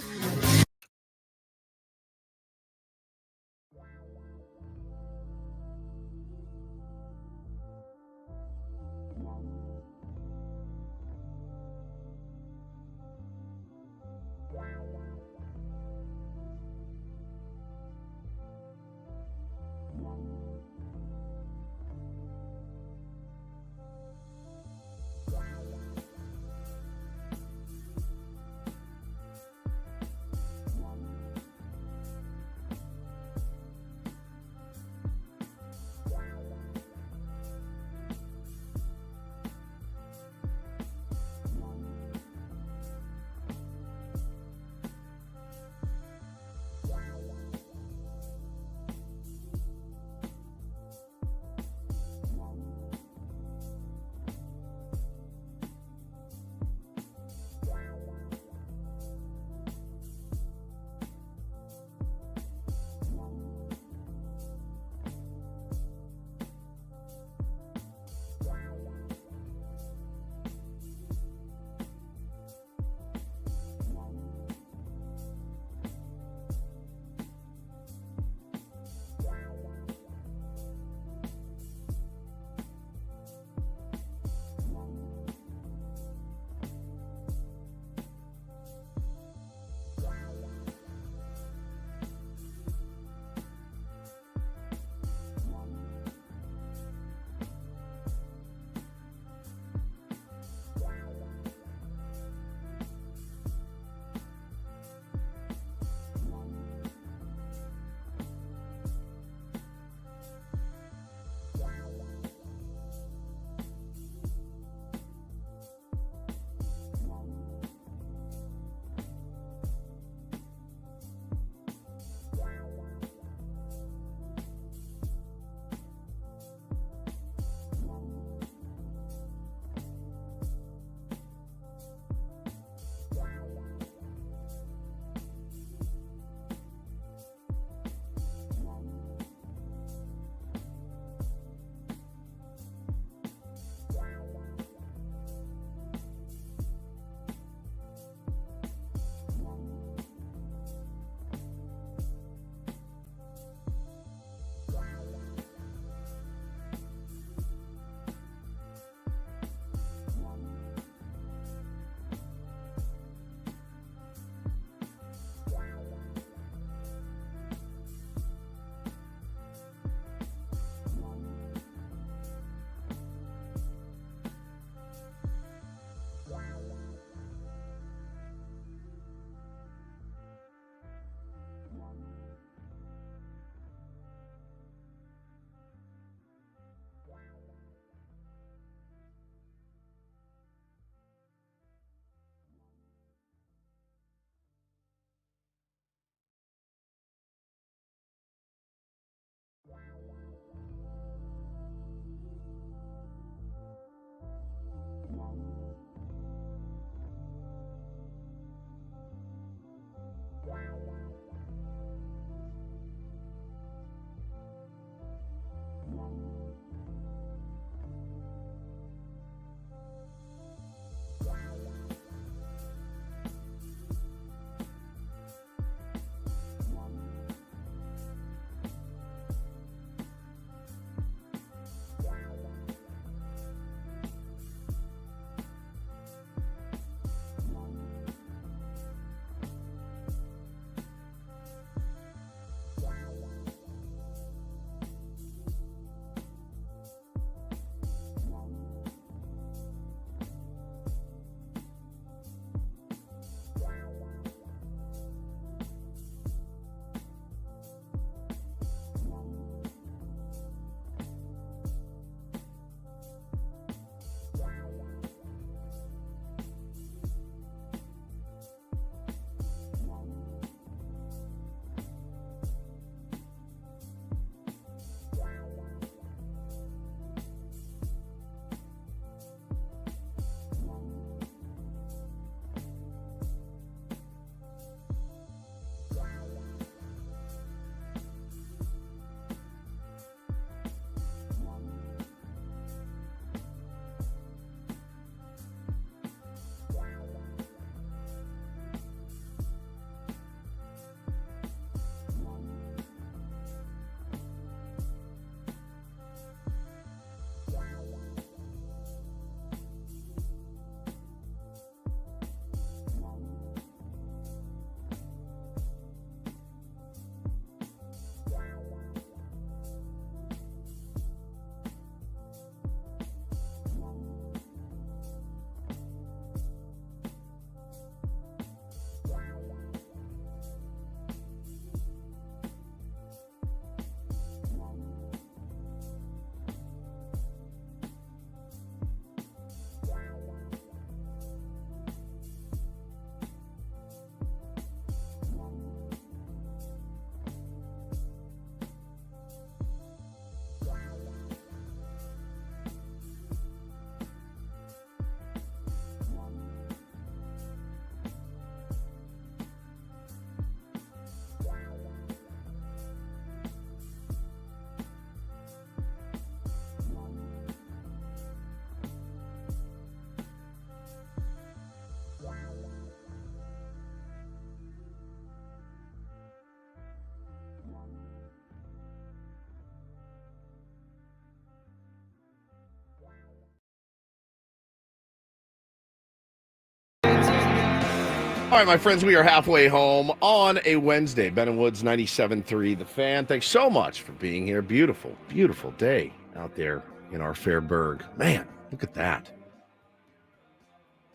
All right, my friends, we are halfway home on a Wednesday. Ben and Woods 97.3 The Fan. Thanks so much for being here. Beautiful, beautiful day out there in our fair burg. Man, look at that.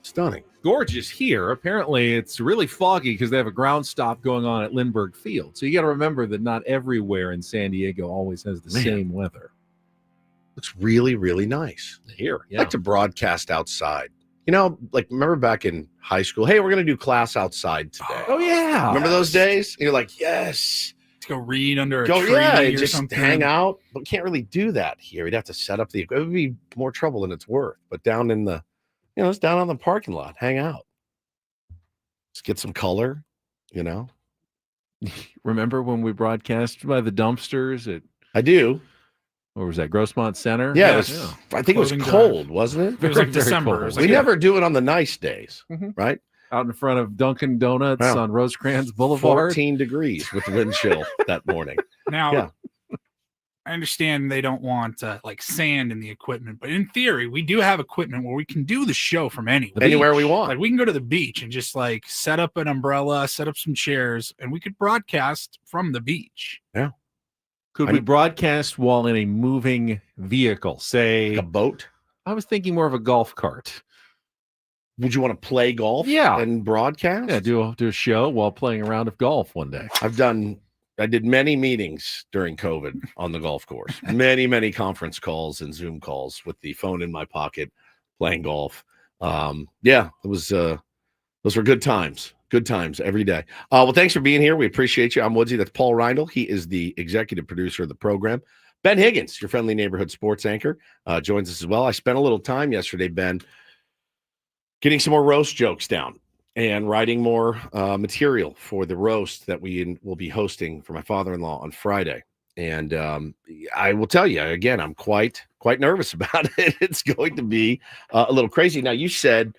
Stunning. Gorgeous here. Apparently, it's really foggy because they have a ground stop going on at Lindbergh Field. So you got to remember that not everywhere in San Diego always has the same weather. Looks really, really nice. Here, I like to broadcast outside. You know, like remember back in high school, hey, we're going to do class outside today. Oh, yeah. Remember those days? You're like, yes. To go read under a Go, tree yeah, or just something. hang out. But we can't really do that here. We'd have to set up it would be more trouble than it's worth. But down in the, it's down on the parking lot, hang out. Just get some color, Remember when we broadcast by the dumpsters at I do. Or was that Grossmont Center? Yeah, I think it was cold, wasn't it? It was like Very December. cold. It was We like, never do it on the nice days, right? Out in front of Dunkin' Donuts Wow. on Rosecrans Boulevard. 14 degrees with wind chill that morning. Now, Yeah. I understand they don't want like sand in the equipment, but in theory, we do have equipment where we can do the show from anywhere. Anywhere we want. Like we can go to the beach and just like set up an umbrella, set up some chairs, and we could broadcast from the beach. Yeah. Could we broadcast while in a moving vehicle? Say a boat? I was thinking more of a golf cart. Would you want to play golf? Yeah. And broadcast? Yeah, do a show while playing a round of golf one day. I did many meetings during COVID on the golf course. Many conference calls and Zoom calls with the phone in my pocket, playing golf. It was those were good times. Good times every day. Well, thanks for being here. We appreciate you. I'm Woodsy. That's Paul Reindl. He is the executive producer of the program. Ben Higgins, your friendly neighborhood sports anchor, joins us as well. I spent a little time yesterday, Ben, getting some more roast jokes down and writing more material for the roast that we will be hosting for my father-in-law on Friday. And I will tell you, again, I'm quite nervous about it. It's going to be a little crazy. Now, you said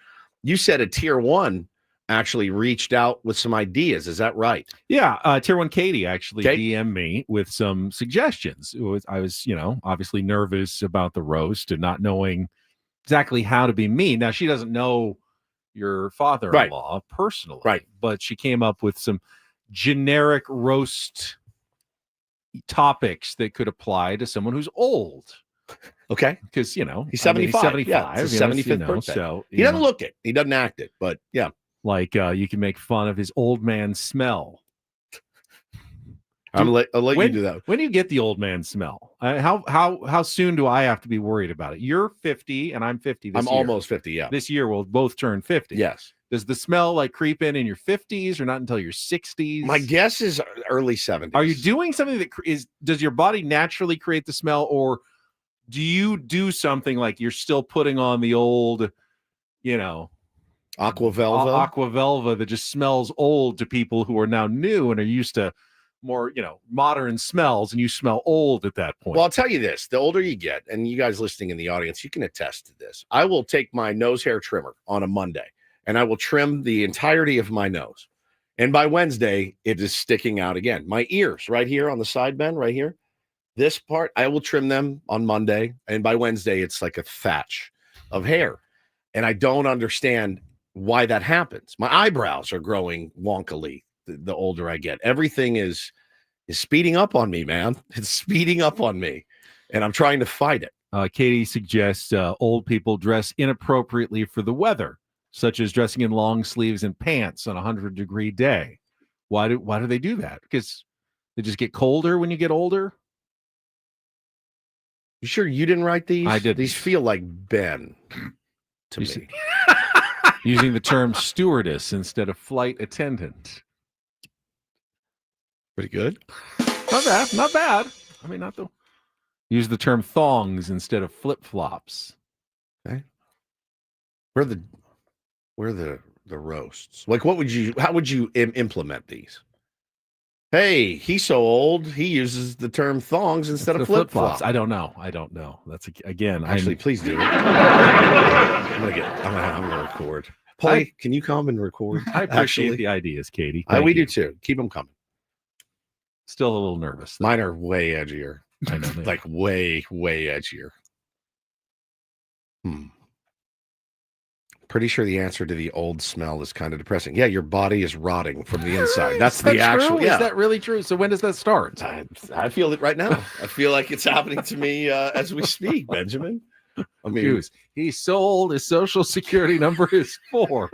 a tier one actually reached out with some ideas. Is that right? Yeah. Tier 1 Katie actually DM'd me with some suggestions. I was, obviously nervous about the roast and not knowing exactly how to be me. Now, she doesn't know your father-in-law personally, right? But she came up with some generic roast topics that could apply to someone who's old. Okay. Because, he's 75. 75. Yeah, it's his 75th birthday. So he doesn't look it. He doesn't act it. But yeah. Like you can make fun of his old man smell. I'll let you do that. When do you get the old man smell? How soon do I have to be worried about it? You're 50 and I'm 50 this I'm year. almost 50, yeah. This year we'll both turn 50. Yes. Does the smell like creep in your 50s or not until your 60s? My guess is early 70s. Are you doing something that does your body naturally create the smell, or do you do something like you're still putting on the old, Aquavelva that just smells old to people who are now new and are used to more, modern smells, and you smell old at that point? Well, I'll tell you this. The older you get, and you guys listening in the audience, you can attest to this. I will take my nose hair trimmer on a Monday, and I will trim the entirety of my nose. And by Wednesday, it is sticking out again. My ears right here on the side bend, right here, this part, I will trim them on Monday. And by Wednesday, it's like a thatch of hair. And I don't understand why that happens. My eyebrows are growing wonkily the older I get. Everything is speeding up on me, man. It's speeding up on me. And I'm trying to fight it. Katie suggests old people dress inappropriately for the weather, such as dressing in long sleeves and pants on a 100-degree day. Why do they do that? Because they just get colder when you get older? You sure you didn't write these? I did. These feel like Ben to me. Using the term stewardess instead of flight attendant. Pretty good. Not bad. I mean, not the... Use the term thongs instead of flip-flops. Okay. Where are the roasts? Like, how would you implement these? Hey, he's so old, he uses the term thongs instead of flip-flops. I don't know. That's again. Actually, please do. I'm gonna record. Paulie, can you come and record? I appreciate the ideas, Katie. We do too. Keep them coming. Still a little nervous. Mine are way edgier. I know. Like way edgier. Pretty sure the answer to the old smell is kind of depressing. Yeah, your body is rotting from the inside. That's Is that the actual. true? Yeah. Is that really true? So when does that start? I feel it right now. I feel like it's happening to me as we speak, Benjamin. I mean, Hughes, he sold his social security number is 4.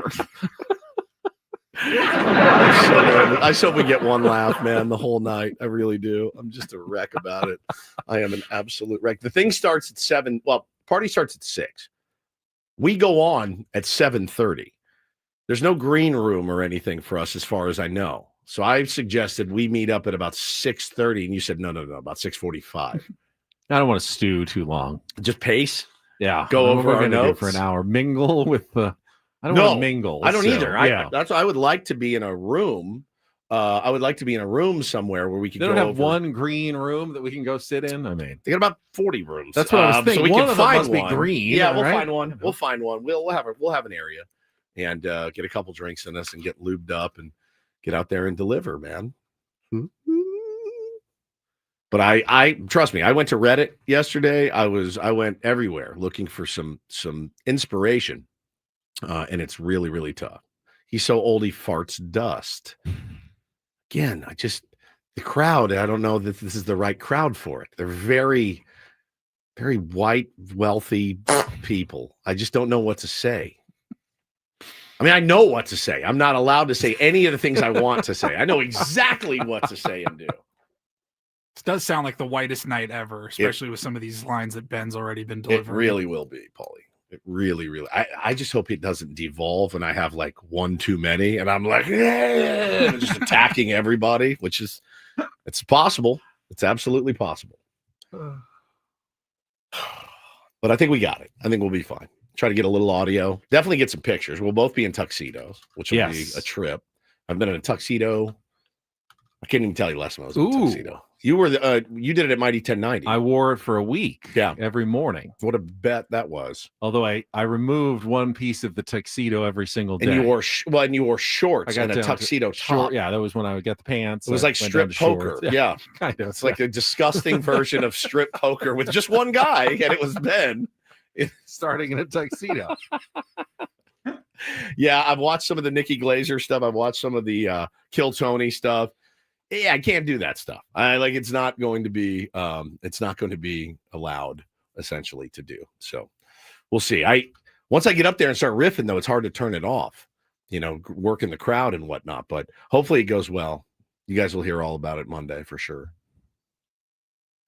I hope we get one laugh, man, the whole night. I really do. I'm just a wreck about it. I am an absolute wreck. The thing starts at 7. Well, party starts at 6. We go on at 7:30. There's no green room or anything for us as far as I know. So I suggested we meet up at about 6:30, and you said no, about 6:45. I don't want to stew too long. Just pace. Yeah. Go What over we're our gonna do notes for an hour. Mingle with the. I don't No, want to mingle. I don't so, either. Yeah. That's why I would like to be in a room. I would like to be in a room somewhere where we could They don't go have over. one green room that we can go sit in. I mean, They got about 40 rooms. That's what I was thinking. So we One can of them find must be one. green, Yeah, we'll right? find one. We'll find one. We'll have an area and get a couple drinks in us and get lubed up and get out there and deliver, man. But I trust me, I went to Reddit yesterday. I went everywhere looking for some inspiration. And it's really, really tough. He's so old he farts dust. Again, the crowd, I don't know that this is the right crowd for it. They're very, very white, wealthy people. I just don't know what to say. I mean, I know what to say. I'm not allowed to say any of the things I want to say. I know exactly what to say and do. This does sound like the whitest night ever, especially with some of these lines that Ben's already been delivering. It really will be, Paulie. It really, really. I just hope it doesn't devolve and I have like one too many and I'm like, and just attacking everybody, which is, it's possible. It's absolutely possible. But I think we got it. I think we'll be fine. Try to get a little audio. Definitely get some pictures. We'll both be in tuxedos, which will be a trip. I've been in a tuxedo. I can't even tell you last time I was in a tuxedo. You were you did it at Mighty 1090. I wore it for a week. Yeah, every morning. What a bet that was. Although I removed one piece of the tuxedo every single day. And you wore you wore shorts and a tuxedo top. Yeah, that was when I would get the pants. It was like strip poker. Yeah, kind of. It's like a disgusting version of strip poker with just one guy, and it was Ben starting in a tuxedo. Yeah, I've watched some of the Nikki Glazer stuff. I've watched some of the Kill Tony stuff. Yeah, I can't do that stuff. It's not going to be allowed essentially to do. So we'll see. Once I get up there and start riffing though, it's hard to turn it off, working the crowd and whatnot, but hopefully it goes well. You guys will hear all about it Monday for sure.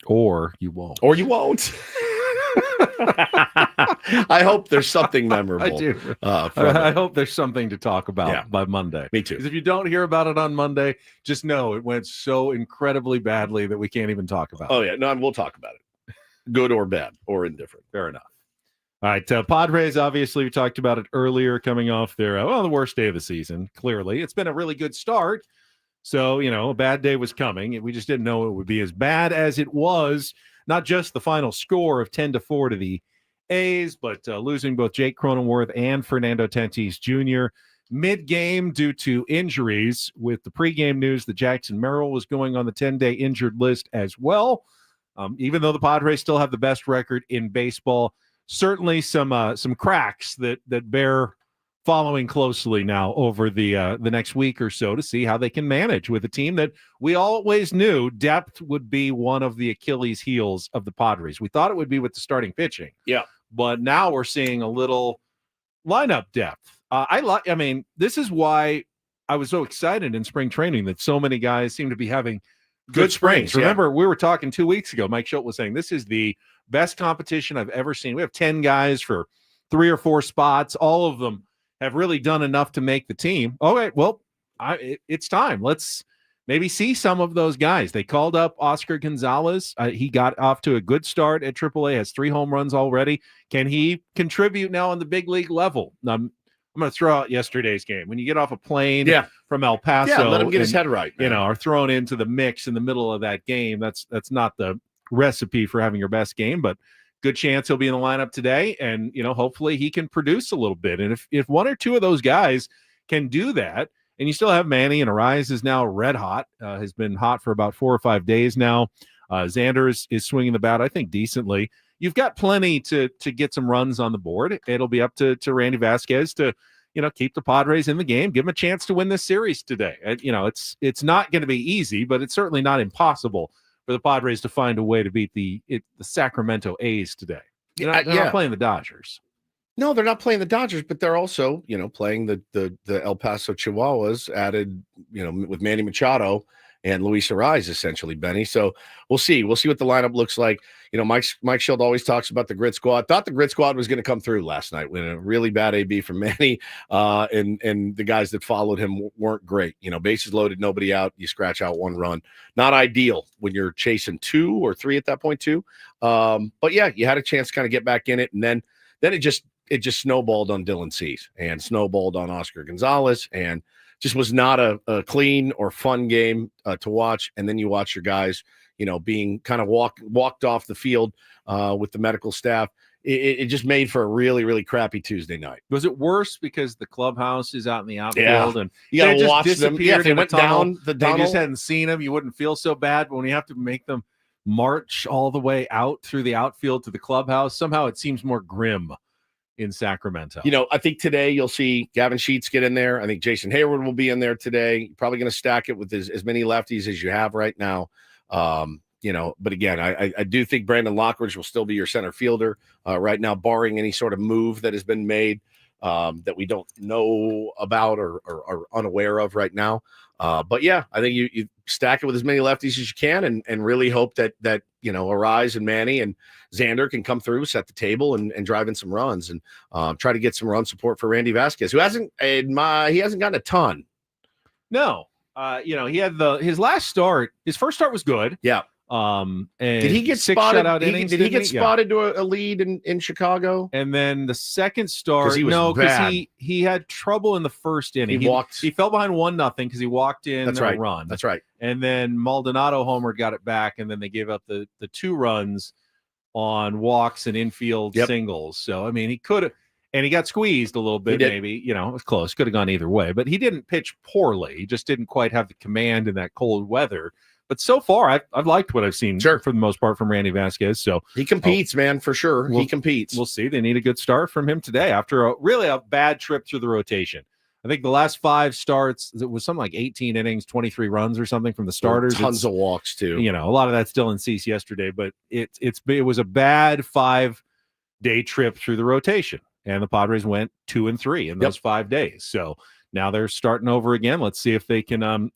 Or you won't. I hope there's something memorable. I do. I hope there's something to talk about by Monday. Me too. Because if you don't hear about it on Monday, just know it went so incredibly badly that we can't even talk about it. Oh, yeah. No, we'll talk about it. Good or bad or indifferent. Fair enough. All right. Padres, obviously, we talked about it earlier, coming off their, the worst day of the season. Clearly, it's been a really good start. So, a bad day was coming. We just didn't know it would be as bad as it was. Not just the final score of 10-4 to the A's, but losing both Jake Cronenworth and Fernando Tatis Jr. mid-game due to injuries, with the pregame news that Jackson Merrill was going on the 10-day injured list as well. Even though the Padres still have the best record in baseball, certainly some cracks that bear following closely now over the next week or so to see how they can manage with a team that we always knew depth would be one of the Achilles heels of the Padres. We thought it would be with the starting pitching. Yeah. But now we're seeing a little lineup depth. This is why I was so excited in spring training that so many guys seem to be having good springs. Remember, we were talking 2 weeks ago. Mike Schultz was saying this is the best competition I've ever seen. We have 10 guys for 3 or 4 spots. All of them have really done enough to make the team. Okay, well, it's time. Let's maybe see some of those guys. They called up Oscar Gonzalez. He got off to a good start at AAA, has 3 home runs already. Can he contribute now on the big league level? I'm going to throw out yesterday's game. When you get off a plane from El Paso, let him get his head right, man. Are thrown into the mix in the middle of that game. That's not the recipe for having your best game, but good chance he'll be in the lineup today, and hopefully he can produce a little bit. And if one or two of those guys can do that, and you still have Manny, and Arise is now red hot, has been hot for about 4 or 5 days now. Xander is swinging the bat, I think, decently. you've got plenty to get some runs on the board. It'll be up to Randy Vasquez to, keep the Padres in the game, give them a chance to win this series today. It's not going to be easy, but it's certainly not impossible for the Padres to find a way to beat the Sacramento A's today. They're not playing the Dodgers. No, they're not playing the Dodgers, but they're also, playing the El Paso Chihuahuas added, with Manny Machado and Luis Ariz, essentially, Benny. So we'll see. We'll see what the lineup looks like. Mike Schild always talks about the grid squad. Thought the grid squad was going to come through last night with a really bad AB from Manny, and the guys that followed him weren't great. Bases loaded, nobody out. You scratch out one run. Not ideal when you're chasing 2 or 3 at that point too. But yeah, you had a chance to kind of get back in it, and then it just snowballed on Dylan Cease and snowballed on Oscar Gonzalez, and just was not a clean or fun game to watch. And then you watch your guys, being kind of walked off the field with the medical staff. It just made for a really, really crappy Tuesday night. Was it worse because the clubhouse is out in the outfield and you got to watch them? Yeah, if they went down the tunnel. They just hadn't seen them. You wouldn't feel so bad. But when you have to make them march all the way out through the outfield to the clubhouse, somehow it seems more grim in Sacramento. I think today you'll see Gavin Sheets get in there. I think Jason Hayward will be in there today. You're probably going to stack it with as many lefties as you have right now. But again, I do think Brandon Lockridge will still be your center fielder right now, barring any sort of move that has been made that we don't know about or are unaware of right now. But yeah, I think you stack it with as many lefties as you can and really hope that Ariz and Manny and Xander can come through, set the table and drive in some runs and try to get some run support for Randy Vasquez, who hasn't gotten a ton. No. He had his last start. His first start was good. Yeah. And did he get 6 spotted? Shutout innings, Did he get Yeah. spotted to a lead in Chicago? And then the second start, he was bad. he had trouble in the first inning. He fell behind 1-0 because he walked in a run. That's right. And then Maldonado homered, got it back, and then they gave up the 2 runs on walks and infield singles. So I mean, he could have, and he got squeezed a little bit. Maybe it was close. Could have gone either way, but he didn't pitch poorly. He just didn't quite have the command in that cold weather. But so far, I've liked what I've seen for the most part from Randy Vasquez. So he competes, man, for sure. He competes. We'll see. They need a good start from him today after a bad trip through the rotation. I think the last 5 starts, it was something like 18 innings, 23 runs or something from the starters. Tons of walks too. A lot of that's Dylan Cease yesterday, but it was a bad 5-day trip through the rotation, and the Padres went 2-3 in those 5 days. So now they're starting over again. Let's see if they can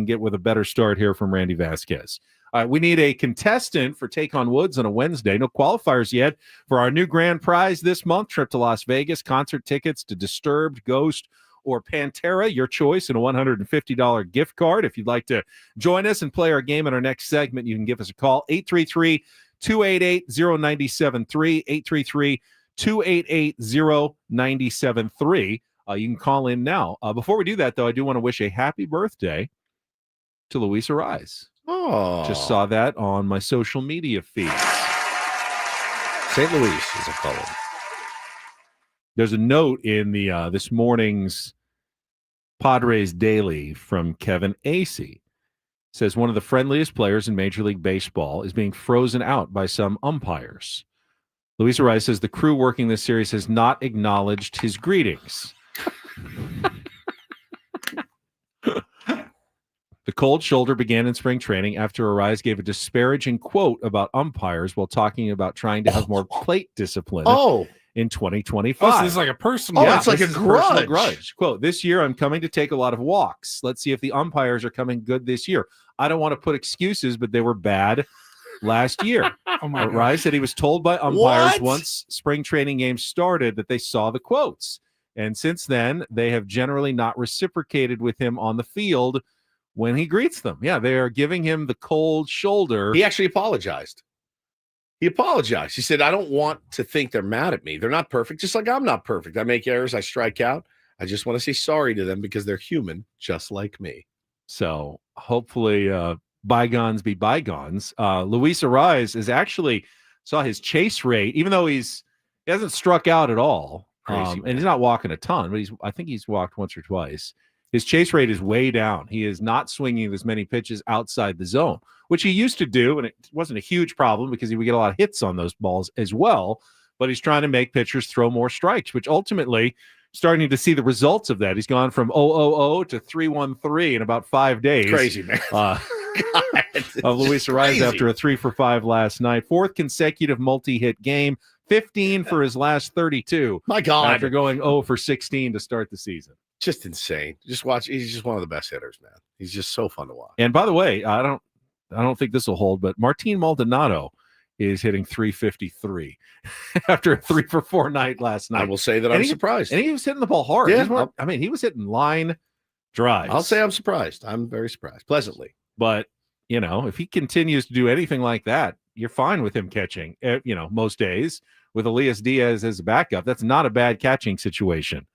get with a better start here from Randy Vasquez. We need a contestant for Take on Woods on a Wednesday. No qualifiers yet for our new grand prize this month: trip to Las Vegas, concert tickets to Disturbed, Ghost, or Pantera, your choice, and a $150 gift card. If you'd like to join us and play our game in our next segment, you can give us a call, 833-288-0973, 833-288-0973. You can call in now. Before we do that, though, I do want to wish a happy birthday to Luis Ariz. Oh, just saw that on my social media feeds. St. Louis is a color. There's a note in the this morning's Padres Daily from Kevin Acey. It says one of the friendliest players in Major League Baseball is being frozen out by some umpires. Luis Ariz says the crew working this series has not acknowledged his greetings. The cold shoulder began in spring training after Ariz gave a disparaging quote about umpires while talking about trying to have more plate discipline in 2025. Oh, so this is like a personal. It's like a grudge. Quote, this year I'm coming to take a lot of walks. Let's see if the umpires are coming good this year. I don't want to put excuses, but they were bad last year. Ariz said he was told by umpires once spring training games started that they saw the quotes. And since then, they have generally not reciprocated with him on the field when he greets them. Yeah, they are giving him the cold shoulder. He actually apologized. He said, I don't want to think they're mad at me. They're not perfect, just like I'm not perfect. I make errors. I strike out. I just want to say sorry to them because they're human, just like me. So hopefully bygones be bygones. Luis Ariz is actually saw his chase rate, even though he hasn't struck out at all. Crazy, and he's not walking a ton, but I think he's walked once or twice. his chase rate is way down. He is not swinging as many pitches outside the zone, which he used to do, and it wasn't a huge problem because he would get a lot of hits on those balls as well. But he's trying to make pitchers throw more strikes, which ultimately starting to see the results of that. He's gone from 0-0-0 to 3-1-3 in about 5 days. Crazy, man. Of Luis Ariz after a 3-for-5 last night. 4th consecutive multi-hit game, 15 for his last 32. My God. After going 0-for-16 to start the season. Just insane. Just watch. He's just one of the best hitters, man. He's just so fun to watch. And by the way, I don't think this will hold, but Martin Maldonado is hitting 353 after a 3-for-4 night last night. I will say that I'm surprised. And he was hitting the ball hard. Yeah, He was hitting line drives. I'll say I'm surprised. I'm very surprised, pleasantly. But, if he continues to do anything like that, you're fine with him catching, most days with Elias Diaz as a backup. That's not a bad catching situation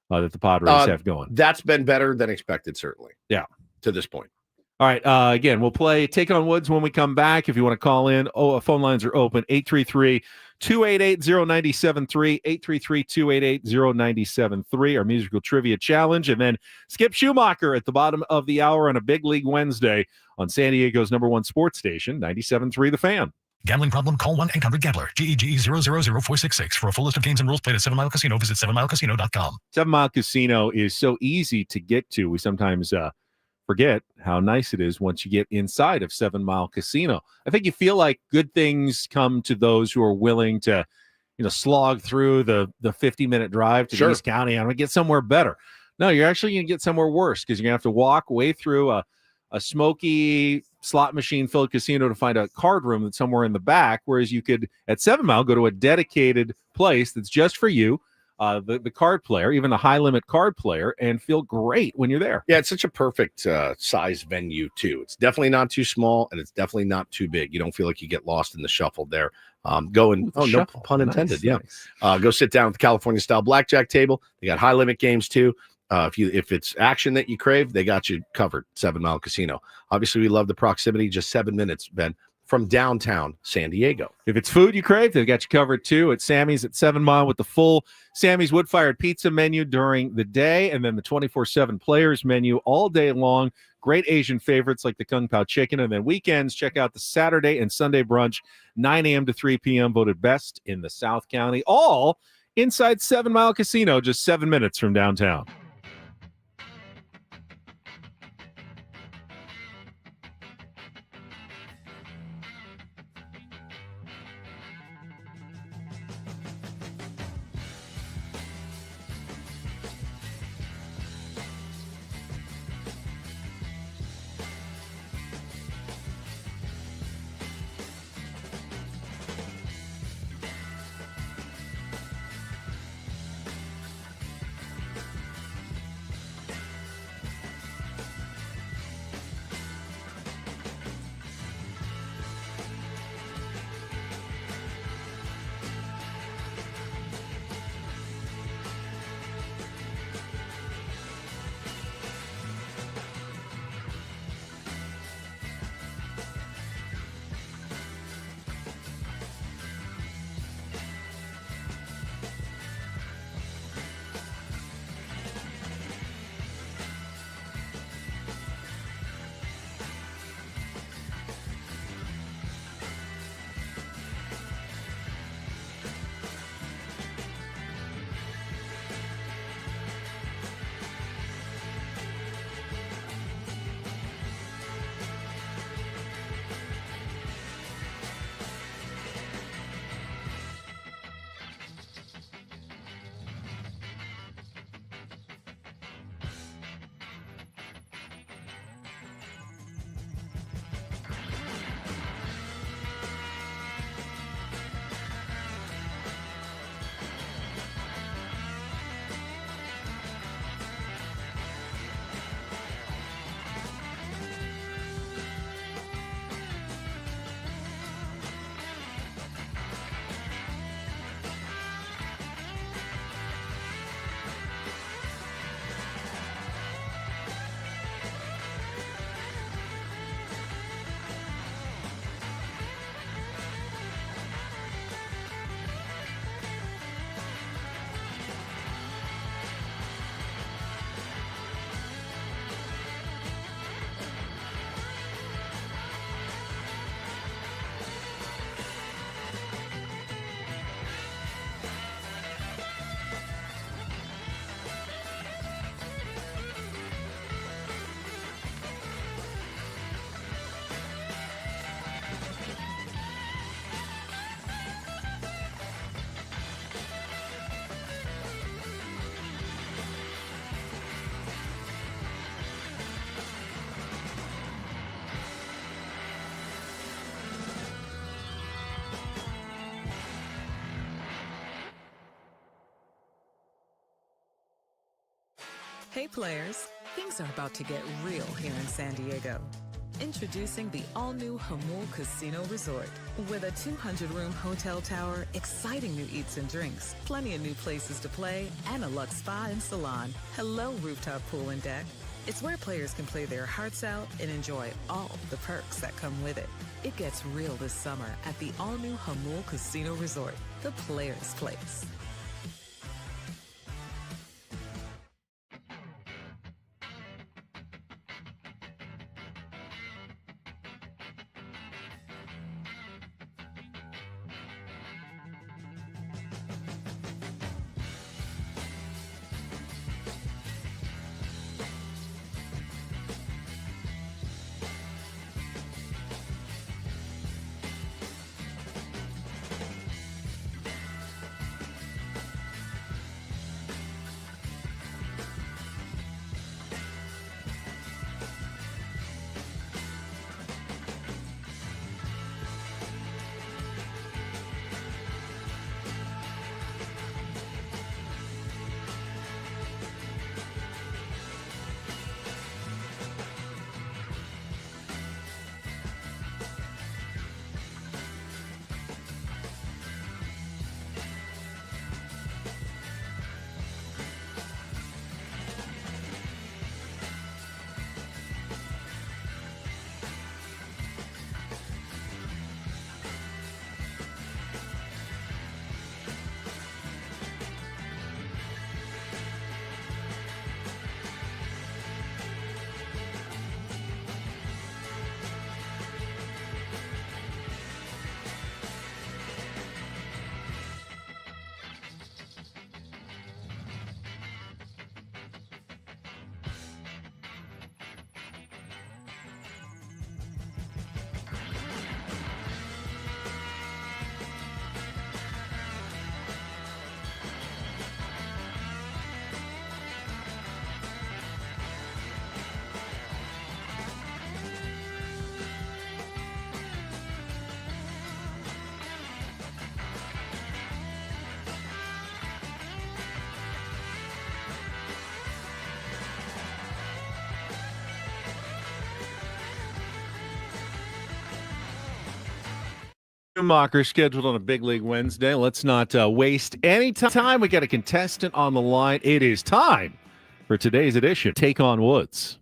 that the Padres have going. That's been better than expected, certainly. Yeah. To this point. All right. Again, we'll play Take on Woods when we come back. If you want to call in, phone lines are open. 833-288-0973, 833-288-0973, our musical trivia challenge. And then Skip Schumacher at the bottom of the hour on a Big League Wednesday on San Diego's #1 sports station, 97.3 The Fan. Gambling problem? Call 1-800-GAMBLER. GEGE 000-466. For a full list of games and rules, played at 7 Mile Casino. Visit 7milecasino.com. 7 Mile Casino is so easy to get to. We sometimes forget how nice it is once you get inside of 7 Mile Casino. I think you feel like good things come to those who are willing to, slog through the 50-minute drive to the East County. I'm going to get somewhere better. No, you're actually going to get somewhere worse because you're going to have to walk way through a smoky slot machine filled casino to find a card room that's somewhere in the back, whereas you could at 7 Mile go to a dedicated place that's just for you, the card player, even a high limit card player, and feel great when you're there. Yeah, it's such a perfect size venue too. It's definitely not too small and it's definitely not too big. You don't feel like you get lost in the shuffle there. No pun intended. Nice. Go sit down at the California style blackjack table. They got high limit games too. If it's action that you crave, they got you covered. 7 Mile Casino. Obviously, we love the proximity. Just 7 minutes, Ben, from downtown San Diego. If it's food you crave, they've got you covered too at Sammy's at 7 Mile with the full Sammy's wood-fired pizza menu during the day, and then the 24/7 players menu all day long. Great Asian favorites like the Kung Pao chicken, and then weekends, check out the Saturday and Sunday brunch, 9 a.m. to 3 p.m. voted best in the South County. All inside 7 Mile Casino, just 7 minutes from downtown. Hey players, things are about to get real here in San Diego. Introducing the all-new Hamul Casino Resort. With a 200-room hotel tower, exciting new eats and drinks, plenty of new places to play, and a luxe spa and salon. Hello, rooftop pool and deck. It's where players can play their hearts out and enjoy all the perks that come with it. It gets real this summer at the all-new Hamul Casino Resort, the players' place. Schumacher scheduled on a big league Wednesday. Let's not waste any time. We got a contestant on the line. It is time for today's edition. Take on Woods.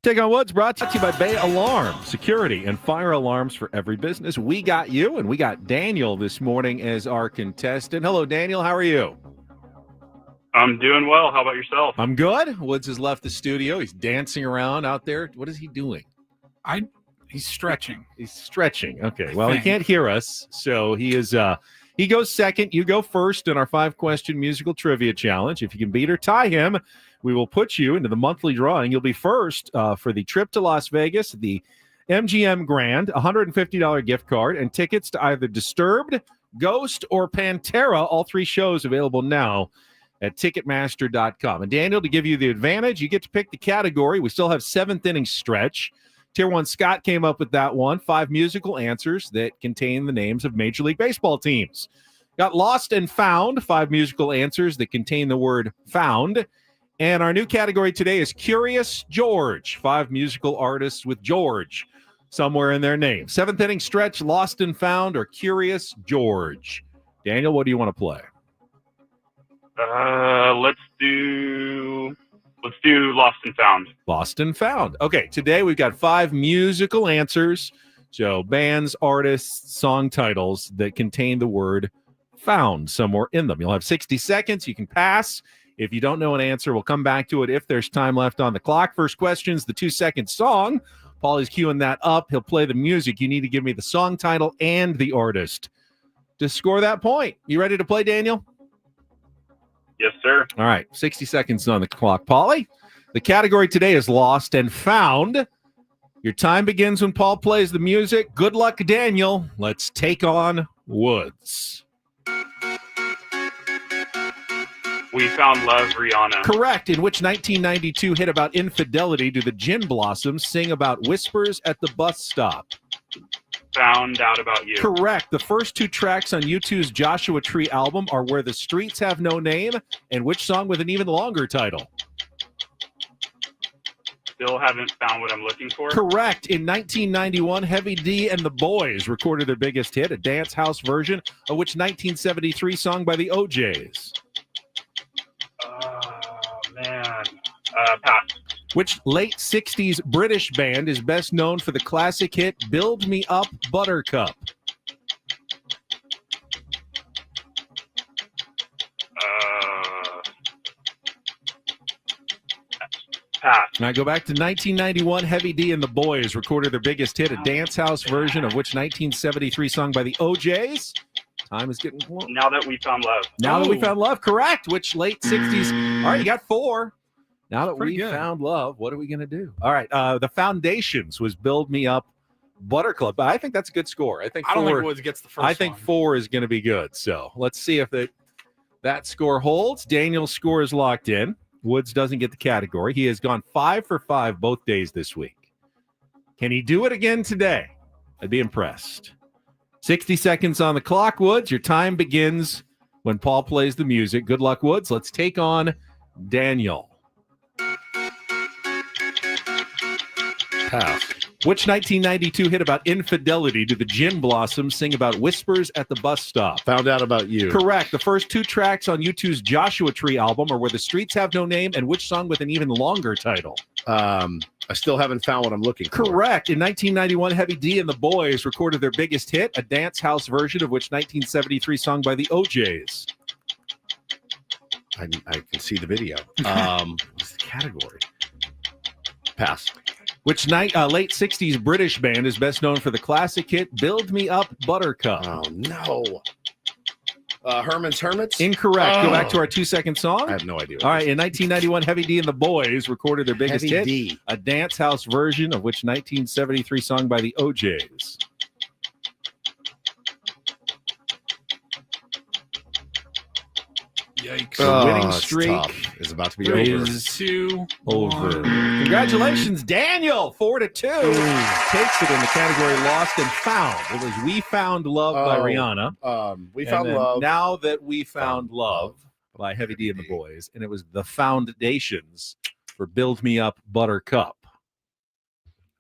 Take on Woods brought to you by Bay Alarm, security and fire alarms for every business. We got you, and we got Daniel this morning as our contestant. Hello, Daniel. How are you? I'm doing well. How about yourself? I'm good. Woods has left the studio. He's dancing around out there. What is he doing? He's stretching. He's stretching. Okay. Well, he can't hear us, so he is. He goes second. You go first in our 5-question musical trivia challenge. If you can beat or tie him, we will put you into the monthly drawing. You'll be first for the trip to Las Vegas, the MGM Grand, $150 gift card, and tickets to either Disturbed, Ghost, or Pantera. All 3 shows available now at Ticketmaster.com. And Daniel, to give you the advantage, you get to pick the category. We still have 7th inning stretch. Tier 1 Scott came up with that one. 5 musical answers that contain the names of Major League Baseball teams. Got Lost and Found, 5 musical answers that contain the word found. And our new category today is Curious George, 5 musical artists with George somewhere in their name. 7th inning stretch, Lost and Found, or Curious George. Daniel, what do you want to play? Let's do Lost and Found. Lost and Found. Okay, today we've got 5 musical answers. So bands, artists, song titles that contain the word found somewhere in them. You'll have 60 seconds. You can pass. If you don't know an answer, we'll come back to it if there's time left on the clock. First question's the 2-second song. Paulie's queuing that up. He'll play the music. You need to give me the song title and the artist to score that point. You ready to play, Daniel? Yes, sir. All right, 60 seconds on the clock. Paulie, the category today is Lost and Found. Your time begins when Paul plays the music. Good luck, Daniel. Let's take on Woods. We Found Love, Rihanna. Correct. In which 1992 hit about infidelity do the Gin Blossoms sing about whispers at the bus stop? Found Out About You. Correct. The first two tracks on U2's Joshua Tree album are Where the Streets Have No Name and which song with an even longer title? Still haven't found what I'm looking for. Correct. In 1991, Heavy D and the Boys recorded their biggest hit, a dance house version of which 1973 song by the OJs? Man. Pass. Which late 60s British band is best known for the classic hit Build Me Up, Buttercup? Pass. Now go back to 1991. Heavy D and the Boys recorded their biggest hit, a dance house version of which 1973 song by the OJs? Time is getting close. Now That We Found Love. Now That We Found Love, correct. Which late 60s? All right, you got 4. Now that we found love, what are we going to do? All right, the Foundations was Build Me Up, Buttercup. I think that's a good score. I don't think Woods gets the first I think 4 is going to be good. So let's see if that score holds. Daniel's score is locked in. Woods doesn't get the category. He has gone 5 for 5 both days this week. Can he do it again today? I'd be impressed. 60 seconds on the clock, Woods. Your time begins when Paul plays the music. Good luck, Woods. Let's take on Daniel. Pass. Which 1992 hit about infidelity do the Gin Blossoms sing about whispers at the bus stop? Found Out About You. Correct. The first two tracks on U2's Joshua Tree album are Where the Streets Have No Name and which song with an even longer title? I still haven't found what I'm looking for. Correct. In 1991, Heavy D and the Boys recorded their biggest hit, a dance house version of which 1973 song by the OJs? I can see the video. What's the category? Pass. Which late 60s British band is best known for the classic hit Build Me Up, Buttercup? Oh, no. Herman's Hermits? Incorrect. Go back to our 2-second song. I have no idea. All right. In 1991, Heavy D and the Boys recorded their biggest Heavy hit, D. a dance house version of which 1973 song by the OJs? Yikes. The winning it's streak tough. Is about to be over. is 2 over. Congratulations, Daniel. 4-2. Takes it in the category Lost and Found. It was We Found Love by Rihanna. We And Found then Love. Now That We Found Love by Heavy D and the Boys. And it was The Foundations for Build Me Up, Buttercup.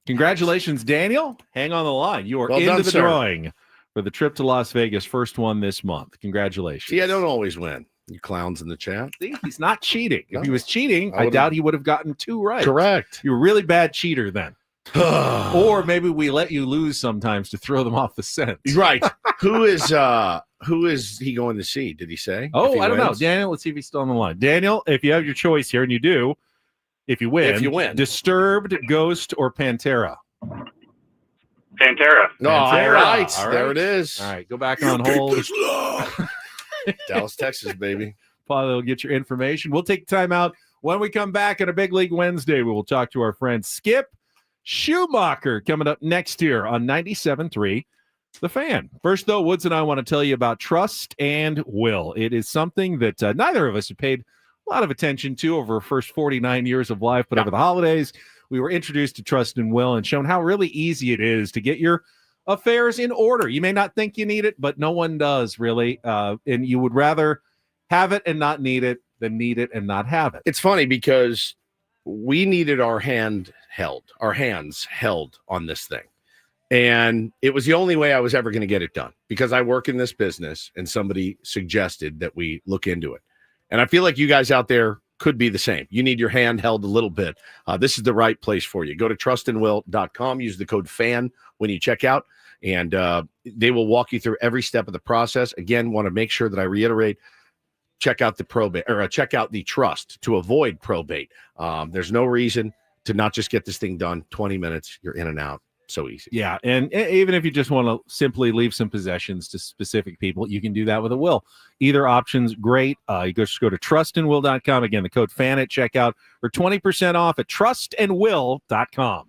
Congratulations, Daniel. Hang on the line. You are Well into done, the sir. drawing for the trip to Las Vegas. First one this month. Congratulations. See, I don't always win. You clowns in the chat. See, he's not cheating. If No. he was cheating, I I would've- doubt he would have gotten 2 right. Correct. You're a really bad cheater then. Or maybe we let you lose sometimes to throw them off the scent. Right. Who is he going to see? Did he say? If Oh, he I don't know. wins? Daniel, let's see if he's still on the line. Daniel, if you have your choice here, and you do, if you win, Disturbed, Ghost, or Pantera? Pantera. No, all Pantera. right. All There right. it is. All right, go back on hold. Dallas, Texas, baby. Probably will get your information. We'll take time out. When we come back on a Big League Wednesday, we will talk to our friend Skip Schumacher coming up next year on 97.3 The Fan. First, though, Woods and I want to tell you about Trust and Will. It is something that neither of us have paid a lot of attention to over our first 49 years of life, but over the holidays, we were introduced to Trust and Will and shown how really easy it is to get your affairs in order. You may not think you need it, but no one does really, and you would rather have it and not need it than need it and not have it. It's funny because we needed our hands held on this thing. And it was the only way I was ever going to get it done because I work in this business and somebody suggested that we look into it. And I feel like you guys out there could be the same. You need your hand held a little bit. This is the right place for you. Go to trustandwill.com. Use the code FAN when you check out, and they will walk you through every step of the process. Again, want to make sure that I reiterate, check out the probate or check out the trust to avoid probate. There's no reason to not just get this thing done. 20 minutes, you're in and out. So easy. Yeah, and even if you just want to simply leave some possessions to specific people, you can do that with a will. Either option's great. You just go to trustandwill.com. Again, the code FAN at checkout for 20% off at trustandwill.com.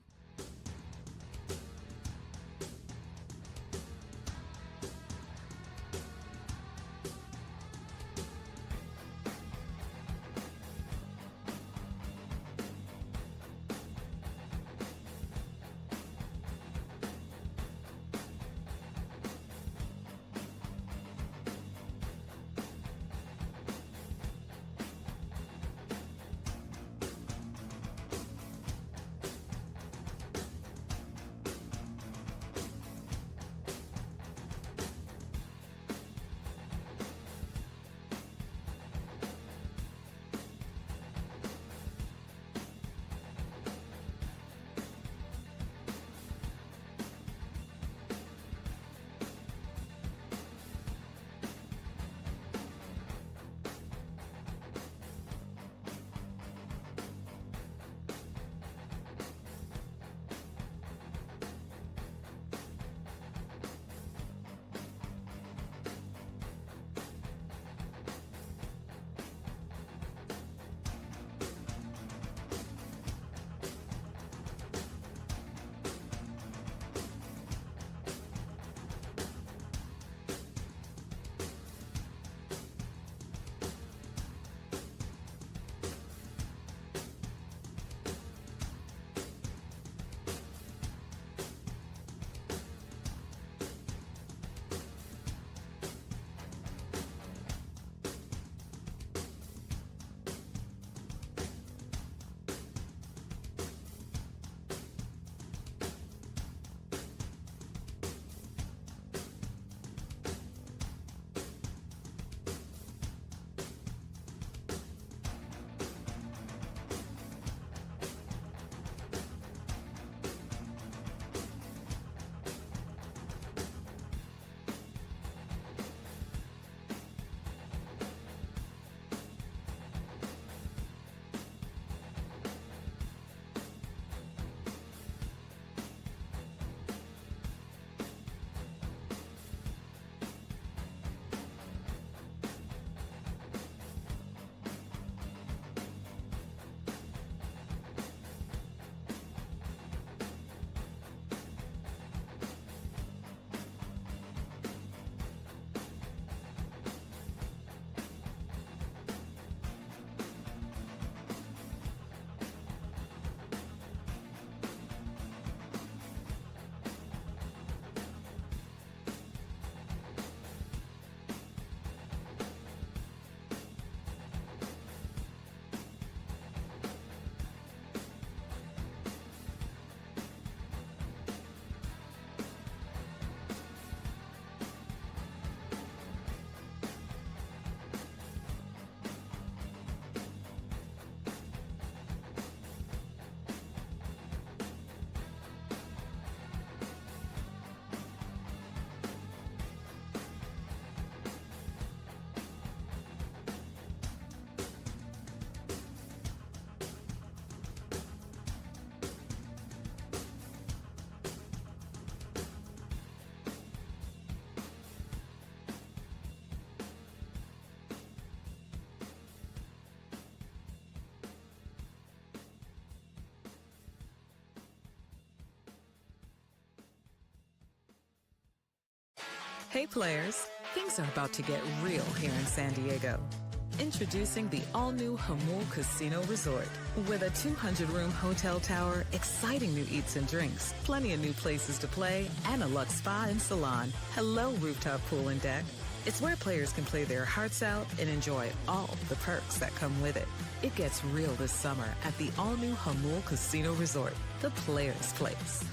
Hey players, things are about to get real here in San Diego. Introducing the all-new Hamul Casino Resort. With a 200-room hotel tower, exciting new eats and drinks, plenty of new places to play, and a luxe spa and salon. Hello, rooftop pool and deck. It's where players can play their hearts out and enjoy all the perks that come with it. It gets real this summer at the all-new Hamul Casino Resort, the players' place.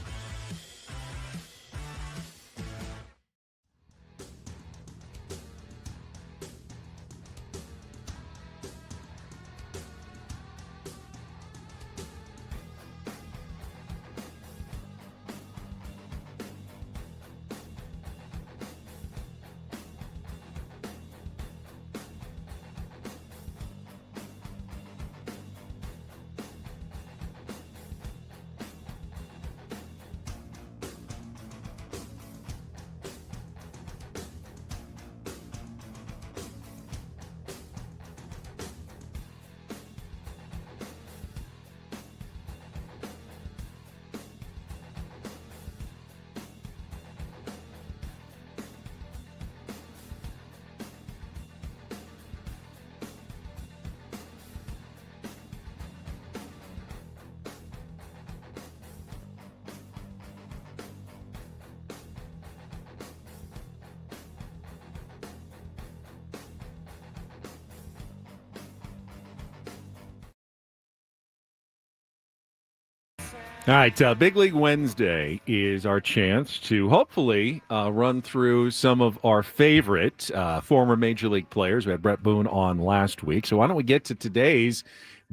All right, Big League Wednesday is our chance to hopefully run through some of our favorite former Major League players. We had Brett Boone on last week, so why don't we get to today's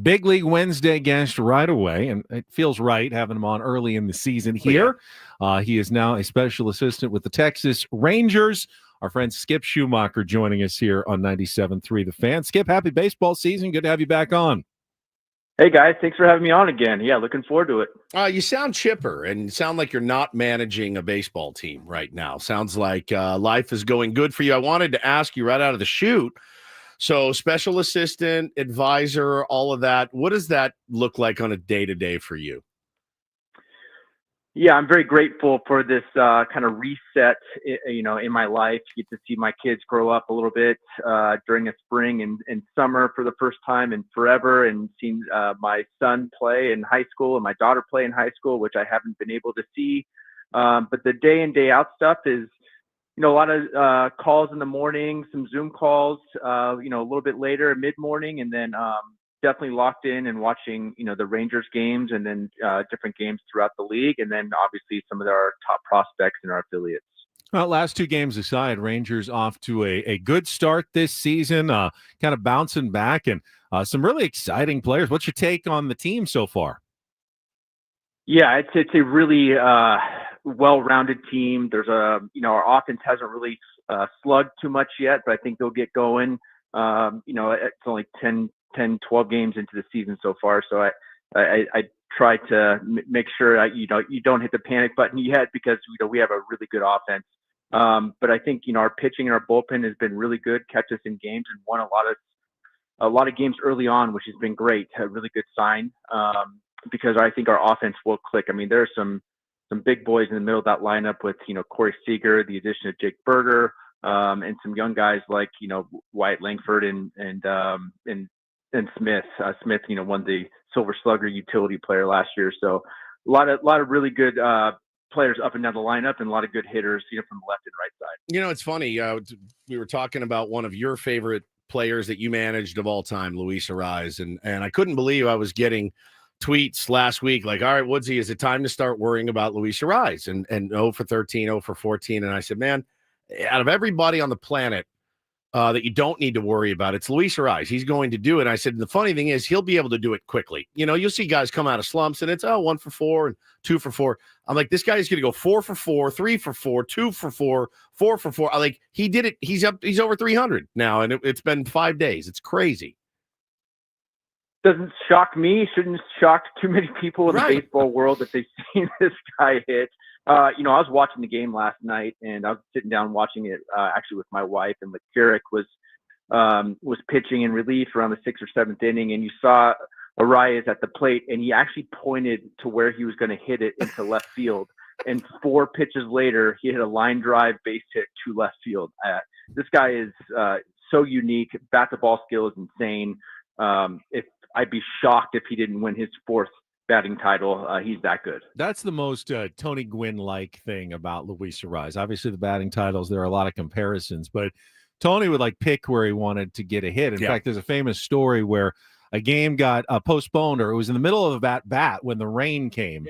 Big League Wednesday guest right away? And it feels right having him on early in the season here. He is now a special assistant with the Texas Rangers. Our friend Skip Schumacher joining us here on 97.3 The Fan. Skip, happy baseball season. Good to have you back on. Hey, guys. Thanks for having me on again. Yeah, looking forward to it. You sound chipper and sound like you're not managing a baseball team right now. Sounds like life is going good for you. I wanted to ask you right out of the chute. So special assistant, advisor, all of that. What does that look like on a day-to-day for you? Yeah, I'm very grateful for this kind of reset, in my life. Get to see my kids grow up a little bit during the spring and summer for the first time in forever, and seeing my son play in high school and my daughter play in high school, which I haven't been able to see. But the day in, day out stuff is, a lot of calls in the morning, some Zoom calls, a little bit later, mid-morning, and then definitely locked in and watching, the Rangers games and then different games throughout the league. And then obviously some of our top prospects in our affiliates. Well, last two games aside, Rangers off to a good start this season, kind of bouncing back, and some really exciting players. What's your take on the team so far? Yeah, it's a really well-rounded team. There's our offense hasn't really slugged too much yet, but I think they'll get going. It's only 10, 12 games into the season so far. So I try to make sure you don't hit the panic button yet, because we have a really good offense. But I think our pitching and our bullpen has been really good, kept us in games and won a lot of games early on, which has been great. A really good sign, because I think our offense will click. I mean, there are some big boys in the middle of that lineup with Corey Seager, the addition of Jake Berger, and some young guys like Wyatt Langford and Smith. Smith, won the Silver Slugger utility player last year. So a lot of really good players up and down the lineup, and a lot of good hitters, from the left and right side. It's funny. We were talking about one of your favorite players that you managed of all time, Luis Arraez, and I couldn't believe I was getting tweets last week like, all right, Woodsy, is it time to start worrying about Luis Arraez? And 0 for 13, 0 for 14. And I said, man, out of everybody on the planet, that you don't need to worry about, it's Luis Arraez. He's going to do it. And I said, the funny thing is, he'll be able to do it quickly. You'll see guys come out of slumps and it's 1 for 4 and 2 for 4. I'm like, this guy is going to go 4 for 4, 3 for 4, 2 for 4, 4 for 4. I'm like, he did it. He's over 300 now, and it's been 5 days. It's crazy. Doesn't shock me. Shouldn't shock too many people in the baseball world that they've seen this guy hit. I was watching the game last night, and I was sitting down watching it actually with my wife, and McCarrick was pitching in relief around the 6th or 7th inning, and you saw Arraez at the plate, and he actually pointed to where he was going to hit it into left field. and 4 pitches later, he hit a line drive base hit to left field. This guy is so unique. Bat-to-ball skill is insane. If I'd be shocked if he didn't win his 4th batting title. He's that good. That's the most Tony Gwynn-like thing about Luis Arraez. Obviously, the batting titles, there are a lot of comparisons, but Tony would like pick where he wanted to get a hit. In fact, there's a famous story where a game got postponed, or it was in the middle of a bat when the rain came,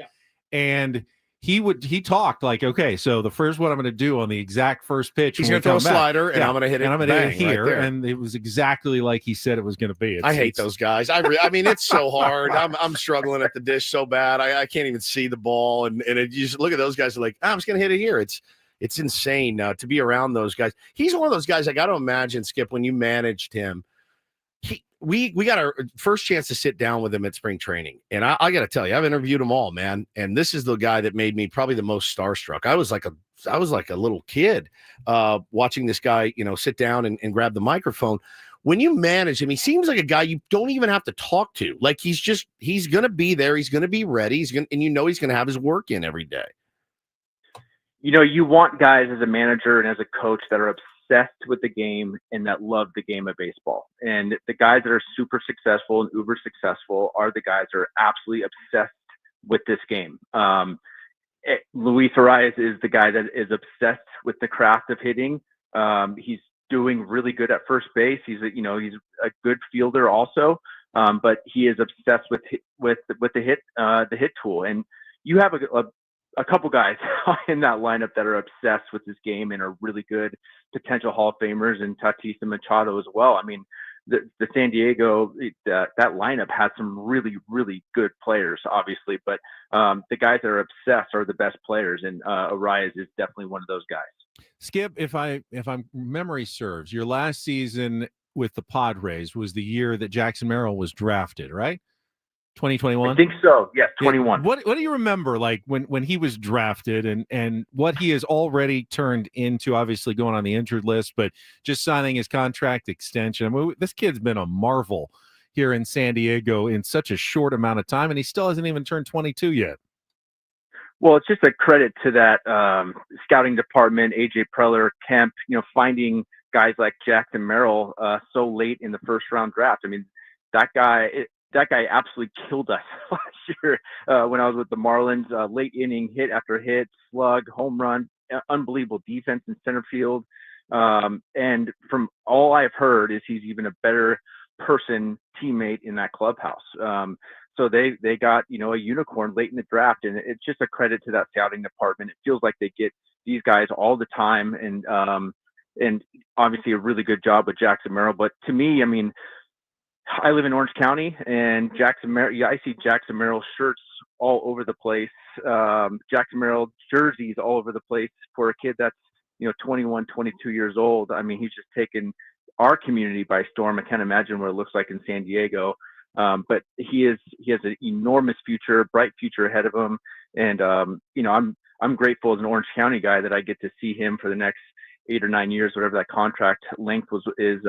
and he talked like, okay, so the first one I'm going to do on the exact first pitch, he's going to throw a slider, and I'm going to hit it, and I'm going to hit it here, right, and it was exactly like he said it was going to be. I hate those guys. I mean, it's so hard. I'm struggling at the dish so bad. I can't even see the ball, and you just look at those guys like, I'm just going to hit it here. It's insane to be around those guys. He's one of those guys I got to imagine, Skip, when you managed him. We got our first chance to sit down with him at spring training. And I got to tell you, I've interviewed them all, man. And this is the guy that made me probably the most starstruck. I was like a little kid watching this guy, sit down and grab the microphone. When you manage him, he seems like a guy you don't even have to talk to. Like he's going to be there. He's going to be ready. He's going to have his work in every day. You want guys as a manager and as a coach that are obsessed with the game and that love the game of baseball. And the guys that are super successful and uber successful are the guys that are absolutely obsessed with this game. Luis Arraez is the guy that is obsessed with the craft of hitting. He's doing really good at first base. He's a good fielder also, but he is obsessed with the hit tool. And you have a couple guys in that lineup that are obsessed with this game and are really good potential Hall of Famers, and Tatis and Machado as well. I mean, the San Diego, that lineup has some really, really good players, obviously, but the guys that are obsessed are the best players, and Arraez is definitely one of those guys. Skip, if I'm memory serves, your last season with the Padres was the year that Jackson Merrill was drafted, right? 2021? I think so. Yes, 21. Yeah. What do you remember, like when he was drafted and what he has already turned into, obviously going on the injured list, but just signing his contract extension? I mean, this kid's been a marvel here in San Diego in such a short amount of time, and he still hasn't even turned 22 yet. Well, it's just a credit to that scouting department, AJ Preller, Kemp, finding guys like Jackson Merrill so late in the first round draft. I mean, that guy absolutely killed us last year when I was with the Marlins. Late inning, hit after hit, slug, home run, unbelievable defense in center field. And from all I've heard is he's even a better person, teammate in that clubhouse. So they got, a unicorn late in the draft, and it's just a credit to that scouting department. It feels like they get these guys all the time, and obviously a really good job with Jackson Merrill. But to me, I mean, I live in Orange County, and I see Jackson Merrill shirts all over the place. Jackson Merrill jerseys all over the place for a kid that's, 21, 22 years old. I mean, he's just taken our community by storm. I can't imagine what it looks like in San Diego. But he has an enormous future, bright future ahead of him. And, I'm grateful as an Orange County guy that I get to see him for the next 8 or 9 years, whatever that contract length is,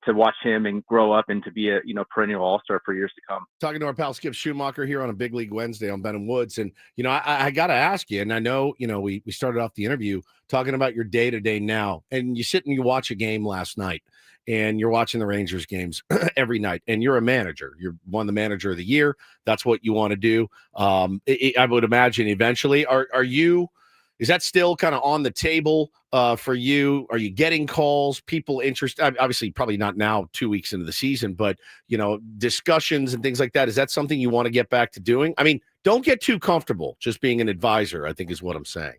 to watch him and grow up and to be a perennial all-star for years to come. Talking to our pal Skip Schumacher here on a Big League Wednesday on Ben and Woods. And, I got to ask you, and I know, we started off the interview talking about your day-to-day now, and you sit and you watch a game last night, and you're watching the Rangers games every night, and you're a manager. You're won the manager of the year. That's what you want to do. I would imagine eventually. Is that still kind of on the table for you? Are you getting calls, people interested? Obviously, probably not now, 2 weeks into the season, but, discussions and things like that. Is that something you want to get back to doing? I mean, don't get too comfortable just being an advisor, I think is what I'm saying.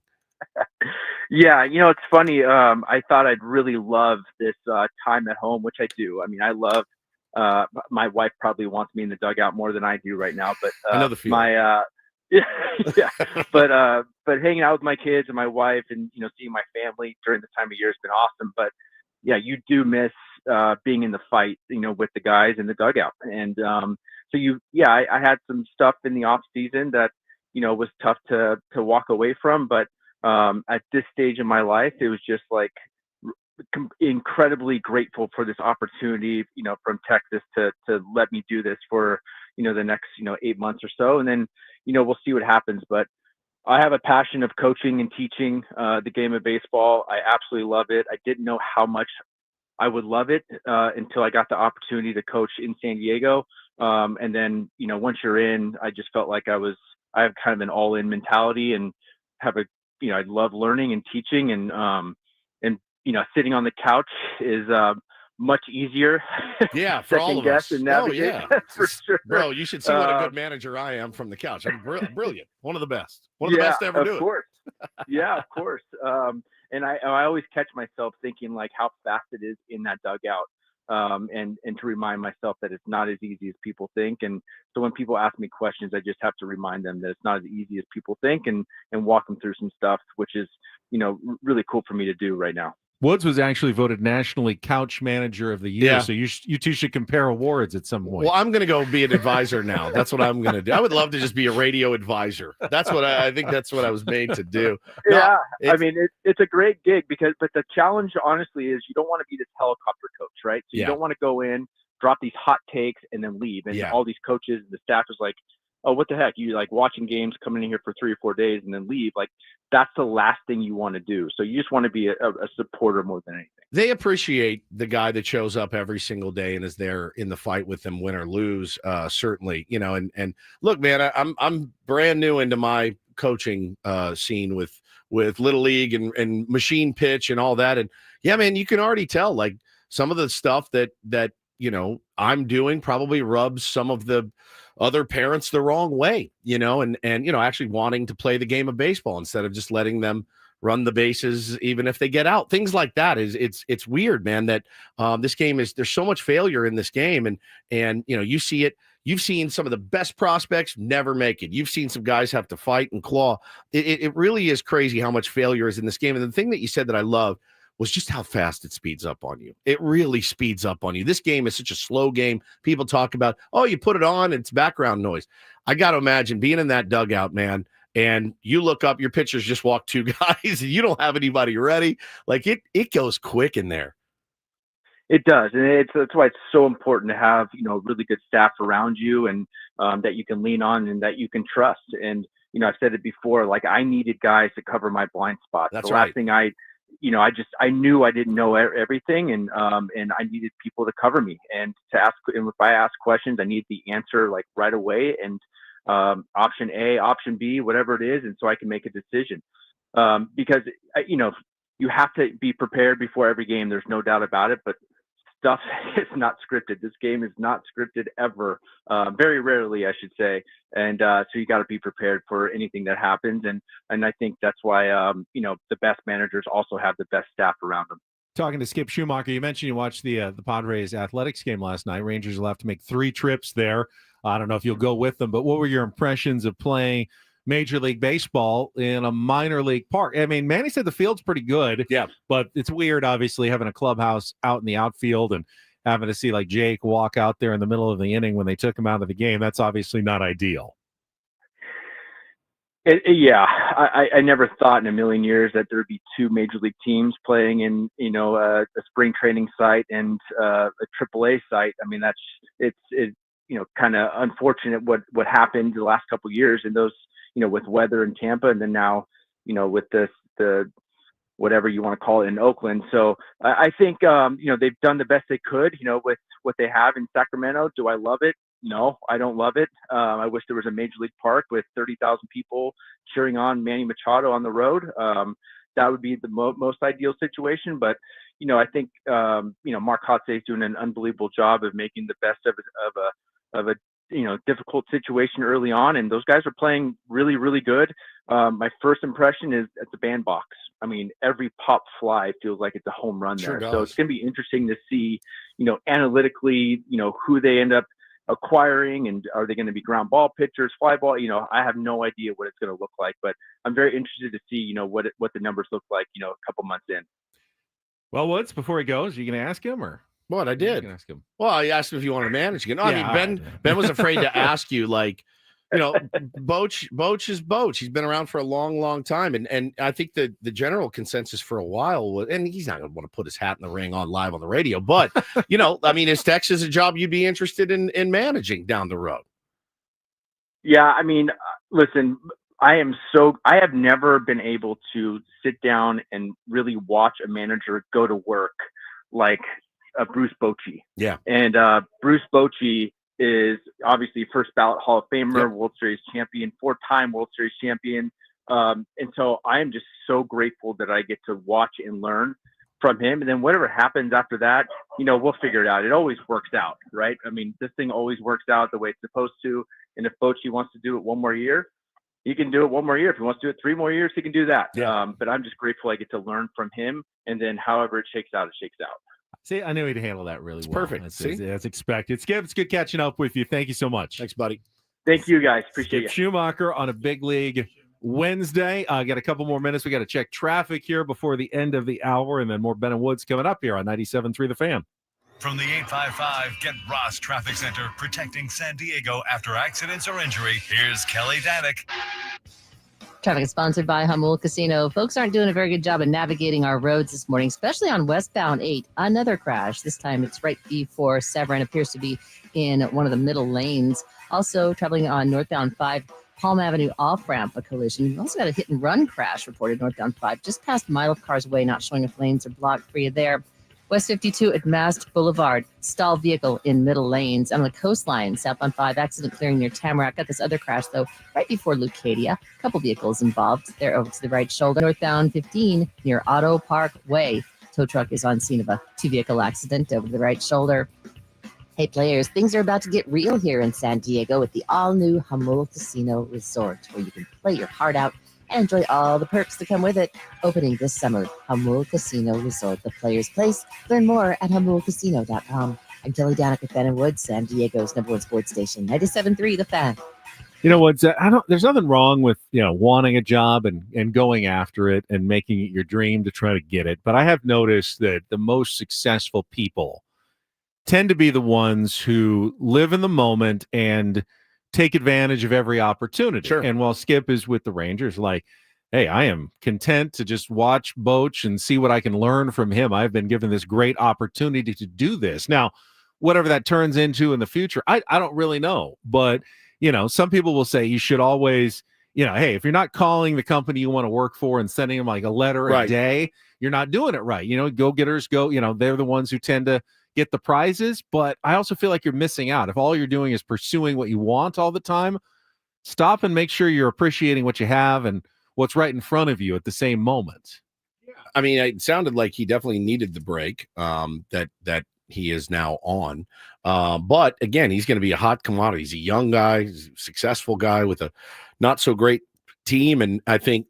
Yeah, it's funny. I thought I'd really love this time at home, which I do. I mean, I love my wife probably wants me in the dugout more than I do right now, but I know the feeling. Yeah, but hanging out with my kids and my wife and, seeing my family during this time of year has been awesome. But yeah, you do miss being in the fight, with the guys in the dugout. And I had some stuff in the off season that, was tough to walk away from. But at this stage in my life, it was just like incredibly grateful for this opportunity, from Texas to let me do this for, the next, 8 months or so. And then, we'll see what happens. But I have a passion of coaching and teaching the game of baseball. I absolutely love it. I didn't know how much I would love it until I got the opportunity to coach in San Diego. And then, once you're in, I just felt like I have kind of an all-in mentality and have I love learning and teaching and sitting on the couch is much easier. Yeah, for all of us. And Oh, navigate. yeah. For sure. Bro, you should see what a good manager I am from the couch. I'm brilliant. One of the best. One of the best to ever do of course. Yeah, of course. And I always catch myself thinking like how fast it is in that dugout. And to remind myself that it's not as easy as people think. And so when people ask me questions, I just have to remind them that it's not as easy as people think and walk them through some stuff, which is, really cool for me to do right now. Woods was actually voted nationally Couch Manager of the Year, Yeah. so you two should compare awards at some point. Well, I'm going to go be an advisor now. That's what I'm going to do. I would love to just be a radio advisor. That's what I think that's what I was made to do. Yeah, I mean, it's a great gig but the challenge, honestly, is you don't want to be this helicopter coach, right? So you don't want to go in, drop these hot takes, and then leave. And all these coaches and the staff is like, oh, what the heck? You like watching games, coming in here for 3 or 4 days and then leave. Like, that's the last thing you want to do. So you just want to be a supporter more than anything. They appreciate the guy that shows up every single day and is there in the fight with them, win or lose. Certainly, and look, man, I'm brand new into my coaching scene with Little League and machine pitch and all that. And yeah, man, you can already tell like some of the stuff that I'm doing probably rubs some of the other parents the wrong way, and actually wanting to play the game of baseball instead of just letting them run the bases, even if they get out. Things like that it's weird, man, that this game there's so much failure in this game. And you see it. You've seen some of the best prospects never make it. You've seen some guys have to fight and claw. It really is crazy how much failure is in this game. And the thing that you said that I love was just how fast it speeds up on you. It really speeds up on you. This game is such a slow game. People talk about, oh, you put it on, it's background noise. I got to imagine being in that dugout, man, and you look up, your pitchers just walk 2 guys, and you don't have anybody ready. Like, it goes quick in there. It does. And that's why it's so important to have, really good staff around you and that you can lean on and that you can trust. And, I've said it before, like I needed guys to cover my blind spots. That's the right. last thing I knew I didn't know everything, and I needed people to cover me and to ask. And if I ask questions, I need the answer like right away, and option A, option B, whatever it is, and so I can make a decision. Because you have to be prepared before every game. There's no doubt about it, but stuff is not scripted. This game is not scripted ever. Very rarely, I should say. And so you got to be prepared for anything that happens. And I think that's why, the best managers also have the best staff around them. Talking to Skip Schumacher, you mentioned you watched the Padres athletics game last night. Rangers will have to make 3 trips there. I don't know if you'll go with them, but what were your impressions of playing Major League Baseball in a minor league park? I mean, Manny said the field's pretty good. Yeah. But it's weird, obviously, having a clubhouse out in the outfield and having to see like Jake walk out there in the middle of the inning when they took him out of the game. That's obviously not ideal. I never thought in a million years that there'd be 2 major league teams playing in, a spring training site and a AAA site. I mean, it's kind of unfortunate what happened the last couple of years in those, with weather in Tampa, and then now, with the whatever you want to call it in Oakland. So I think, they've done the best they could, with what they have in Sacramento. Do I love it? No, I don't love it. I wish there was a major league park with 30,000 people cheering on Manny Machado on the road. That would be the most ideal situation. But, I think, Mark Hotze is doing an unbelievable job of making the best of a difficult situation early on. And those guys are playing really, really good. My first impression is at the bandbox. I mean, every pop fly feels like it's a home run there. So it's going to be interesting to see, analytically, who they end up acquiring, and are they going to be ground ball pitchers, fly ball? I have no idea what it's going to look like, but I'm very interested to see, what the numbers look like, a couple months in. Well, Woods, before he goes, are you going to ask him or? What I did? Ask him. Well, I asked him if you want to manage again. No, I mean, Ben was afraid to ask you, like, Boch is Boch. He's been around for a long, long time. And I think the general consensus for a while was, and he's not going to want to put his hat in the ring on live on the radio, but, I mean, is Texas a job you'd be interested in managing down the road? Yeah. I mean, listen, I have never been able to sit down and really watch a manager go to work like Bruce Bochy. Yeah. And Bruce Bochy is obviously first ballot Hall of Famer, World Series champion, 4-time World Series champion. And so I am just so grateful that I get to watch and learn from him. And then whatever happens after that, we'll figure it out. It always works out, right? I mean, this thing always works out the way it's supposed to. And if Bochy wants to do it one more year, he can do it one more year. If he wants to do it 3 more years, he can do that. But I'm just grateful I get to learn from him. And then however it shakes out, it shakes out. See, I knew he'd handle that really well. Perfect. That's expected. Skip, it's good catching up with you. Thank you so much. Thanks, buddy. Thank you, guys. Appreciate Skip it. Schumacher on a big league Wednesday. Got a couple more minutes. We got to check traffic here before the end of the hour, and then more Ben and Woods coming up here on 97.3 The Fan. From the 855 Get Ross Traffic Center, protecting San Diego after accidents or injury, here's Kelly Danick. Traffic is sponsored by Hamul Casino. Folks aren't doing a very good job of navigating our roads this morning, especially on westbound 8. Another crash. This time it's right before Severn. Appears to be in one of the middle lanes. Also traveling on northbound 5, Palm Avenue off-ramp, a collision. We've also got a hit-and-run crash reported northbound 5, just past Mile of Cars Way, not showing if lanes are blocked for you there. West 52 at Mast Boulevard, stalled vehicle in middle lanes. On the coastline, southbound 5, accident clearing near Tamarack. Got this other crash, though, right before Leucadia. A couple vehicles involved. They're over to the right shoulder. Northbound 15 near Auto Park Way. Tow truck is on scene of a 2-vehicle accident over to the right shoulder. Hey, players, things are about to get real here in San Diego with the all-new Hamul Casino Resort, where you can play your heart out and enjoy all the perks that come with it. Opening this summer, Hamul Casino Resort, the player's place. Learn more at hamulcasino.com. I'm Kelly Danick with Ben and Woods, San Diego's #1 sports station, 97.3 The Fan. You know what? There's nothing wrong with wanting a job and going after it and making it your dream to try to get it. But I have noticed that the most successful people tend to be the ones who live in the moment and take advantage of every opportunity. Sure. And while Skip is with the Rangers, like, hey, I am content to just watch Boch and see what I can learn from him. I've been given this great opportunity to do this. Now, whatever that turns into in the future, I don't really know. But, some people will say you should always, hey, if you're not calling the company you want to work for and sending them like a letter a day, you're not doing it right. Go-getters they're the ones who tend to get the prizes, but I also feel like you're missing out. If all you're doing is pursuing what you want all the time, stop and make sure you're appreciating what you have and what's right in front of you at the same moment. I mean, it sounded like he definitely needed the break that he is now on. But again, he's going to be a hot commodity. He's a young guy, he's a successful guy with a not so great team. And I think,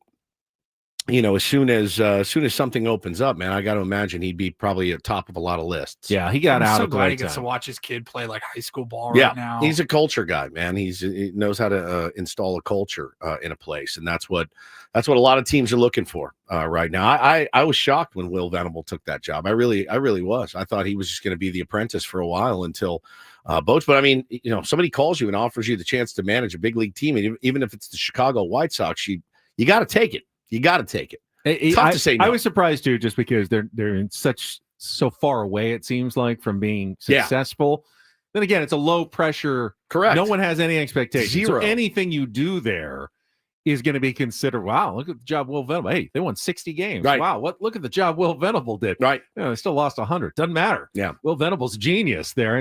as soon as something opens up, man, I got to imagine he'd be probably at top of a lot of lists. Yeah, he got out. I'm so at the glad right he gets time. to watch his kid play like high school ball Yeah, right now. he's a culture guy, man. He knows how to install a culture in a place, and that's what a lot of teams are looking for right now. I was shocked when Will Venable took that job. I really was. I thought he was just going to be the apprentice for a while until Boch. But I mean, somebody calls you and offers you the chance to manage a big league team, and even if it's the Chicago White Sox, you got to take it. You got to take it. Tough to say no. I was surprised too, just because they're in so far away, it seems like, from being successful. Then again, it's a low pressure. Correct. No one has any expectations. Zero. So anything you do there is going to be considered. Wow, look at the job Will Venable. Hey, they won 60 games. Right. Wow, look at the job Will Venable did. Right. They still lost 100. Doesn't matter. Yeah. Will Venable's genius there.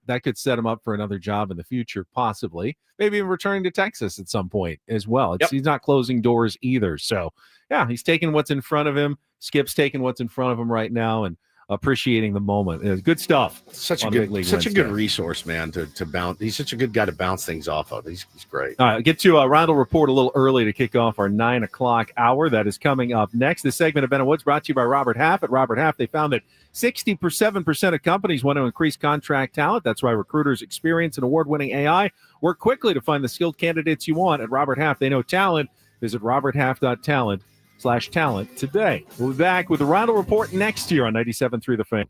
That could set him up for another job in the future, possibly. Maybe even returning to Texas at some point as well. He's not closing doors either. So, yeah, he's taking what's in front of him. Skip's taking what's in front of him right now and appreciating the moment. It's good stuff. Such a good resource, man, to bounce. He's such a good guy to bounce things off of. He's great. All right, get to Rondell Report a little early to kick off our 9 o'clock hour. That is coming up next. This segment of Ben and Woods brought to you by Robert Half. At Robert Half, they found that 67% of companies want to increase contract talent. That's why recruiters experience and award-winning AI work quickly to find the skilled candidates you want. At Robert Half, they know talent. Visit roberthalf.talent/talent today. We'll be back with the Rondell Report next year on 97.3 The Fan.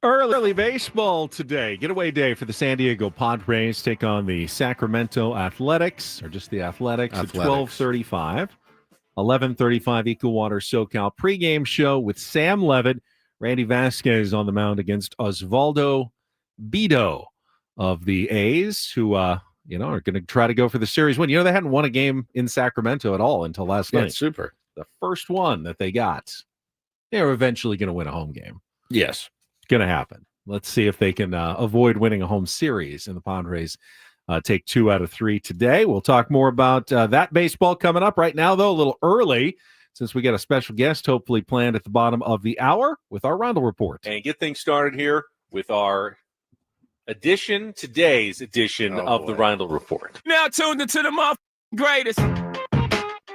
Early baseball today. Getaway day for the San Diego Padres. Take on the Sacramento Athletics, or just the Athletics. At 12:35. 11:35 Ecowater SoCal pregame show with Sam Levitt. Randy Vasquez on the mound against Osvaldo Bido of the A's, who are going to try to go for the series win. They hadn't won a game in Sacramento at all until last night. Super. The first one that they got. They were eventually going to win a home game. Yes. Going to happen. Let's see if they can avoid winning a home series. And the Padres take 2 out of 3 today. We'll talk more about that baseball coming up. Right now, though, a little early, since we got a special guest hopefully planned at the bottom of the hour with our Roundel Report. And get things started here with our today's edition of the Roundel Report. Now tuned into the greatest.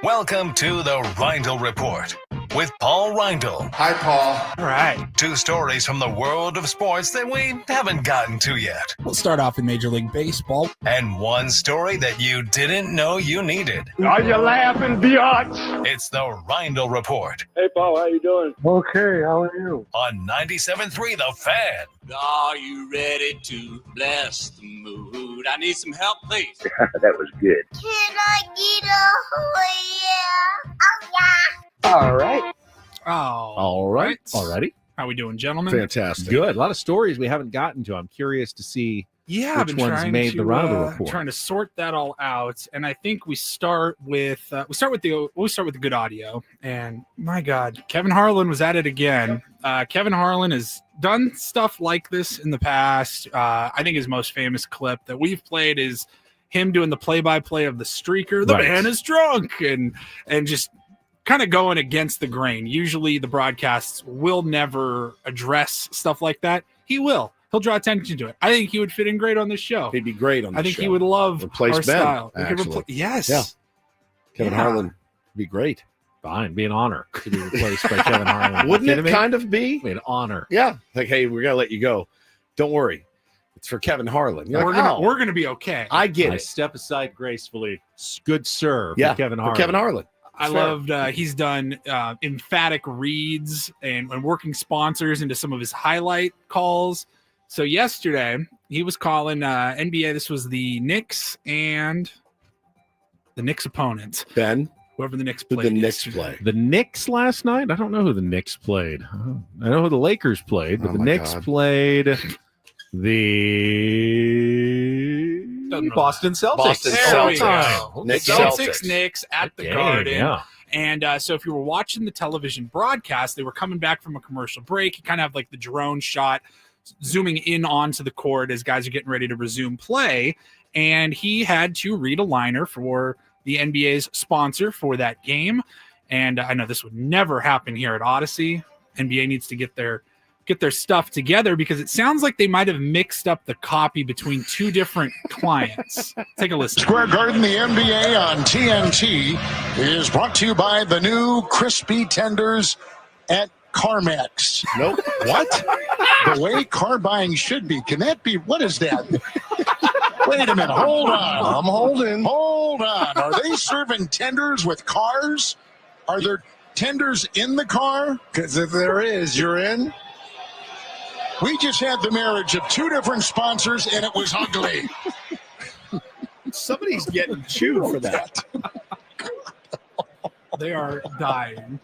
Welcome to the Reindl Report with Paul Reindl. Hi, Paul. All right. 2 stories from the world of sports that we haven't gotten to yet. We'll start off in Major League Baseball. And 1 story that you didn't know you needed. Are you laughing, biatch? It's the Reindl Report Hey, Paul, how you doing? Okay, how are you? on 97.3 The Fan. Are you ready to bless the mood? I need some help, please. That was good. Can I get a yeah? All right. Oh. All right. Alrighty. How we doing, gentlemen? Fantastic. Good. A lot of stories we haven't gotten to. I'm curious to see I've which been ones trying made to, the Roundel Report. Trying to sort that all out, and I think we start with the good audio. And my God, Kevin Harlan was at it again. Kevin Harlan has done stuff like this in the past. I think his most famous clip that we've played is him doing the play-by-play of the streaker. The man is drunk, and just kind of going against the grain. Usually, the broadcasts will never address stuff like that. He will. He'll draw attention to it. I think he would fit in great on this show. He'd be great on this show. I think he would love Replace our Ben, style. actually. Yes. Yeah. Kevin Harlan would be great. Fine. Be an honor to be replaced by Kevin Harlan. Wouldn't it me? kind of be? Be an honor. Yeah. Like, hey, we're going to let you go. Don't worry. It's for Kevin Harlan. You're We're like, we're gonna be okay. I get I it. step aside gracefully. Good sir. Yeah. For Kevin for Harlan. Kevin Harlan. I loved he's done emphatic reads and working sponsors into some of his highlight calls. So yesterday he was calling NBA. This was the Knicks and the Knicks opponent. Ben. Whoever the Knicks Who played. the Knicks yesterday. play? The Knicks last night? I don't know who the Knicks played. I know who the Lakers played, but Oh the my Knicks God. played the Boston Celtics. Boston There we Celtics. go. Knicks Celtics, Celtics. Knicks at the Dang, Garden. yeah. And so if you were watching the television broadcast, they were coming back from a commercial break. You kind of have like the drone shot zooming in onto the court as guys are getting ready to resume play. And he had to read a liner for the NBA's sponsor for that game. And I know this would never happen here at Odyssey. NBA needs to get their stuff together because it sounds like they might have mixed up the copy between two different clients. Take a listen. Square Garden, the NBA on TNT is brought to you by the new crispy tenders at CarMax. Nope. What? The way car buying should be. Can that be? What is that? Wait a minute. Hold on. I'm holding. Hold on. Are they serving tenders with cars? Are there tenders in the car? Because if there is, you're in. We just had the marriage of two different sponsors, and it was ugly. Somebody's getting chewed for that. They are dying.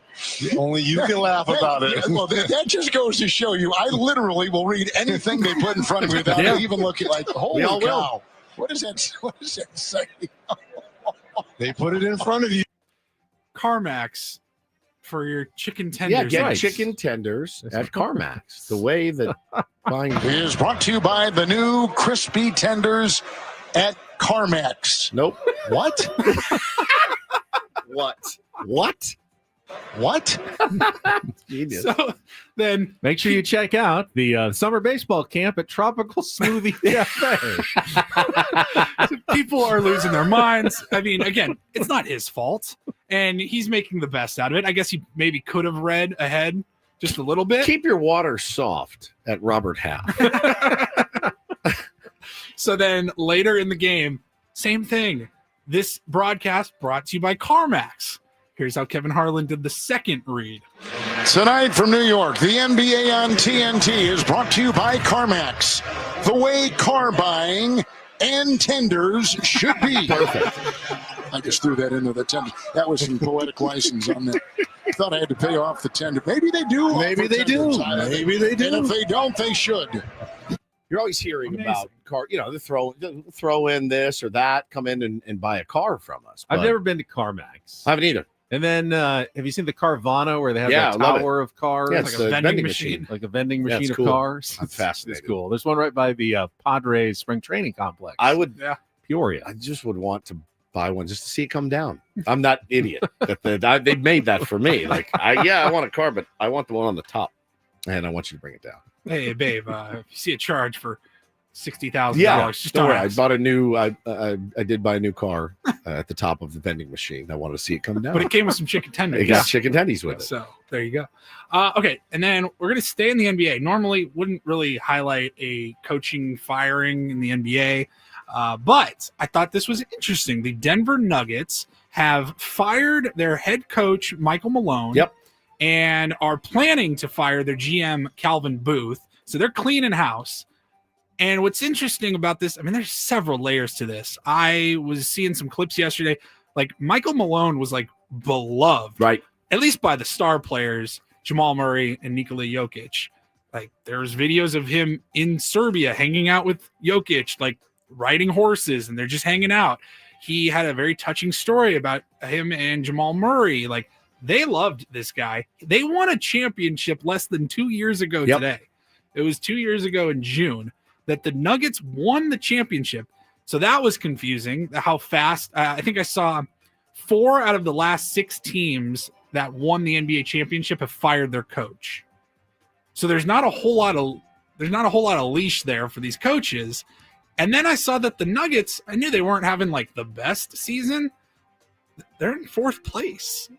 Only you can laugh about it. Well, that just goes to show you, I literally will read anything they put in front of me without even looking like, holy all will. cow. What does that say? They put it in front of you. CarMax for your chicken Yeah, tenders. get Nice. chicken tenders at CarMax. The way that buying Is brought to you by the new crispy tenders at CarMax. Nope. What? What? What? Genius. So then Make sure you check out the summer baseball camp at Tropical Smoothie Cafe. people are losing their minds. I mean, again, it's not his fault, and he's making the best out of it. I guess he maybe could have read ahead just a little bit. Keep your water soft at Robert Half. So then later in the game, same thing. This broadcast brought to you by CarMax. Here's how Kevin Harlan did the second read. Tonight from New York, the NBA on TNT is brought to you by CarMax. The way car buying and tenders should be. Perfect. I just threw that into the tender. That was some poetic license on that. Thought I had to pay off the tender. Maybe they do. Maybe they do. Maybe they do. And if they don't, they should. You're always hearing about car, they throw in this or that, come in and buy a car from us. I've but never been to CarMax. I haven't either. And then have you seen the Carvana where they have Yeah, that I love tower of cars? Yeah, like it's a a vending machine. Like a vending Yeah, machine it's of cool. cars. I'm fascinated. It's cool. There's one right by the Padres spring training complex. I would, Peoria. I just would want to buy one just to see it come down. I'm not idiot. They made that for me. Like, I want a car, but I want the one on the top, and I want you to bring it down. Hey, babe, if you see a charge for $60,000, just don't don't worry. I ask. bought a new. I did buy a new car at the top of the vending machine. I wanted to see it come down. But it came with some chicken tenders. It got chicken tendies with it. So there you go. Okay, and then we're going to stay in the NBA. Normally, wouldn't really highlight a coaching firing in the NBA, but I thought this was interesting. The Denver Nuggets have fired their head coach, Michael Malone. Yep. And are planning to fire their GM, Calvin Booth. So they're cleaning house. And what's interesting about this, I mean, there's several layers to this. I was seeing some clips yesterday. Like, Michael Malone was, like, beloved. Right. At least by the star players, Jamal Murray and Nikola Jokic. Like, there's videos of him in Serbia hanging out with Jokic, like, riding horses, and they're just hanging out. He had a very touching story about him and Jamal Murray. Like, they loved this guy. They won a championship less than 2 years ago today. It was 2 years ago in June that the Nuggets won the championship. So that was confusing, how fast. I think I saw 4 out of the last 6 teams that won the NBA championship have fired their coach. So there's not a whole lot of leash there for these coaches. And then I saw that the Nuggets, I knew they weren't having like the best season. They're in 4th place.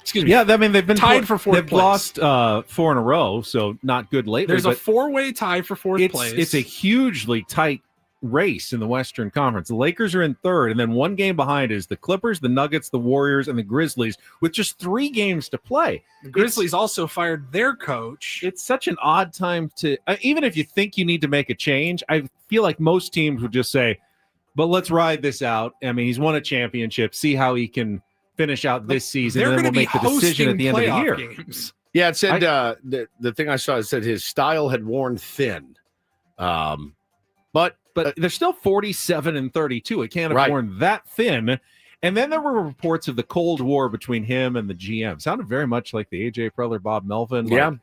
Excuse me. Yeah, I mean, they've been tied for 4th They've place. lost 4 in a row, so not good lately. There's a but 4-way tie for 4th place. It's a hugely tight race in the Western Conference. The Lakers are in 3rd, and then one game behind is the Clippers, the Nuggets, the Warriors, and the Grizzlies, with just 3 games to play. The Grizzlies also fired their coach. It's such an odd time to, even if you think you need to make a change, I feel like most teams would just say, but let's ride this out. I mean, he's won a championship. See how he can finish out this season, and then we'll make the decision at the end of the year. Games. Yeah, it said the thing I saw, it said his style had worn thin. But they're still 47-32. It can't have worn that thin. And then there were reports of the Cold War between him and the GM. Sounded very much like the AJ Preller, Bob Melvin. Yeah.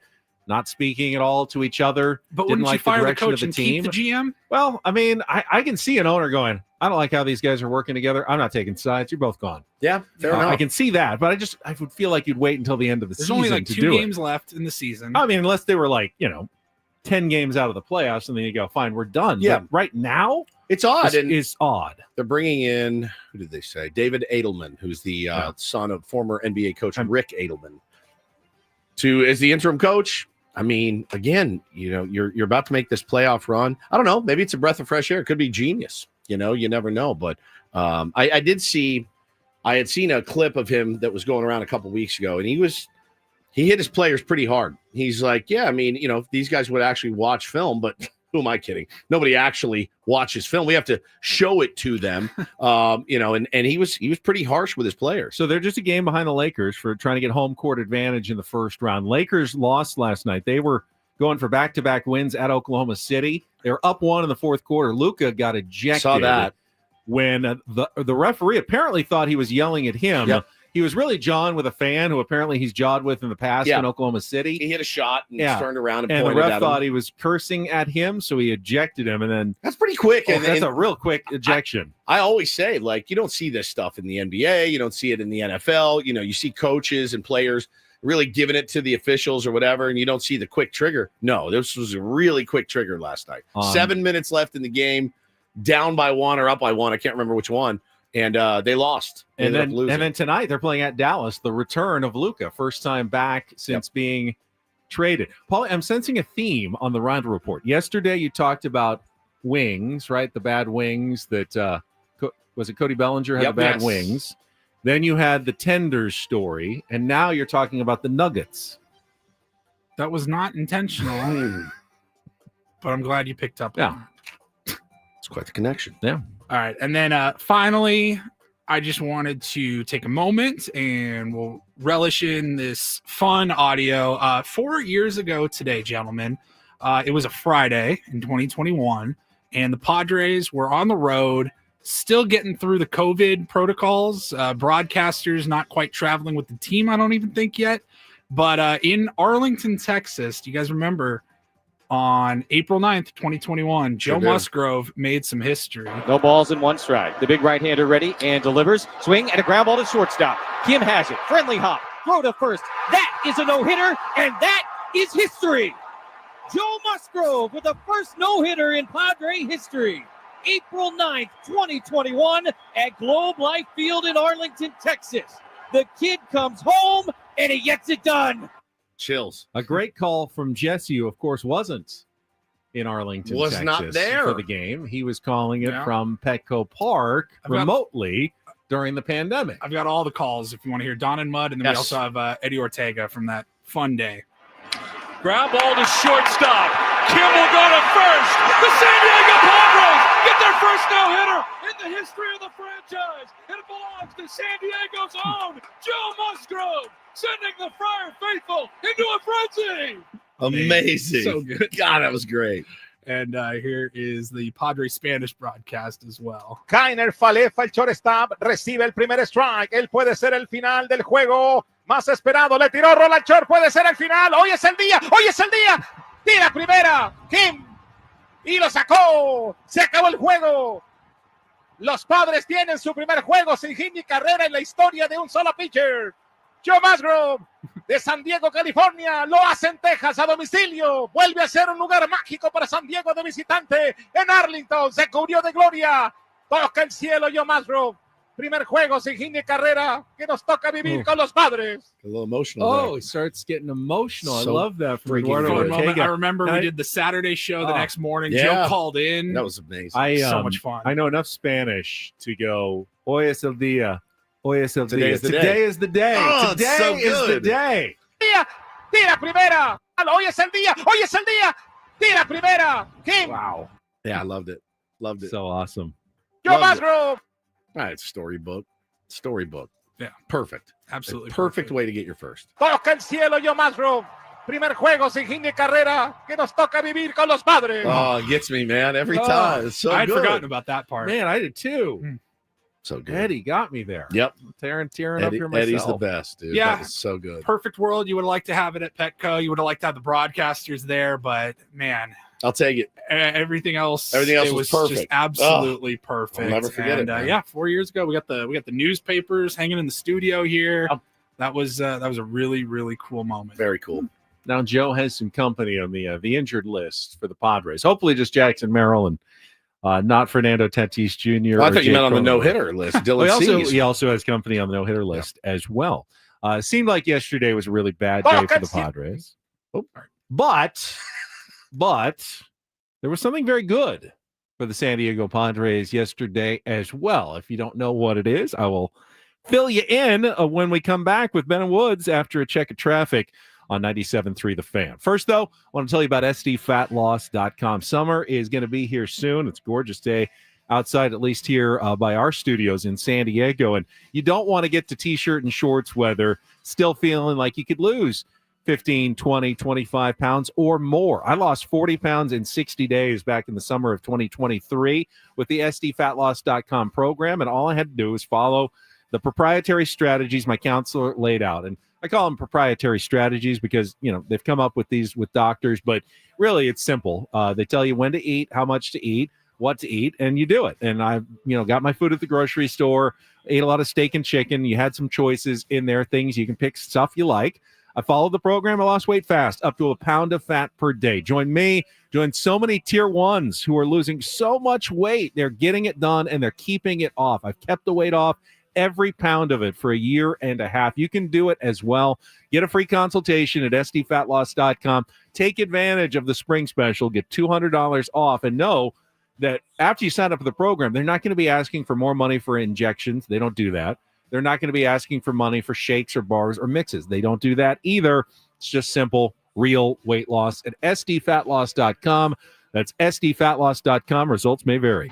Not speaking at all to each other. But didn't wouldn't like you fire the direction coach of the and team. keep the GM? Well, I mean, I can see an owner going, I don't like how these guys are working together. I'm not taking sides. You're both gone. Yeah, fair enough. I can see that, but I would feel like you'd wait until the end of the There's season only like to 2 do games it. left in the season. I mean, unless they were like, 10 games out of the playoffs, and then you go, fine, we're done. Yeah. But right now, it's odd. It's odd. They're bringing in, who did they say? David Edelman, who's the son of former NBA coach Rick Edelman, as the interim coach. I mean, again, you're about to make this playoff run. I don't know. Maybe it's a breath of fresh air. It could be genius. You never know. But I had seen a clip of him that was going around a couple weeks ago, and he hit his players pretty hard. He's like, yeah, I mean, if these guys would actually watch film, but who am I kidding? Nobody actually watches film. We have to show it to them, and he was pretty harsh with his players. So they're just a game behind the Lakers for trying to get home court advantage in the first round. Lakers lost last night. They were going for back-to-back wins at Oklahoma City. They were up 1 in the fourth quarter. Luka got ejected. Saw that. When the referee apparently thought he was yelling at him. Yep. He was really jawing with a fan who apparently he's jawed with in the past in Oklahoma City. He hit a shot and Yeah. turned around and And the pointed ref at thought him. he was cursing at him, so he ejected him. And then That's pretty quick. that's a real quick ejection. I always say, like, you don't see this stuff in the NBA. You don't see it in the NFL. You see coaches and players really giving it to the officials or whatever, and you don't see the quick trigger. No, this was a really quick trigger last night. 7 minutes left in the game, down by 1 or up by 1. I can't remember which one. And they lost. They And ended up losing. then tonight they're playing at Dallas, the return of Luka, first time back since being traded. Paul, I'm sensing a theme on the Rondo Report. Yesterday you talked about wings, right? The bad wings that was it Cody Bellinger had the bad wings. Then you had the Tenders story, and now you're talking about the Nuggets. That was not intentional, but I'm glad you picked up. Yeah. It's quite the connection. Yeah. All right. And then finally, I just wanted to take a moment and we'll relish in this fun audio. 4 years ago today, gentlemen, it was a Friday in 2021, and the Padres were on the road, still getting through the COVID protocols. Broadcasters not quite traveling with the team, I don't even think yet. But in Arlington, Texas, do you guys remember on April 9th, 2021, Joe Musgrove made some history. No balls in one strike. The big right-hander ready and delivers. Swing and a ground ball to shortstop. Kim has it. Friendly hop. Throw to first. That is a no-hitter, and that is history. Joe Musgrove with the first no-hitter in Padre history. April 9th, 2021 at Globe Life Field in Arlington, Texas. The kid comes home, and he gets it done. Chills. A great call from Jesse, who, of course, wasn't in Arlington, Was Texas not there for the game. He was calling it from Petco Park remotely during the pandemic. I've got all the calls if you want to hear Don and Mud, and then we also have Eddie Ortega from that fun day. Ground ball to shortstop. Kim will go to first. The San Diego Padres get their first no-hitter in the history of the franchise. It belongs to San Diego's own Joe Musgrove, sending the Friar faithful into a frenzy. Amazing. So good. God, that was great. And here is the Padre Spanish broadcast as well. Kainer Falefa, el shortstop, recibe el primer strike. Él puede ser el final del juego más esperado. Le tiró Roland Short, puede ser el final. Hoy es el día, hoy es el día. Tira primera, Kim. Y lo sacó. Se acabó el juego. Los Padres tienen su primer juego sin hit ni carrera en la historia de un solo pitcher. Joe Musgrove, de San Diego, California, lo hace en Texas a domicilio. Vuelve a ser un lugar mágico para San Diego de visitante. En Arlington se cubrió de gloria. Toca el cielo Joe Musgrove. Primer juego sin hit ni carrera que nos toca vivir con los Padres. A little emotional. Oh, there. he starts getting emotional. So I love that from freaking Eduardo good. Ortega. I remember we did the Saturday show the next morning. Yeah. Joe called in. That was amazing. So much fun. I know enough Spanish to go, hoy es el día. Hoy es el Today día. is the Today day. is the day. Oh, it's Today so is the good. day. Tira primera. Hoy es el día, hoy es el día. Tira primera. Kim. Wow. Yeah, I loved it. Loved it. So awesome. Joe Loved it. Musgrove. All right, storybook. Storybook. Yeah. Perfect. Absolutely. Perfect way to get your first. Toca el cielo Joe Musgrove. Primer juego sin hit ni carrera que nos toca vivir con los Padres. Oh, it gets me, man, every time. It's so I had good. forgotten about that part. Man, I did too. So good. Eddie got me there. Yep. Tearing up Eddie, here myself. Eddie's the best, dude. Yeah. That was so good. Perfect world. You would have liked to have it at Petco. You would have liked to have the broadcasters there, but man, I'll take it. everything else Everything else it was just perfect. absolutely perfect. I'll never forget and, it, man. yeah, 4 years ago we got the newspapers hanging in the studio here. That was a really, really cool moment. Very cool. Now Joe has some company on the injured list for the Padres. Hopefully just Jackson Merrill and not Fernando Tatis Jr. Well, I or thought you Jake meant on the Croney. no-hitter list. Dylan He also has company on the no-hitter list as well. Seemed like yesterday was a really bad day for the Padres. But there was something very good for the San Diego Padres yesterday as well. If you don't know what it is, I will fill you in when we come back with Ben and Woods after a check of traffic on 97.3 The Fan. First, though, I want to tell you about sdfatloss.com. Summer is going to be here soon. It's a gorgeous day outside, at least here by our studios in San Diego. And you don't want to get to T-shirt and shorts weather still feeling like you could lose 15, 20, 25 pounds or more. I lost 40 pounds in 60 days back in the summer of 2023 with the sdfatloss.com program. And all I had to do was follow the proprietary strategies my counselor laid out. And I call them proprietary strategies because, you know, they've come up with these with doctors, but really it's simple. They tell you when to eat, how much to eat, what to eat, and you do it. And I, got my food at the grocery store, ate a lot of steak and chicken. You had some choices in there, things you can pick, stuff you like. I followed the program. I lost weight fast, up to a pound of fat per day. Join me, join so many tier ones who are losing so much weight. They're getting it done and they're keeping it off. I've kept the weight off, every pound of it, for a year and a half. You can do it as well. Get a free consultation at sdfatloss.com. Take advantage of the spring special. Get $200 off, and know that after you sign up for the program, they're not going to be asking for more money for injections. They don't do that. They're not going to be asking for money for shakes or bars or mixes. They don't do that either. It's just simple, real weight loss at sdfatloss.com. That's sdfatloss.com. Results may vary.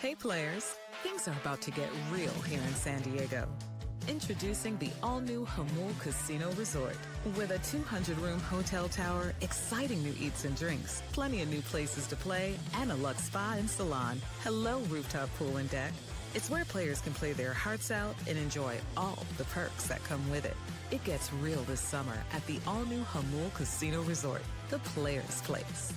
Hey players, things are about to get real here in San Diego. Introducing the all-new Hamul Casino Resort. With a 200-room hotel tower, exciting new eats and drinks, plenty of new places to play, and a luxe spa and salon. Hello, rooftop pool and deck. It's where players can play their hearts out and enjoy all the perks that come with it. It gets real this summer at the all-new Hamul Casino Resort, the players' place.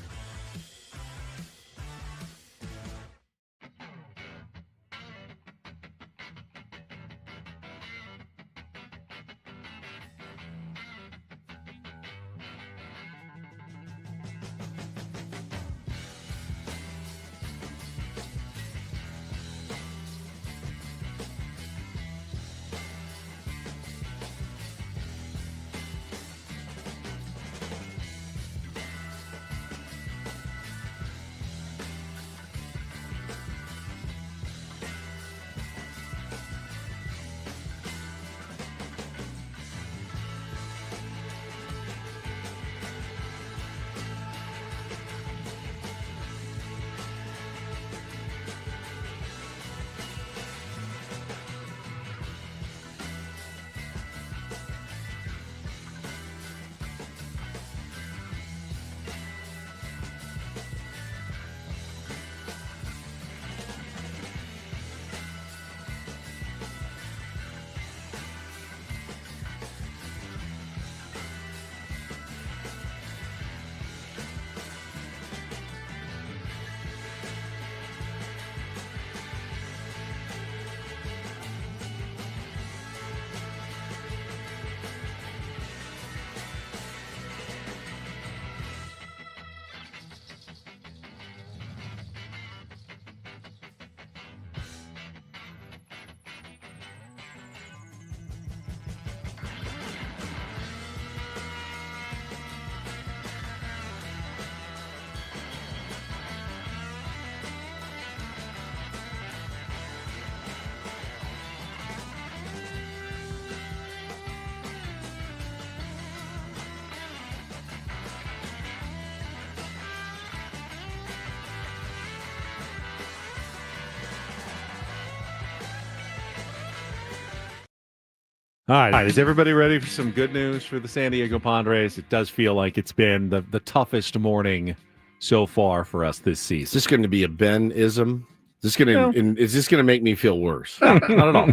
All right, is everybody ready for some good news for the San Diego Padres? It does feel like it's been the toughest morning so far for us this season. Is this going to be a Ben-ism? Is this going to make me feel worse? No, not at all.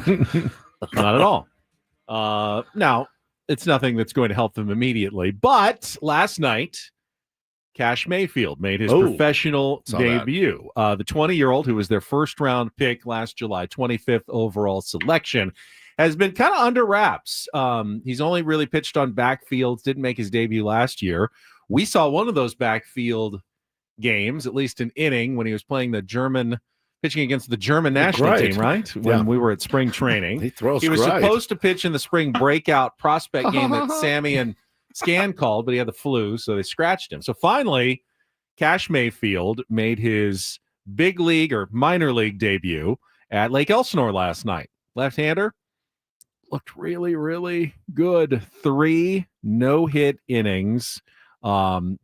Not at all. Now, it's nothing that's going to help them immediately. But last night, Cash Mayfield made his professional debut. The 20-year-old, who was their first-round pick last July, 25th overall selection, has been kind of under wraps. He's only really pitched on backfields, didn't make his debut last year. We saw one of those backfield games, at least an inning, when he was pitching against the German national team, right? When we were at spring training. He was supposed to pitch in the spring breakout prospect game that Sammy and Scan called, but he had the flu, so they scratched him. So finally, Cash Mayfield made his big league or minor league debut at Lake Elsinore last night. Left-hander. Looked really, really good. 3 no-hit innings,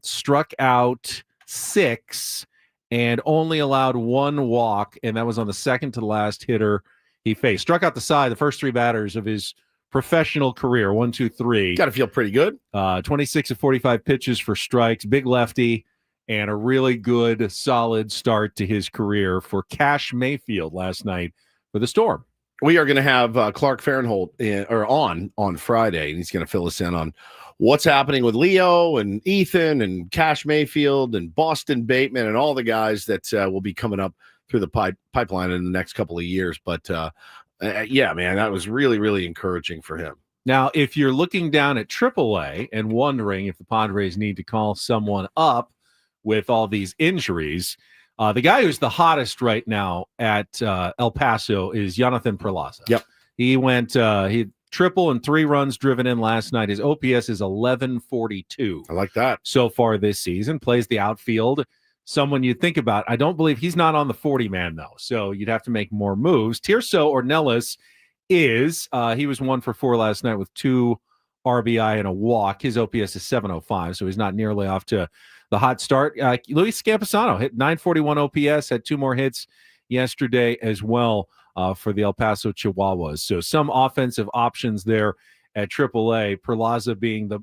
struck out 6, and only allowed 1 walk, and that was on the second to the last hitter he faced. Struck out the side, the first 3 batters of his professional career, 1, 2, 3. Got to feel pretty good. 26 of 45 pitches for strikes, big lefty, and a really good, solid start to his career for Cash Mayfield last night for the Storm. We are going to have Clark Fahrenholt on Friday, and he's going to fill us in on what's happening with Leo and Ethan and Cash Mayfield and Boston Bateman and all the guys that will be coming up through the pipeline in the next couple of years. But, yeah, man, that was really, really encouraging for him. Now, if you're looking down at AAA and wondering if the Padres need to call someone up with all these injuries, the guy who's the hottest right now at El Paso is Jonathan Perlaza. Yep. He went he triple and 3 runs driven in last night. His OPS is 1142. I like that. So far this season. Plays the outfield. Someone you'd think about. I don't believe he's not on the 40-man, though. So you'd have to make more moves. Tirso Ornelas is, he was 1 for 4 last night with 2 RBI and a walk. His OPS is 705, so he's not nearly off to the hot start. Luis Camposano hit 941 OPS, had 2 more hits yesterday as well for the El Paso Chihuahuas. So some offensive options there at AAA, Perlaza being the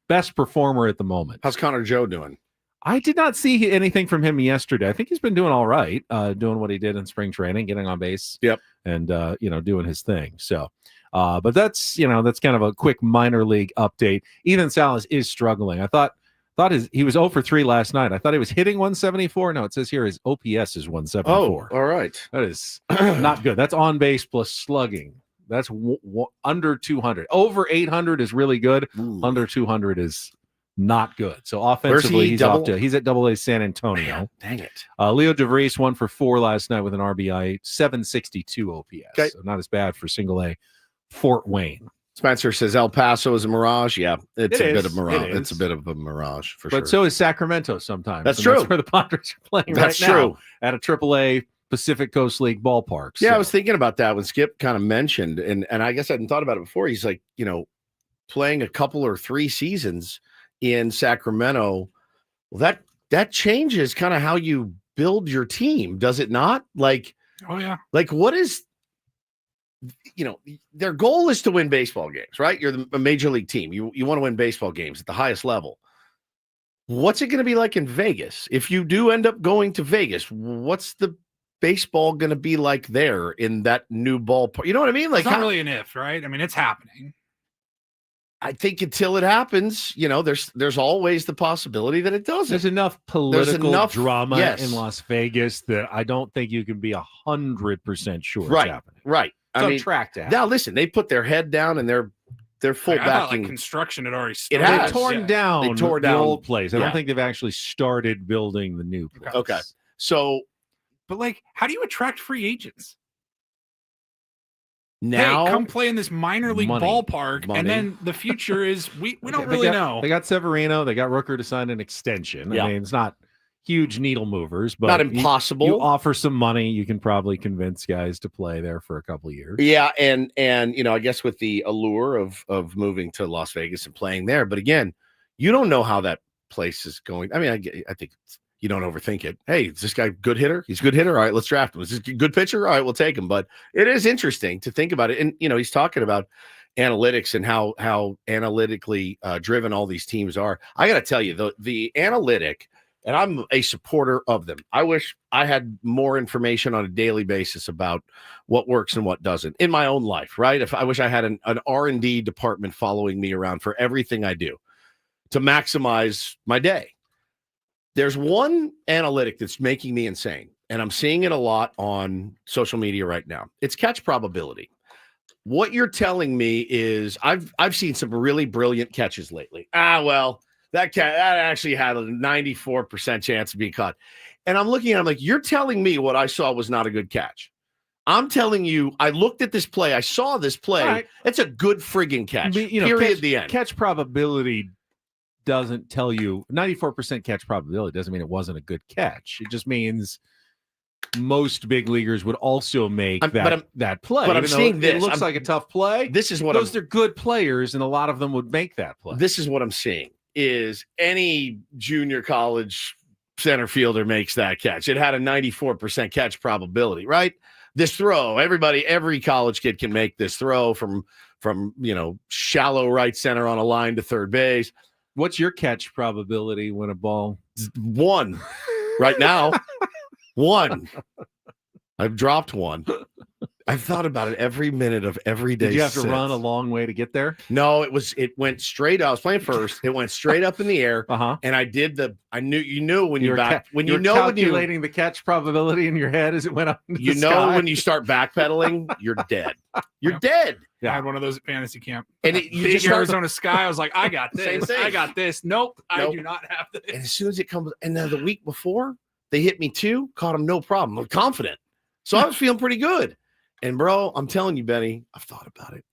best performer at the moment. How's Connor Joe doing? I did not see anything from him yesterday. I think he's been doing all right, doing what he did in spring training, getting on base. Yep. And, doing his thing. So, but that's kind of a quick minor league update. Ethan Salas is struggling. I thought he was 0 for 3 last night. I thought he was hitting 174. No, it says here his OPS is 174. Oh, all right. That is not good. That's on base plus slugging. That's under 200. Over 800 is really good. Ooh. Under 200 is not good. So offensively, he's at AA San Antonio. Man, dang it. Leo DeVries 1 for 4 last night with an RBI, 762 OPS. Okay. So not as bad for single A Fort Wayne. Spencer says El Paso is a mirage. Yeah, it's a bit of mirage. It's a bit of a mirage for sure. But so is Sacramento sometimes. That's true. That's where the Padres are playing right now at a AAA Pacific Coast League ballpark. Yeah, I was thinking about that when Skip kind of mentioned, and I guess I hadn't thought about it before. He's like, playing a couple or 3 seasons in Sacramento. Well, that changes kind of how you build your team, does it not? Like, oh yeah. Like, what is, their goal is to win baseball games, right? You're a major league team. You want to win baseball games at the highest level. What's it going to be like in Vegas? If you do end up going to Vegas, what's the baseball going to be like there in that new ballpark? You know what I mean? Like, it's not really an if, right? I mean, it's happening. I think until it happens, there's always the possibility that it doesn't. There's enough political drama in Las Vegas that I don't think you can be 100% sure it's happening. Right. It's on track to happen. Now, listen, they put their head down and they're full backing. Construction had already started. It has. They torn down the old place. I Yeah. don't think they've actually started building the new place. Okay. So, but how do you attract free agents? Now, come play in this minor league ballpark, and then the future is we don't really know. They got Severino, they got Rooker to sign an extension. Yeah. I mean, it's not huge needle movers, but not impossible. You offer some money, you can probably convince guys to play there for a couple of years. Yeah, and I guess with the allure of moving to Las Vegas and playing there, but again, you don't know how that place is going. I mean, I think you don't overthink it. Hey, is this guy a good hitter? He's a good hitter. All right, let's draft him. Is this a good pitcher? All right, we'll take him. But it is interesting to think about it. And, he's talking about analytics and how analytically driven all these teams are. I got to tell you, the analytic, and I'm a supporter of them. I wish I had more information on a daily basis about what works and what doesn't in my own life, right? If I wish I had an R&D department following me around for everything I do to maximize my day. There's one analytic that's making me insane, and I'm seeing it a lot on social media right now. It's catch probability. What you're telling me is I've seen some really brilliant catches lately. Well, that actually had a 94% chance of being caught. And I'm looking at him like, you're telling me what I saw was not a good catch. I'm telling you, I looked at this play. I saw this play. Right. It's a good friggin' catch. Period. The end. Catch probability doesn't tell you 94% catch probability doesn't mean it wasn't a good catch. It just means most big leaguers would also make that play. But I'm seeing this. It looks like a tough play. This is what those are good players, and a lot of them would make that play. This is what I'm seeing is any junior college center fielder makes that catch. It had a 94% catch probability, right? This throw, every college kid can make this throw from shallow right center on a line to third base. What's your catch probability when a ball? 1 right now. 1. I've dropped 1. I've thought about it every minute of every day. Did you have to run a long way to get there? No, it went straight up. I was playing first. It went straight up in the air. And I did you knew when you're back when you know calculating the catch probability in your head as it went up. You know when you start backpedaling, you're dead. You're dead. I had one of those at fantasy camp. And Big Arizona Sky. I was like, I got this. Same thing. I got this. Nope, I do not have this. And as soon as it comes, and then the week before, they hit me 2, caught them no problem. I'm confident. So I was feeling pretty good. And bro, I'm telling you, Benny, I've thought about it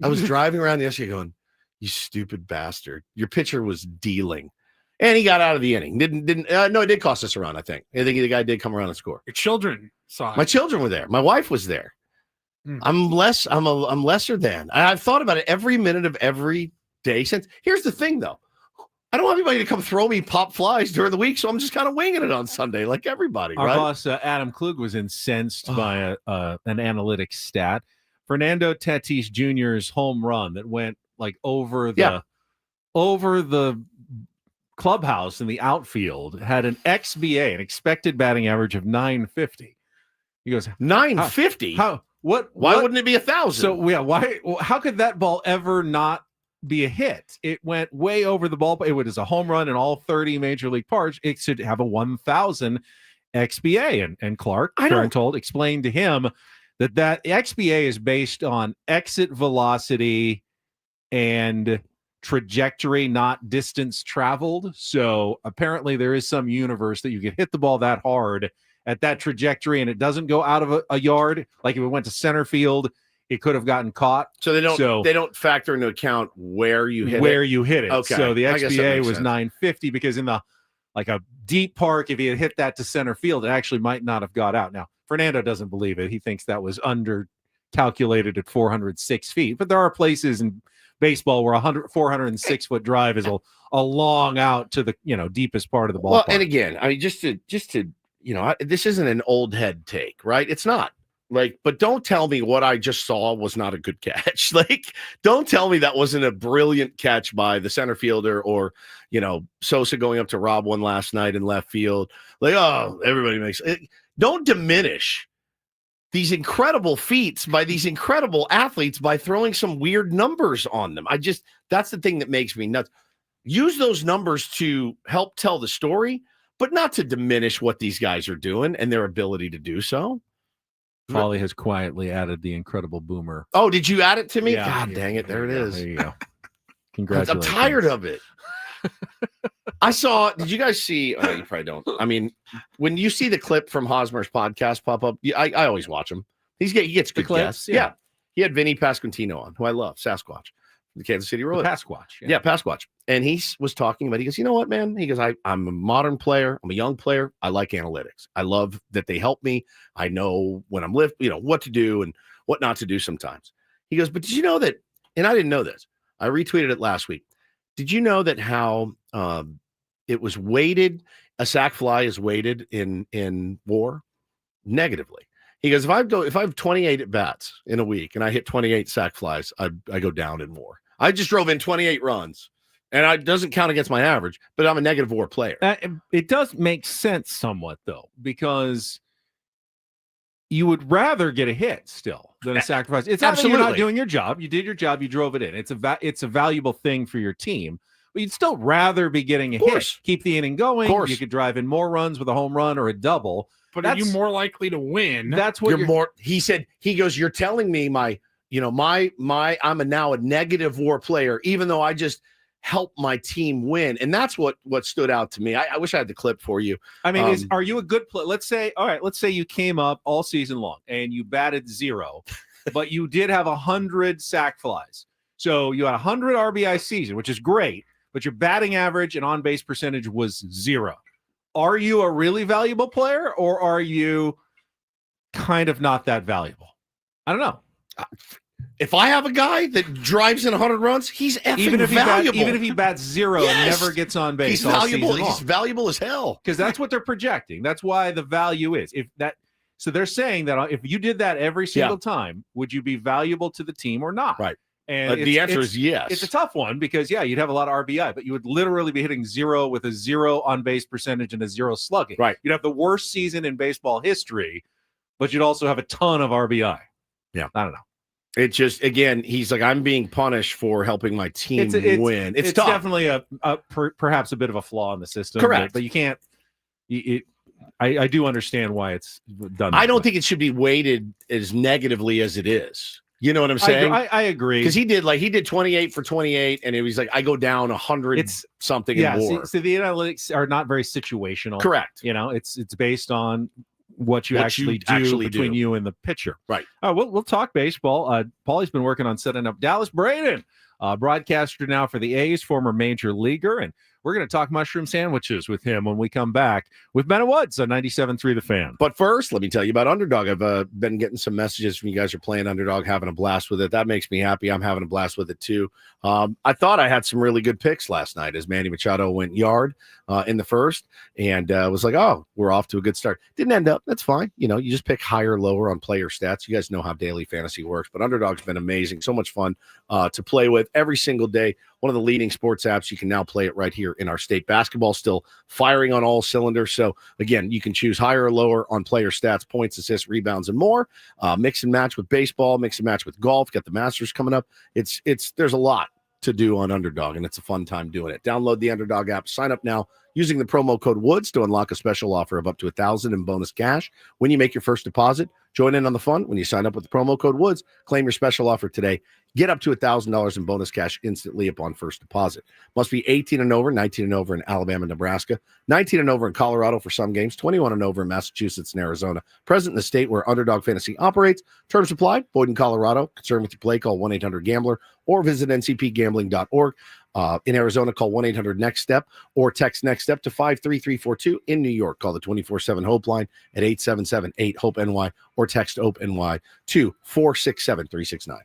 I was driving around yesterday going, you stupid bastard. Your pitcher was dealing. And he got out of the inning. No, it did cost us a run, I think. I think the guy did come around and score. Your children saw it. My children were there. My wife was there. I'm lesser than. I've thought about it every minute of every day since. Here's the thing, though. I don't want anybody to come throw me pop flies during the week, so I'm just kind of winging it on Sunday like everybody. Our right? boss, Adam Klug, was incensed by an analytics stat. Fernando Tatis Jr.'s home run that went like over the clubhouse in the outfield had an XBA, an expected batting average of 950. He goes, 950? Why wouldn't it be 1,000? So yeah, why? How could that ball ever not be a hit? It went way over the ball. It was a home run in all 30 major league parks. It should have a 1,000 XBA. And Clark Kerntold explained to him that XBA is based on exit velocity and trajectory, not distance traveled. So apparently there is some universe that you could hit the ball that hard at that trajectory and it doesn't go out of a yard. Like if it went to center field, it could have gotten caught. So they don't factor into account where you hit it. Okay. So the XBA was 950 because in a deep park, if he had hit that to center field, it actually might not have got out. Now, Fernando doesn't believe it. He thinks that was under calculated at 406 feet. But there are places in baseball where 406 foot drive is a long out to the deepest part of the ballpark. Well, and again, I mean, just to this isn't an old head take, right? It's not. But don't tell me what I just saw was not a good catch. Don't tell me that wasn't a brilliant catch by the center fielder or, Sosa going up to rob one last night in left field. Everybody makes it. Don't diminish these incredible feats by these incredible athletes by throwing some weird numbers on them. That's the thing that makes me nuts. Use those numbers to help tell the story, but not to diminish what these guys are doing and their ability to do so. Folly has quietly added the incredible boomer. Oh, did you add it to me? Yeah, God dang it. There it is. There you go. Congratulations. I'm tired of it. Did you guys see? Oh, you probably don't. I mean, when you see the clip from Hosmer's podcast pop up, I always watch him. He gets good guests. Yeah. He had Vinny Pasquantino on, who I love, Sasquatch, the Kansas City Royals. Pasquatch. Yeah, Pasquatch. And he was talking about, he goes, you know what, man? He goes, I'm a modern player. I'm a young player. I like analytics. I love that they help me. I know when I'm what to do and what not to do sometimes. He goes, but did you know that, and I didn't know this, I retweeted it last week. Did you know that how it was weighted, a sac fly is weighted in war negatively? He goes, if I have 28 at bats in a week and I hit 28 sac flies, I go down in WAR. I just drove in 28 runs, and it doesn't count against my average, but I'm a negative WAR player. It does make sense somewhat, though, because you would rather get a hit still than a sacrifice. It's not that you're not doing your job. You did your job. You drove it in. It's a valuable thing for your team. But you'd still rather be getting a hit. Keep the inning going. You could drive in more runs with a home run or a double. But are you more likely to win? That's what you're more. He said. He goes. You're telling me I'm now a negative WAR player, even though I just helped my team win, and that's what stood out to me. I wish I had the clip for you. I mean, are you a good player? Let's say you came up all season long and you batted 0, but you did have 100 sac flies. So you had 100 RBI season, which is great, but your batting average and on-base percentage was 0. Are you a really valuable player, or are you kind of not that valuable? I don't know. If I have a guy that drives in 100 runs, he's effing valuable. Even if he bats 0 and never gets on base, he's valuable. He's valuable as hell because that's what they're projecting. That's why the value is. So they're saying that if you did that every single time, would you be valuable to the team or not? Right. And the answer is yes. It's a tough one because you'd have a lot of RBI, but you would literally be hitting 0 with a 0 on base percentage and a 0 slugging. Right. You'd have the worst season in baseball history, but you'd also have a ton of RBI. Yeah. I don't know. It just, again, he's like, I'm being punished for helping my team win. It's tough. Definitely perhaps a bit of a flaw in the system. Correct. But you can't. I do understand why it's done. I don't think it should be weighted as negatively as it is. You know what I'm saying? I agree. Because he did 28 for 28, and it was like, I go down 100 something and more. So the analytics are not very situational. Correct. It's based on what you actually do between you and the pitcher. Right. We'll talk baseball. Paulie's been working on setting up Dallas Braden, broadcaster now for the A's, former major leaguer, and we're going to talk mushroom sandwiches with him when we come back with Ben and Woods on 97.3 The Fan. But first, let me tell you about Underdog. I've been getting some messages from you guys are playing Underdog, having a blast with it. That makes me happy. I'm having a blast with it too. I thought I had some really good picks last night as Manny Machado went yard in the first, and was like, oh, we're off to a good start. Didn't end up. That's fine. You just pick higher or lower on player stats. You guys know how daily fantasy works, but Underdog's been amazing. So much fun to play with every single day. One of the leading sports apps. You can now play it right here in our state. Basketball still firing on all cylinders. So again, you can choose higher or lower on player stats, points, assists, rebounds, and more. Mix and match with baseball, mix and match with golf. Got the Masters coming up. There's a lot to do on Underdog, and it's a fun time doing it. Download the Underdog app. Sign up now using the promo code WOODS to unlock a special offer of up to $1,000 in bonus cash when you make your first deposit. Join in on the fun when you sign up with the promo code WOODS. Claim your special offer today. Get up to $1,000 in bonus cash instantly upon first deposit. Must be 18 and over, 19 and over in Alabama, Nebraska, 19 and over in Colorado for some games, 21 and over in Massachusetts and Arizona. Present in the state where Underdog Fantasy operates. Terms apply. Void in Colorado. Concerned with your play, call 1-800-GAMBLER or visit ncpgambling.org. In Arizona, call 1-800-NEXT-STEP or text NEXT STEP to 53342. In New York, call the 24/7 Hope line at 877-8-HOPE-NY or text HOPE-NY to 467-369.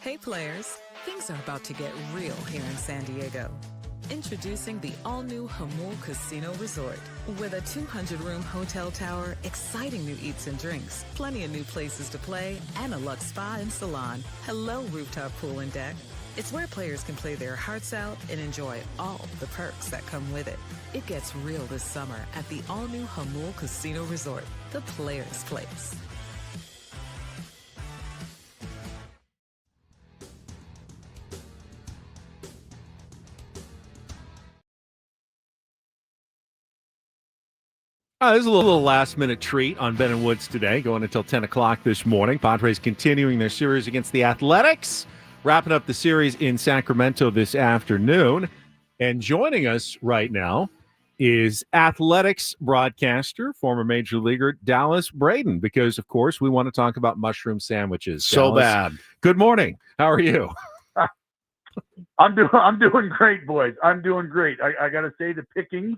Hey players, things are about to get real here in San Diego. Introducing the all-new Hamul Casino Resort. With a 200-room hotel tower, exciting new eats and drinks, plenty of new places to play, and a luxe spa and salon. Hello, rooftop pool and deck. It's where players can play their hearts out and enjoy all the perks that come with it. It gets real this summer at the all-new Hamul Casino Resort, the players' place. This is a little last-minute treat on Ben and Woods today, going until 10 o'clock this morning. Padres continuing their series against the Athletics, wrapping up the series in Sacramento this afternoon. And joining us right now is Athletics broadcaster, former Major Leaguer Dallas Braden, because, of course, we want to talk about mushroom sandwiches. So Dallas, bad. Good morning. How are you? I'm doing great, boys. I'm doing great. I got to say the pickings,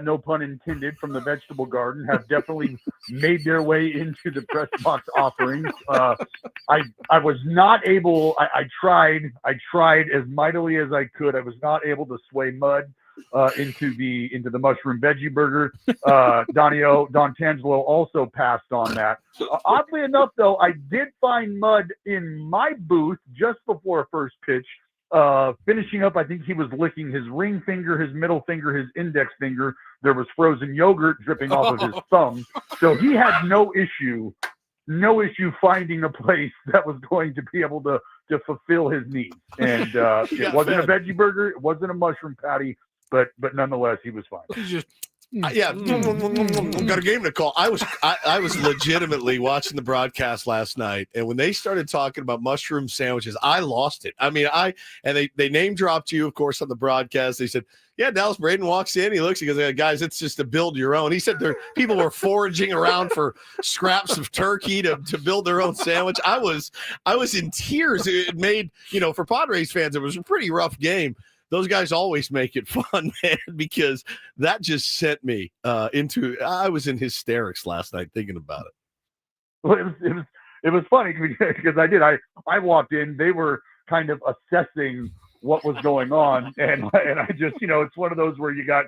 no pun intended, from the vegetable garden have definitely made their way into the press box offerings. I was not able. I tried as mightily as I could. I was not able to sway mud into the mushroom veggie burger. Don Tangelo also passed on that. Oddly enough, though, I did find mud in my booth just before first pitch. Finishing up, I think he was licking his ring finger, his middle finger, his index finger. There was frozen yogurt dripping off of his thumb. So he had no issue finding a place that was going to be able to fulfill his needs. And it wasn't a veggie burger, it wasn't a mushroom patty, but nonetheless, he was fine. Got a game to call. I was legitimately watching the broadcast last night, and when they started talking about mushroom sandwiches, I lost it. I mean, they name dropped you, of course, on the broadcast. They said, "Yeah, Dallas Braden walks in, he looks, he goes, guys, it's just to build your own." He said people were foraging around for scraps of turkey to build their own sandwich. I was in tears. It made, for Padres fans, it was a pretty rough game. Those guys always make it fun, man, because that just sent me I was in hysterics last night thinking about it. Well, it was funny because I walked in, they were kind of assessing what was going on, and I just, it's one of those where you got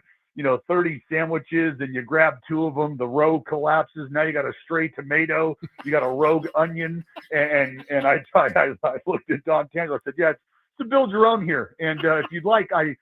30 sandwiches and you grab 2 of them, the row collapses, now you got a stray tomato, you got a rogue onion, and I looked at Don Tangelo, I said, yeah, to build your own here, and if you'd like, I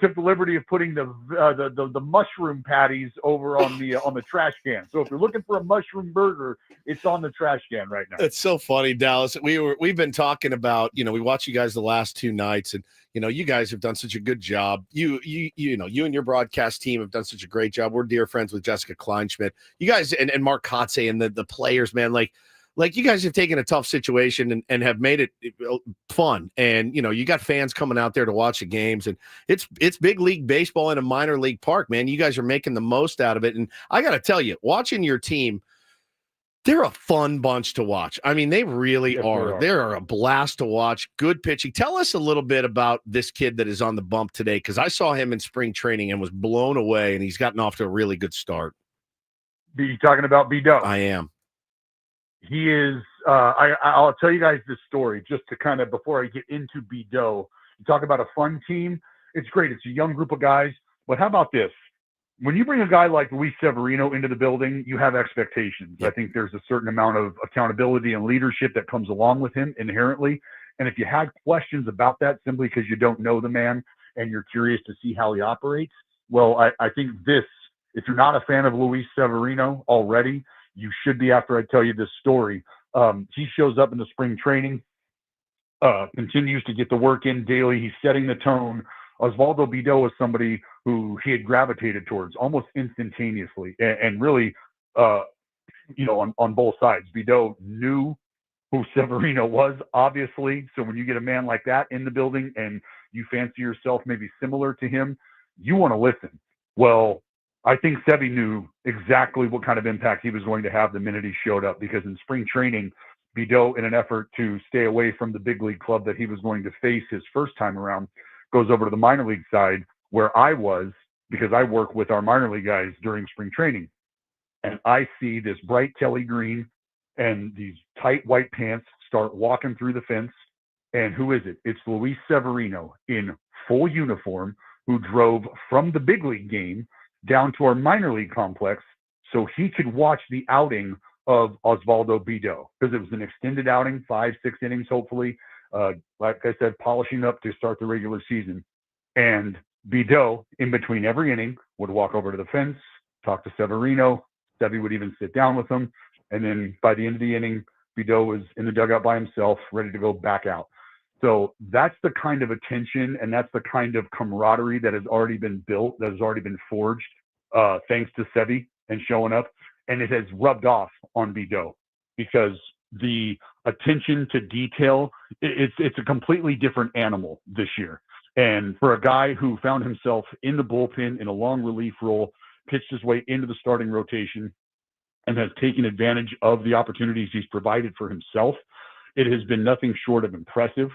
took the liberty of putting the mushroom patties over on the trash can. So if you're looking for a mushroom burger, it's on the trash can right now. It's so funny, Dallas. We've been talking about, we watched you guys the last 2 nights, and you guys have done such a good job. You and your broadcast team have done such a great job. We're dear friends with Jessica Kleinschmidt. You guys and Mark Kotze and the players, man, like you guys have taken a tough situation and have made it fun. And, you got fans coming out there to watch the games, and it's big league baseball in a minor league park, man. You guys are making the most out of it. And I got to tell you, watching your team, they're a fun bunch to watch. I mean, they really are. They're a blast to watch. Good pitching. Tell us a little bit about this kid that is on the bump today, because I saw him in spring training and was blown away, and he's gotten off to a really good start. Are you talking about B-Doe? I am. He is, I'll tell you guys this story just to kind of, before I get into B-Doe. You talk about a fun team. It's great. It's a young group of guys. But how about this? When you bring a guy like Luis Severino into the building, you have expectations. I think there's a certain amount of accountability and leadership that comes along with him inherently. And if you had questions about that simply because you don't know the man and you're curious to see how he operates, well, I think if you're not a fan of Luis Severino already, you should be after I tell you this story. He shows up in the spring training, continues to get the work in daily. He's setting the tone. Osvaldo B-Doe is somebody who he had gravitated towards almost instantaneously, and really, on both sides. B-Doe knew who Severino was, obviously. So when you get a man like that in the building and you fancy yourself maybe similar to him, you want to listen. Well, I think Sevy knew exactly what kind of impact he was going to have the minute he showed up, because in spring training, B-Doe, in an effort to stay away from the big league club that he was going to face his first time around, goes over to the minor league side where I was, because I work with our minor league guys during spring training. And I see this bright Kelly green and these tight white pants start walking through the fence. And who is it? It's Luis Severino in full uniform who drove from the big league game down to our minor league complex so he could watch the outing of Osvaldo Bido, because it was an extended outing, 5-6 innings, hopefully. Like I said, polishing up to start the regular season. And Bido, in between every inning, would walk over to the fence, talk to Severino. Sevy would even sit down with him. And then by the end of the inning, Bido was in the dugout by himself, ready to go back out. So that's the kind of attention and that's the kind of camaraderie that has already been built, that has already been forged, thanks to Sevy and showing up. And it has rubbed off on Bido because the attention to detail, it's a completely different animal this year. And for a guy who found himself in the bullpen in a long relief role, pitched his way into the starting rotation, and has taken advantage of the opportunities he's provided for himself, it has been nothing short of impressive.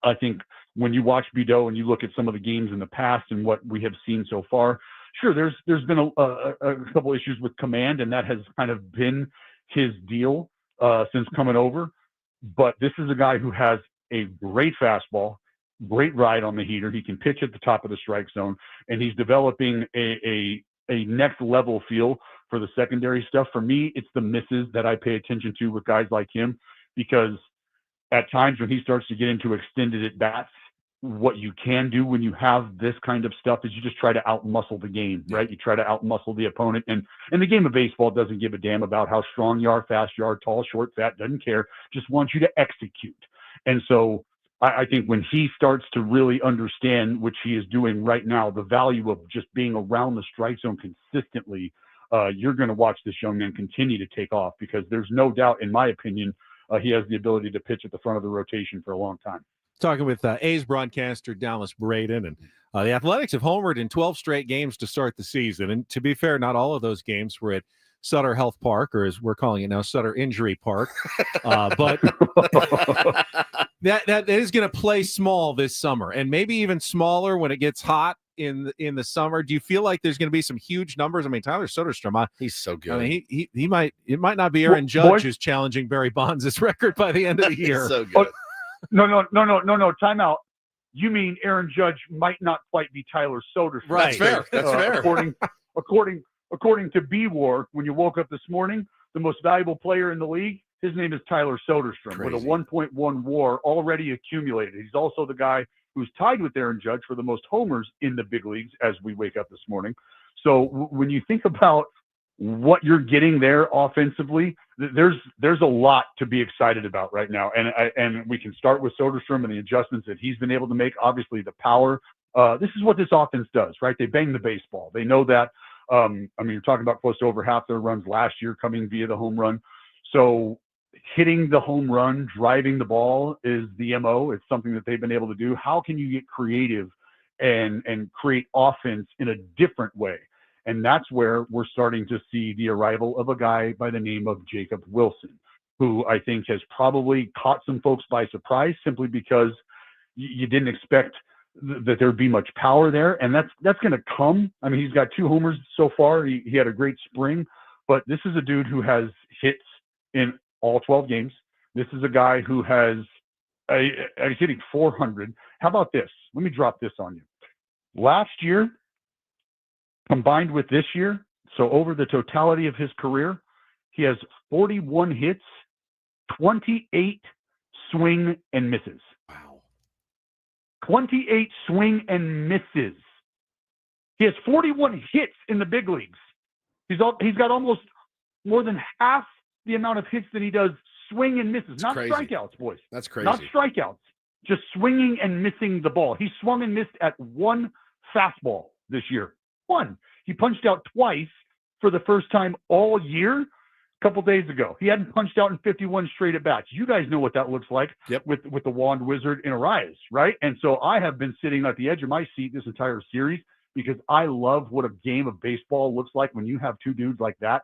I think when you watch Bido and you look at some of the games in the past and what we have seen so far, sure, there's been a couple issues with command, and that has kind of been his deal since coming over. But this is a guy who has a great fastball, great ride on the heater. He can pitch at the top of the strike zone, and he's developing a next level feel for the secondary stuff. For me, it's the misses that I pay attention to with guys like him, because at times when he starts to get into extended at bats, what you can do when you have this kind of stuff is you just try to outmuscle the game, right? You try to outmuscle the opponent. And the game of baseball doesn't give a damn about how strong you are, fast you are, tall, short, fat, doesn't care. Just wants you to execute. And so I think when he starts to really understand, which he is doing right now, the value of just being around the strike zone consistently, you're going to watch this young man continue to take off, because there's no doubt, in my opinion, he has the ability to pitch at the front of the rotation for a long time. Talking with A's broadcaster Dallas Braden, and the Athletics have homered in 12 straight games to start the season. And to be fair, not all of those games were at Sutter Health Park, or as we're calling it now, Sutter Injury Park. But that is going to play small this summer, and maybe even smaller when it gets hot in the summer. Do you feel like there's going to be some huge numbers? I mean, Tyler Soderstrom, he's so good. I mean, it might not be Aaron Judge who's challenging Barry Bonds' record by the end of the year. He's so good. No, time out. You mean Aaron Judge might not quite be Tyler Soderstrom? Right. That's fair. According to B-War, when you woke up this morning, the most valuable player in the league, his name is Tyler Soderstrom, with a 1.1 WAR already accumulated. He's also the guy who's tied with Aaron Judge for the most homers in the big leagues as we wake up this morning. So when you think about what you're getting there offensively, there's a lot to be excited about right now. And we can start with Soderstrom and the adjustments that he's been able to make. Obviously, the power. This is what this offense does, right? They bang the baseball. They know that. I mean, you're talking about close to over half their runs last year coming via the home run. So hitting the home run, driving the ball is the MO. It's something that they've been able to do. How can you get creative and create offense in a different way? And that's where we're starting to see the arrival of a guy by the name of Jacob Wilson, who I think has probably caught some folks by surprise simply because you didn't expect that there'd be much power there. And that's going to come. I mean, he's got 2 homers so far. He had a great spring, but this is a dude who has hits in all 12 games. This is a guy who he's hitting 400. How about this? Let me drop this on you. Last year, combined with this year, so over the totality of his career, he has 41 hits, 28 swing and misses. Wow. 28 swing and misses. He has 41 hits in the big leagues. He's got almost more than half the amount of hits that he does swing and misses. Not crazy. Strikeouts, boys. That's crazy. Not strikeouts. Just swinging and missing the ball. He swung and missed at 1 fastball this year. 1. He punched out twice for the first time all year a couple days ago. He hadn't punched out in 51 straight at bats. You guys know what that looks like with the wand wizard in Arias, right? And so I have been sitting at the edge of my seat this entire series because I love what a game of baseball looks like when you have 2 dudes like that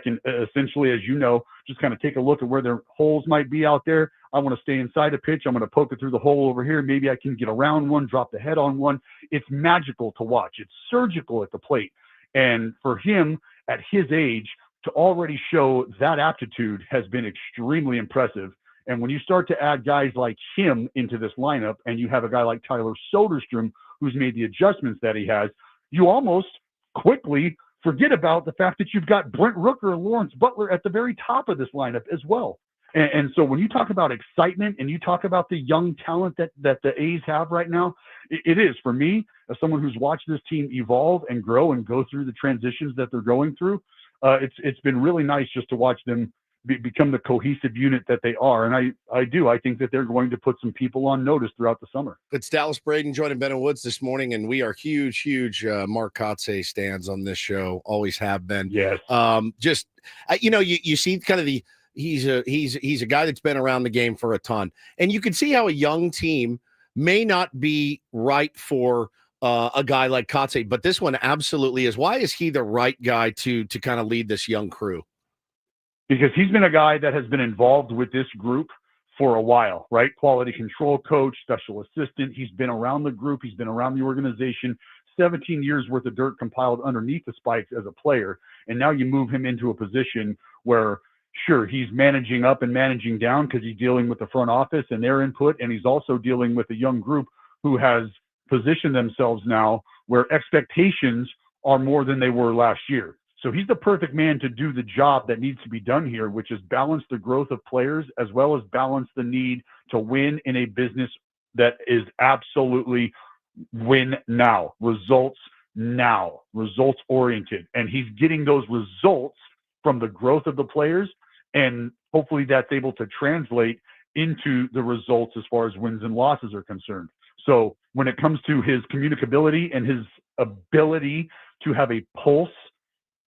can essentially, as you know, just kind of take a look at where their holes might be out there. I want to stay inside a pitch. I'm going to poke it through the hole over here. Maybe I can get around one, drop the head on one. It's magical to watch. It's surgical at the plate. And for him, at his age, to already show that aptitude has been extremely impressive. And when you start to add guys like him into this lineup, and you have a guy like Tyler Soderstrom who's made the adjustments that he has, you almost quickly forget about the fact that you've got Brent Rooker and Lawrence Butler at the very top of this lineup as well. And so when you talk about excitement and you talk about the young talent that the A's have right now, it is, for me, as someone who's watched this team evolve and grow and go through the transitions that they're going through, it's been really nice just to watch them become the cohesive unit that they are. And I think that they're going to put some people on notice throughout the summer. It's Dallas Braden joining Ben and Woods this morning, and we are huge Mark Kotsay stands on this show. Always have been. Yes. You see kind of he's a guy that's been around the game for a ton, and you can see how a young team may not be right for a guy like Kotsay, but this one absolutely is. Why is he the right guy to kind of lead this young crew? Because he's been a guy that has been involved with this group for a while, right? Quality control coach, special assistant. He's been around the group. He's been around the organization. 17 years worth of dirt compiled underneath the spikes as a player. And now you move him into a position where, sure, he's managing up and managing down because he's dealing with the front office and their input. And he's also dealing with a young group who has positioned themselves now where expectations are more than they were last year. So he's the perfect man to do the job that needs to be done here, which is balance the growth of players as well as balance the need to win in a business that is absolutely win now, results oriented. And he's getting those results from the growth of the players, and hopefully that's able to translate into the results as far as wins and losses are concerned. So when it comes to his communicability and his ability to have a pulse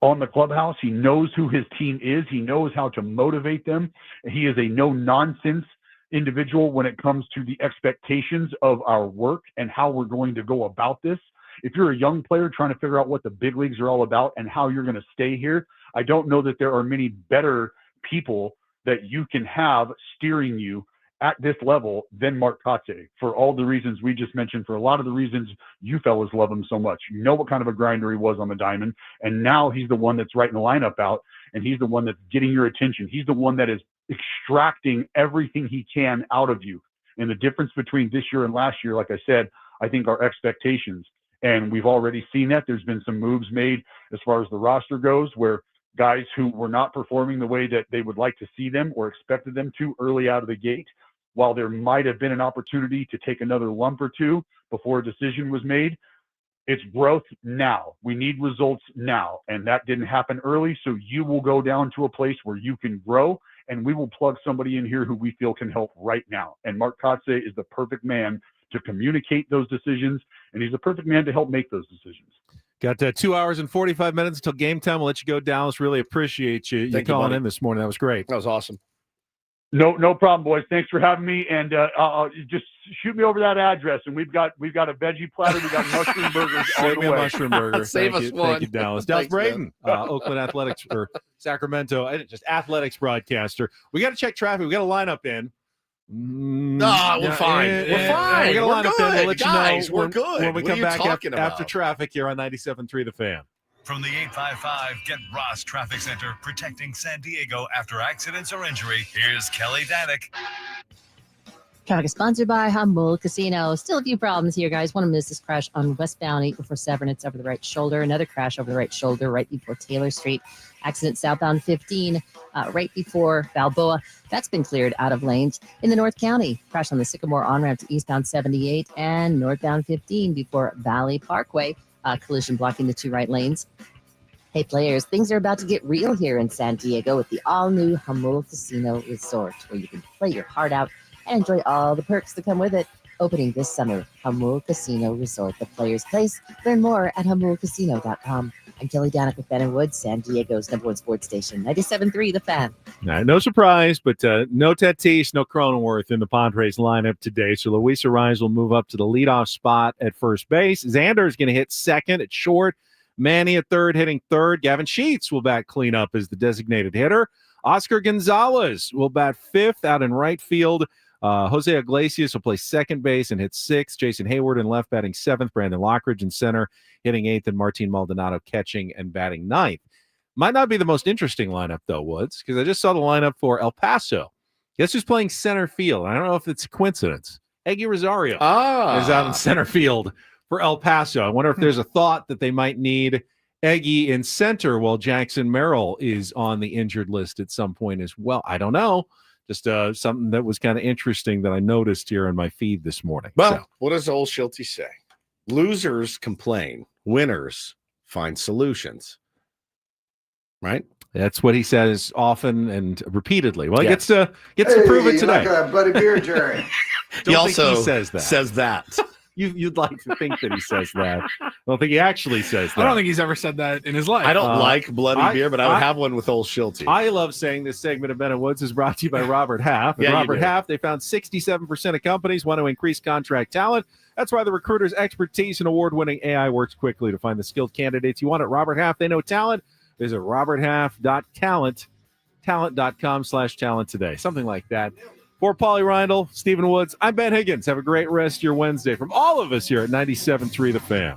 on the clubhouse, he knows who his team is. He knows how to motivate them. He is a no-nonsense individual when it comes to the expectations of our work and how we're going to go about this. If you're a young player trying to figure out what the big leagues are all about and how you're going to stay here, I don't know that there are many better people that you can have steering you at this level than Mark Kotsay, for all the reasons we just mentioned, for a lot of the reasons you fellas love him so much. You know what kind of a grinder he was on the diamond, and now he's the one that's writing the lineup out, and he's the one that's getting your attention. He's the one that is extracting everything he can out of you. And the difference between this year and last year, like I said, I think are expectations. And we've already seen that. There's been some moves made as far as the roster goes where guys who were not performing the way that they would like to see them or expected them to early out of the gate, while there might have been an opportunity to take another lump or two before a decision was made, it's growth now. We need results now. And that didn't happen early. So you will go down to a place where you can grow, and we will plug somebody in here who we feel can help right now. And Mark Kotsay is the perfect man to communicate those decisions, and he's the perfect man to help make those decisions. Got 2 hours and 45 minutes until game time. We'll let you go, Dallas. Really appreciate you calling in this morning. That was great. That was awesome. No problem, boys. Thanks for having me. And just shoot me over that address. And we've got a veggie platter. We got mushroom burgers on Save the me a way. mushroom burger. Save us one. Thank you, Dallas. Dallas Thanks, Braden, Oakland Athletics or Sacramento, just athletics broadcaster. We got to check traffic. We got a lineup in. We're fine. We're fine. We got a lineup in. We'll let Guys, you know we're good. when we What come are you back talking after about? traffic here on 97.3 The Fan. From the 855 Get Ross Traffic Center, protecting San Diego after accidents or injury, here's Kelly Danick. Traffic is sponsored by Humboldt Casino. Still a few problems here, guys. One of them is this crash on West Bounty before Severance over the right shoulder. Another crash over the right shoulder right before Taylor Street. Accident southbound 15 right before Balboa. That's been cleared out of lanes. In the North County, crash on the Sycamore on-ramp to eastbound 78 and northbound 15 before Valley Parkway. Collision blocking the two right lanes. Hey, players, things are about to get real here in San Diego with the all-new Humboldt Casino Resort, where you can play your heart out and enjoy all the perks that come with it. Opening this summer, Humboldt Casino Resort, the player's place. Learn more at HumboldtCasino.com. I'm Kelly Danick with Ben and Woods, San Diego's #1 sports station, 97.3 The Fan. No surprise, but no Tatis, no Cronenworth in the Padres lineup today. So Luis Ariz will move up to the leadoff spot at first base. Xander is going to hit second at short. Manny at third, hitting third. Gavin Sheets will bat cleanup as the designated hitter. Oscar Gonzalez will bat fifth out in right field. Jose Iglesias will play second base and hit sixth. Jason Hayward in left batting seventh. Brandon Lockridge in center hitting eighth. And Martin Maldonado catching and batting ninth. Might not be the most interesting lineup, though, Woods, because I just saw the lineup for El Paso. Guess who's playing center field? I don't know if it's a coincidence. Eggy Rosario is out in center field for El Paso. I wonder if there's a thought that they might need Eggy in center while Jackson Merrill is on the injured list at some point as well. I don't know. Just something that was kind of interesting that I noticed here in my feed this morning. Well, what does old Schulte say? Losers complain. Winners find solutions. Right? That's what he says often and repeatedly. Well, he gets to prove it today. Like a Buddy Beer, Jerry. He also says that. You'd like to think that he says that. I don't think he actually says that. I don't think he's ever said that in his life. I don't like bloody beer, but I would have one with old Schulte. I love saying this segment of Ben and Woods is brought to you by Robert Half. Yeah, Robert Half, they found 67% of companies want to increase contract talent. That's why the recruiter's expertise and award-winning AI works quickly to find the skilled candidates you want at Robert Half. They know talent. Visit roberthalf.talent.com/talent today. Something like that. For Paulie Reindl, Stephen Woods, I'm Ben Higgins. Have a great rest of your Wednesday from all of us here at 97.3 The Fan.